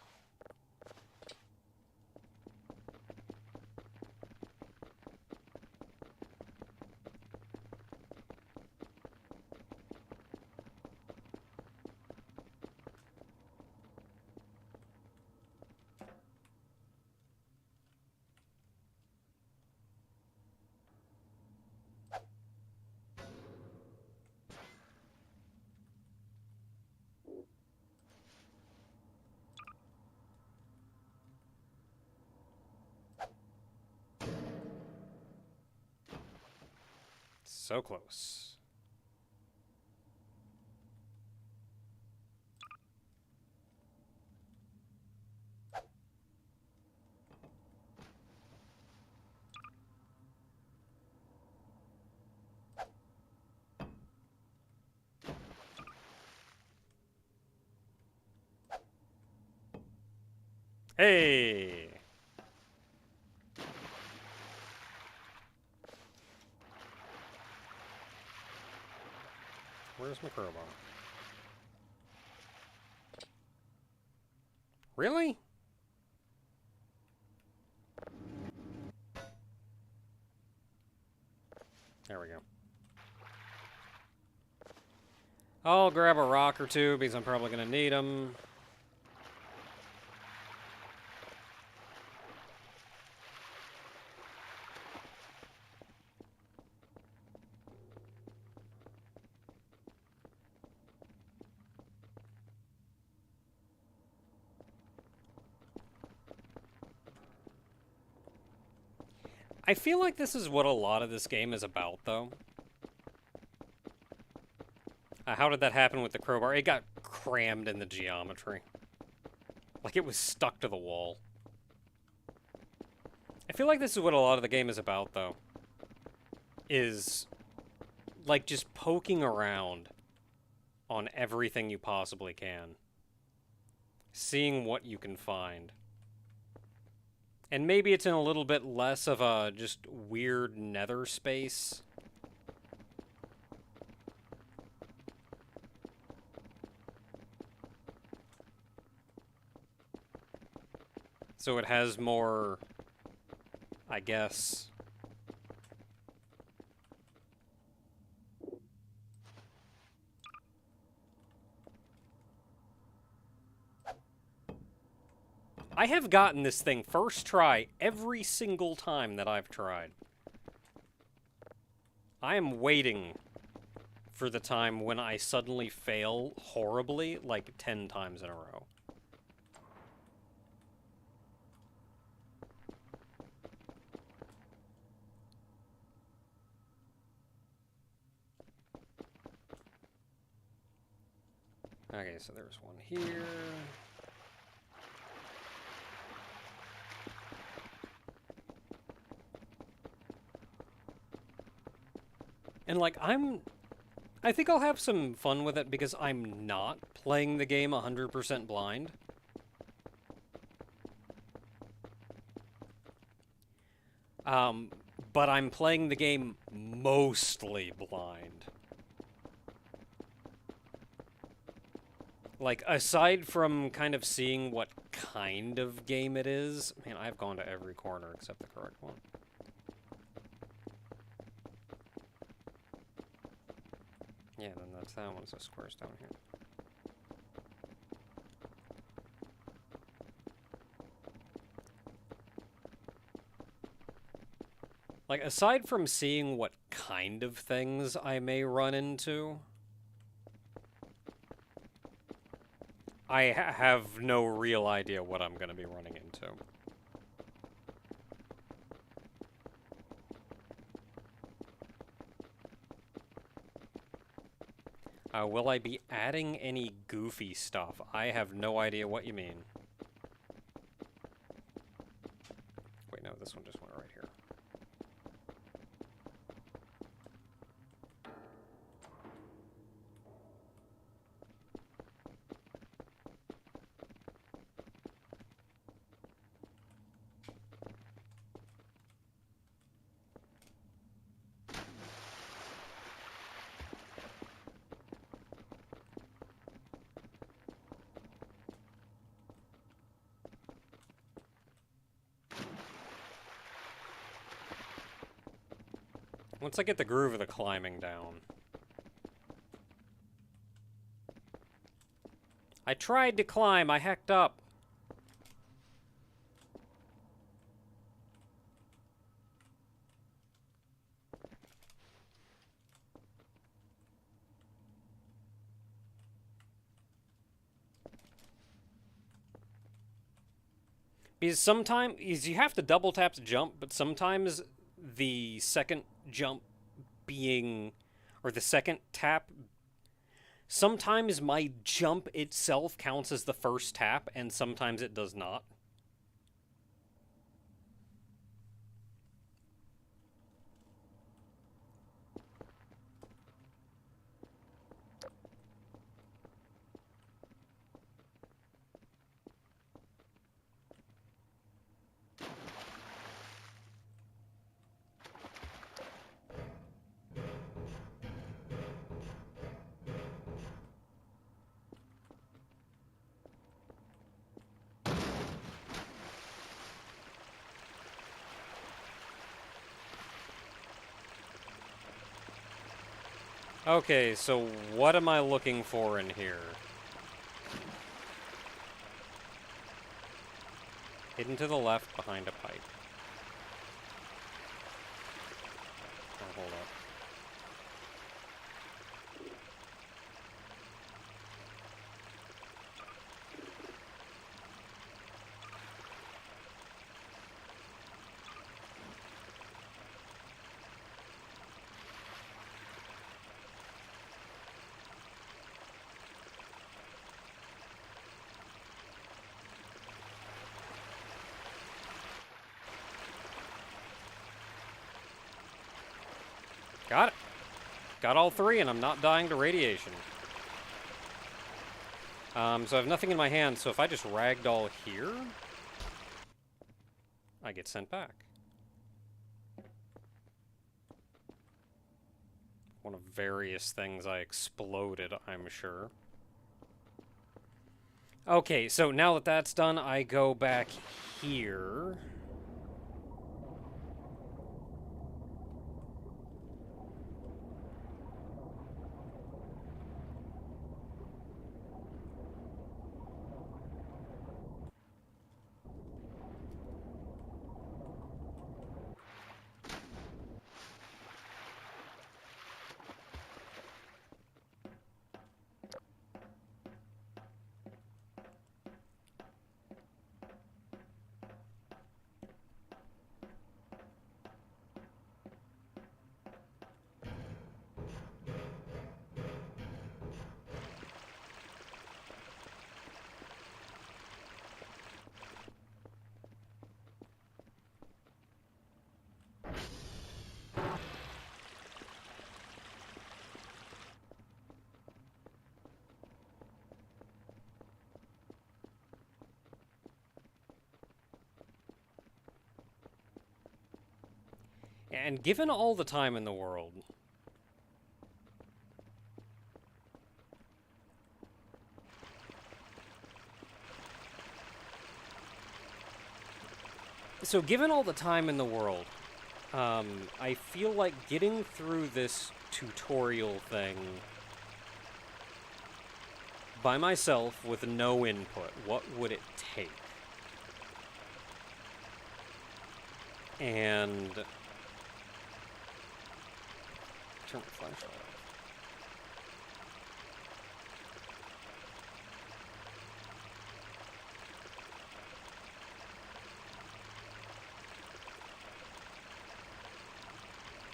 So close. Hey! Where's my crowbar? Really? There we go. I'll grab a rock or two because I'm probably going to need them. I feel like this is what a lot of this game is about, though. How did that happen with the crowbar? It got crammed in the geometry. Like it was stuck to the wall. I feel like this is what a lot of the game is about, though. Is, like, just poking around on everything you possibly can. Seeing what you can find. And maybe it's in a little bit less of a just weird nether space. So it has more, I guess. I have gotten this thing first try every single time that I've tried. I am waiting for the time when I suddenly fail horribly, like 10 times in a row. Okay, so there's one here. And, like, I think I'll have some fun with it because I'm not playing the game 100% blind. But I'm playing the game mostly blind. Like, aside from kind of seeing what kind of game it is, man, I've gone to every corner except the correct one. Yeah, then that's that one, so squares down here. Like, aside from seeing what kind of things I may run into, I have no real idea what I'm going to be running into. Will I be adding any goofy stuff? I have no idea what you mean. Wait, no, this one just went right here. Once I get the groove of the climbing down. I tried to climb, I hecked up. Because sometimes you have to double tap to jump, but sometimes the second jump being, or the second tap, sometimes my jump itself counts as the first tap, and sometimes it does not. Okay, so what am I looking for in here? Hidden to the left behind a pipe. Oh, hold up. Got it. Got all three, and I'm not dying to radiation. So I have nothing in my hand, so if I just ragdoll here, I get sent back. One of various things I exploded, I'm sure. Okay, so now that that's done, I go back here. And given all the time in the world, I feel like getting through this tutorial thing by myself with no input, what would it take? And turn the flashlight off.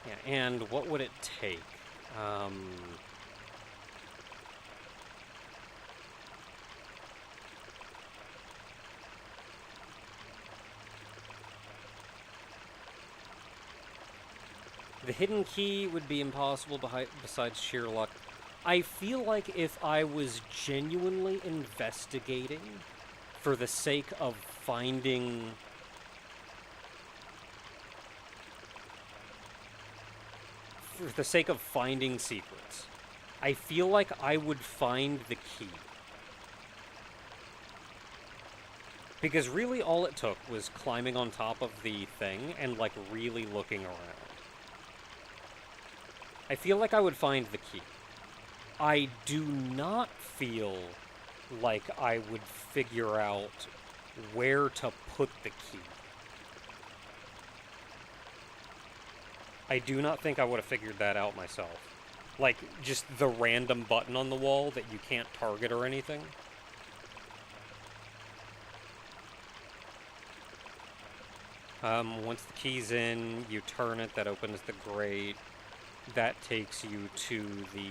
Yeah, and what would it take? The hidden key would be impossible besides sheer luck. I feel like if I was genuinely investigating for the sake of finding secrets, I feel like I would find the key. Because really all it took was climbing on top of the thing and, like, really looking around. I feel like I would find the key. I do not feel like I would figure out where to put the key. I do not think I would have figured that out myself. Like, just the random button on the wall that you can't target or anything. Once the key's in, you turn it, that opens the grate. that takes you to the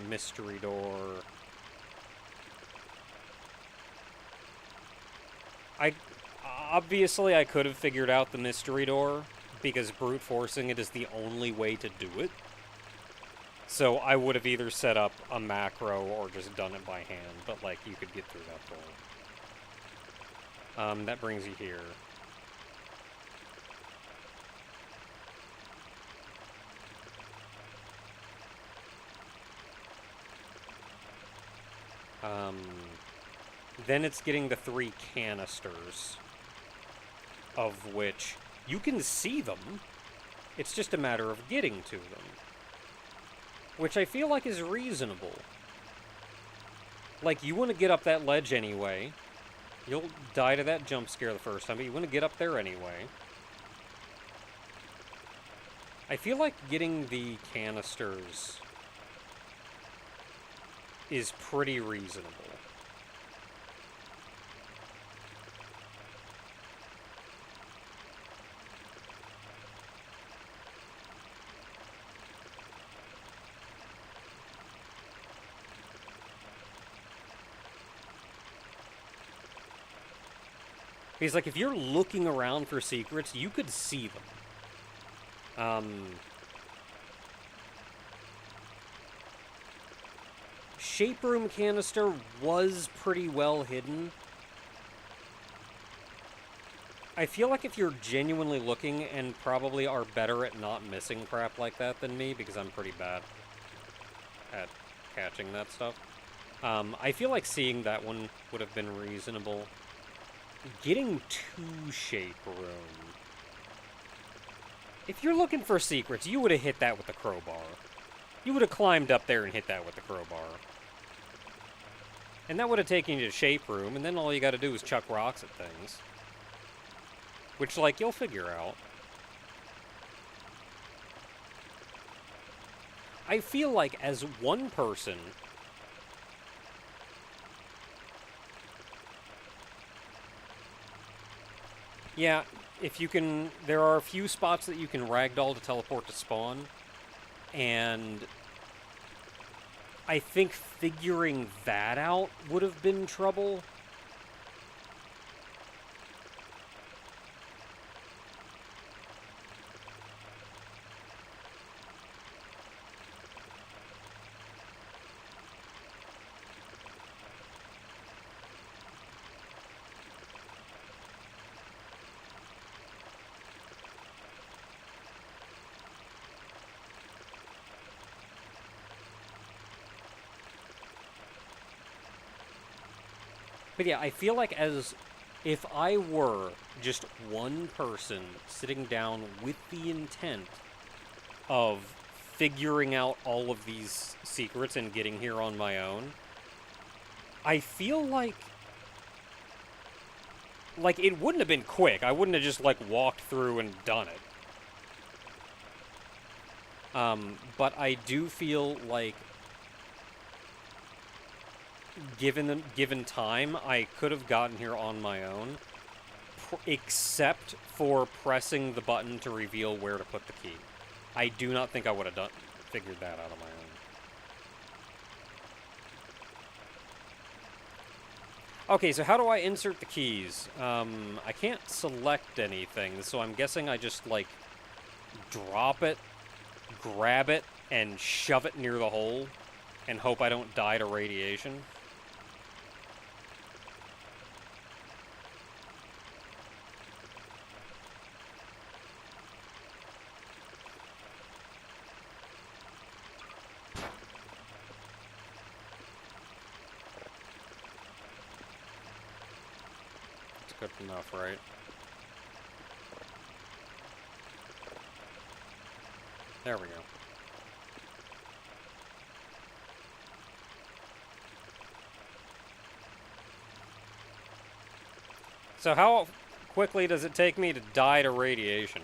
mystery door. Obviously, I could have figured out the mystery door, because brute forcing it is the only way to do it. So I would have either set up a macro or just done it by hand, but, like, you could get through that door. That brings you here. Then it's getting the 3 canisters, of which you can see them. It's just a matter of getting to them. Which I feel like is reasonable. Like, you want to get up that ledge anyway. You'll die to that jump scare the first time, but you want to get up there anyway. I feel like getting the canisters is pretty reasonable. Because, like, if you're looking around for secrets, you could see them. Shape Room canister was pretty well hidden. I feel like if you're genuinely looking and probably are better at not missing crap like that than me, because I'm pretty bad at catching that stuff, I feel like seeing that one would have been reasonable. Getting to Shape Room. If you're looking for secrets, you would have hit that with the crowbar. You would have climbed up there and hit that with the crowbar. And that would have taken you to Shape Room, and then all you gotta do is chuck rocks at things. Which, like, you'll figure out. I feel like as one person... Yeah, if you can... There are a few spots that you can ragdoll to teleport to spawn, and I think figuring that out would have been trouble. But yeah, I feel like if I were just one person sitting down with the intent of figuring out all of these secrets and getting here on my own, I feel like it wouldn't have been quick. I wouldn't have just, like, walked through and done it. But I do feel like given time, I could have gotten here on my own, except for pressing the button to reveal where to put the key. I do not think I would have figured that out on my own. Okay, so how do I insert the keys? I can't select anything, so I'm guessing I just, like, drop it, grab it, and shove it near the hole, and hope I don't die to radiation. Good enough, right? There we go. So how quickly does it take me to die to radiation?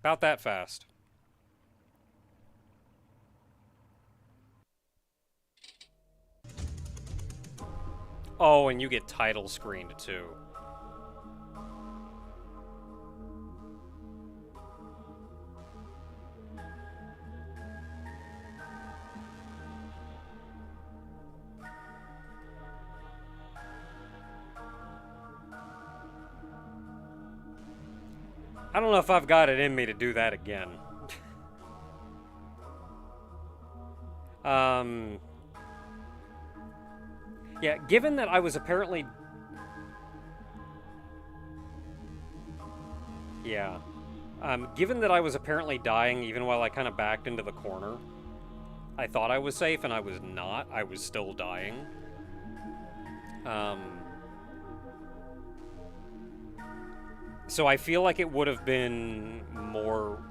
About that fast. Oh, and you get title screened too. I don't know if I've got it in me to do that again. Yeah, given that I was apparently... Yeah. Given that I was apparently dying even while I kind of backed into the corner, I thought I was safe and I was not. I was still dying. So I feel like it would have been more...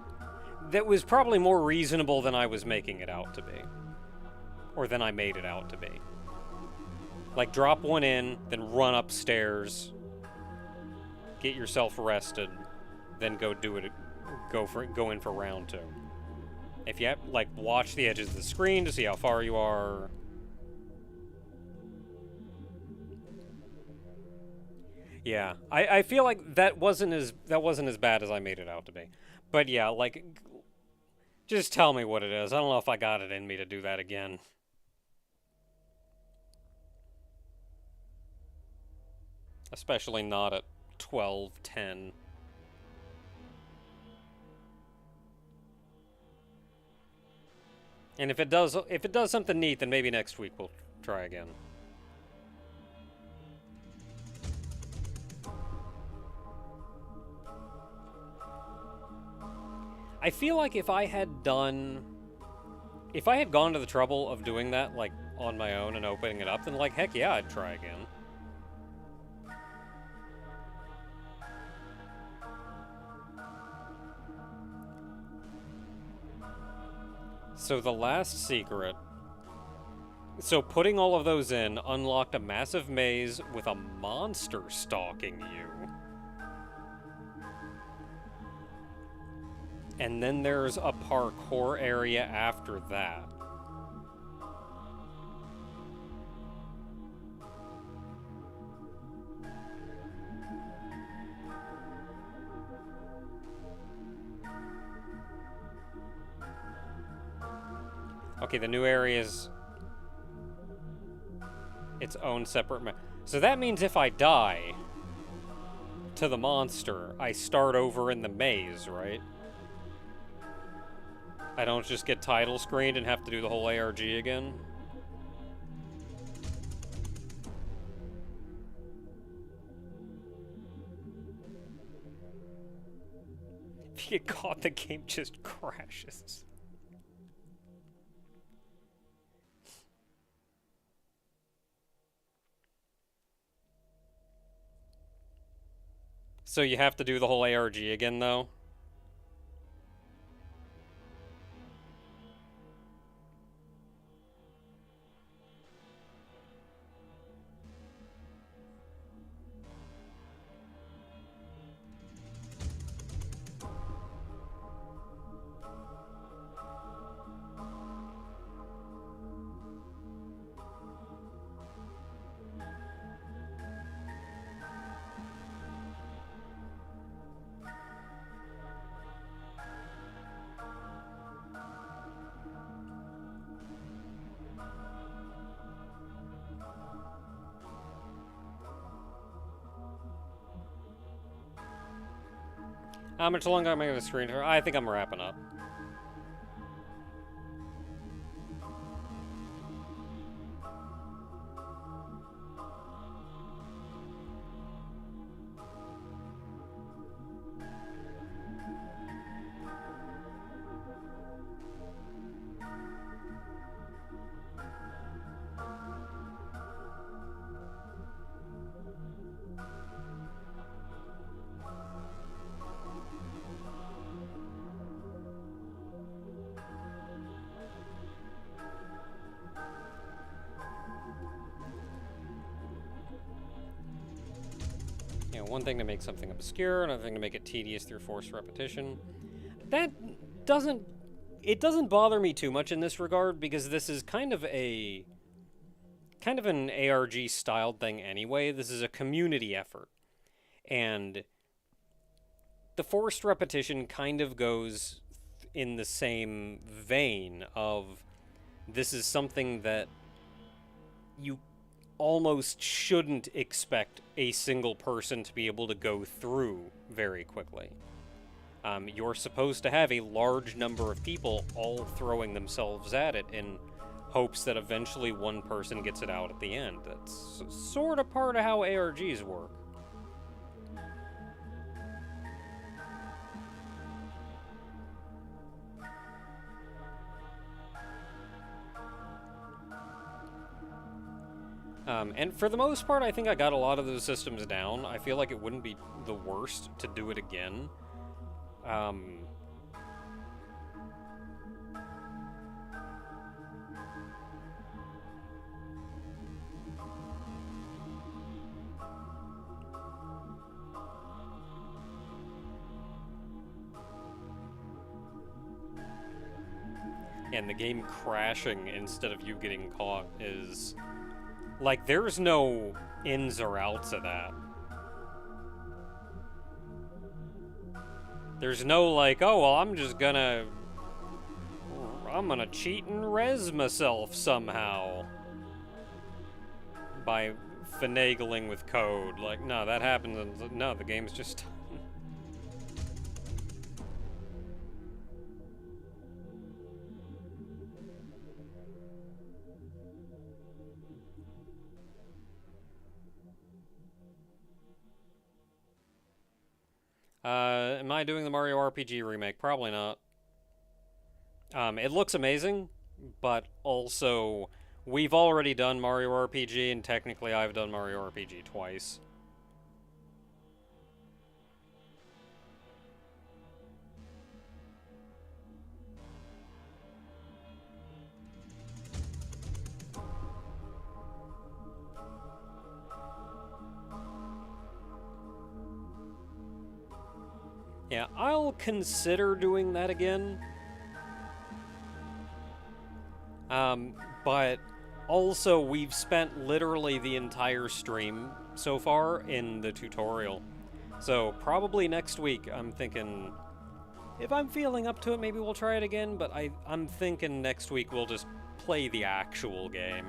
That was probably more reasonable than I was making it out to be. Or than I made it out to be. Like, drop one in, then run upstairs, get yourself rested, then go do it. Go in for round 2. If you have, like, watch the edges of the screen to see how far you are. Yeah, I feel like that wasn't as bad as I made it out to be. But yeah, like, just tell me what it is. I don't know if I got it in me to do that again. Especially not at 12:10. And if it does something neat, then maybe next week we'll try again. I feel like if I had gone to the trouble of doing that, like, on my own and opening it up, then, like, heck yeah, I'd try again. So the last secret... So putting all of those in unlocked a massive maze with a monster stalking you. And then there's a parkour area after that. Okay, the new area is its own separate map. So that means if I die to the monster, I start over in the maze, right? I don't just get title screened and have to do the whole ARG again? If you get caught, the game just crashes. So you have to do the whole ARG again, though? How much longer am I going to screen her? I think I'm wrapping up. One thing to make something obscure, another thing to make it tedious through forced repetition. That doesn't... It doesn't bother me too much in this regard, because this is kind of an ARG styled thing anyway. This is a community effort. And the forced repetition kind of goes in the same vein of this is something that you almost shouldn't expect a single person to be able to go through very quickly. You're supposed to have a large number of people all throwing themselves at it in hopes that eventually one person gets it out at the end. That's sort of part of how ARGs work. And for the most part, I think I got a lot of those systems down. I feel like it wouldn't be the worst to do it again. And the game crashing instead of you getting caught is... like, there's no ins or outs of that. There's no, like, oh, well, I'm gonna cheat and res myself somehow by finagling with code. Like, no, that happens. No, the game's just... am I doing the Mario RPG remake? Probably not. It looks amazing, but also, we've already done Mario RPG, and technically I've done Mario RPG twice. Yeah, I'll consider doing that again. But also we've spent literally the entire stream so far in the tutorial. So probably next week, I'm thinking, if I'm feeling up to it, maybe we'll try it again, but I'm thinking next week we'll just play the actual game.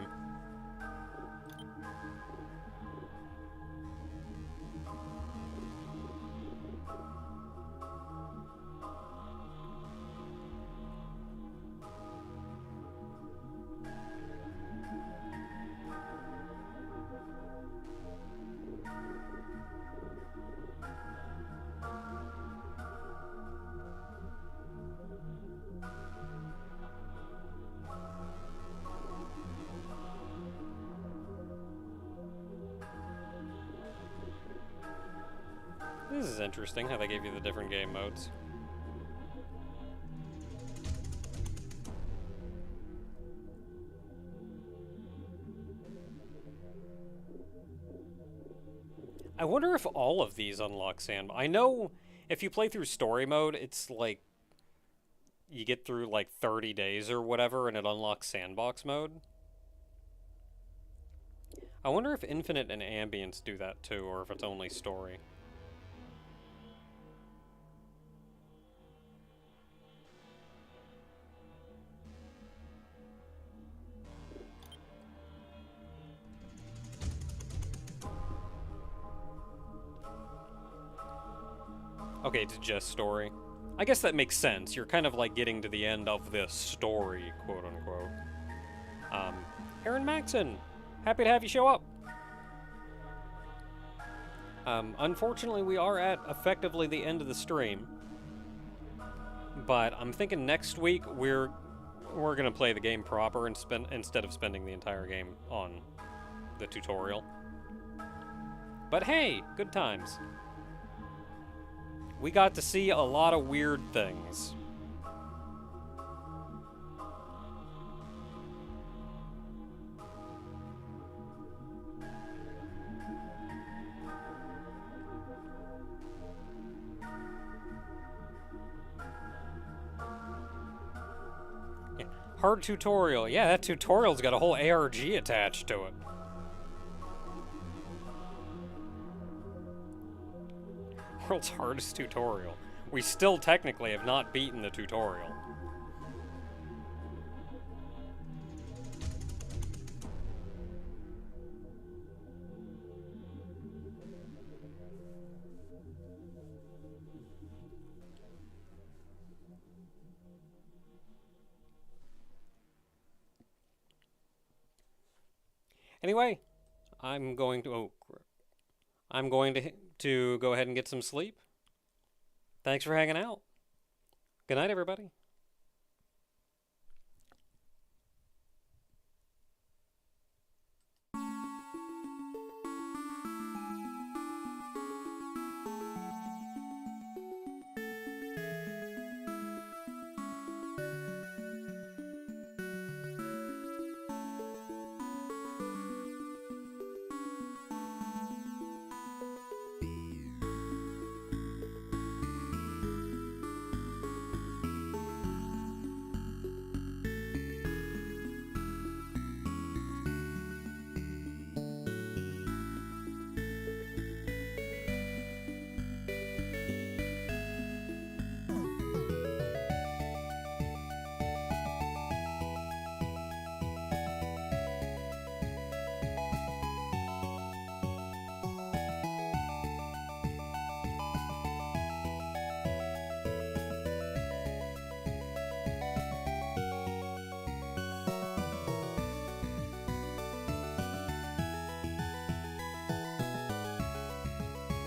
This is interesting, how they gave you the different game modes. I wonder if all of these unlock sandbox. I know if you play through story mode, it's like you get through like 30 days or whatever and it unlocks sandbox mode. I wonder if Infinite and Ambience do that too, or if it's only story. Okay, it's just story. I guess that makes sense. You're kind of like getting to the end of this story, quote unquote. Aaron Maxon, happy to have you show up. Unfortunately, we are at effectively the end of the stream. But I'm thinking next week we're gonna play the game proper and instead of spending the entire game on the tutorial. But hey, good times. We got to see a lot of weird things. Hard tutorial. Yeah, that tutorial's got a whole ARG attached to it. World's hardest tutorial. We still technically have not beaten the tutorial. Anyway, I'm going to to go ahead and get some sleep. Thanks for hanging out. Good night, everybody.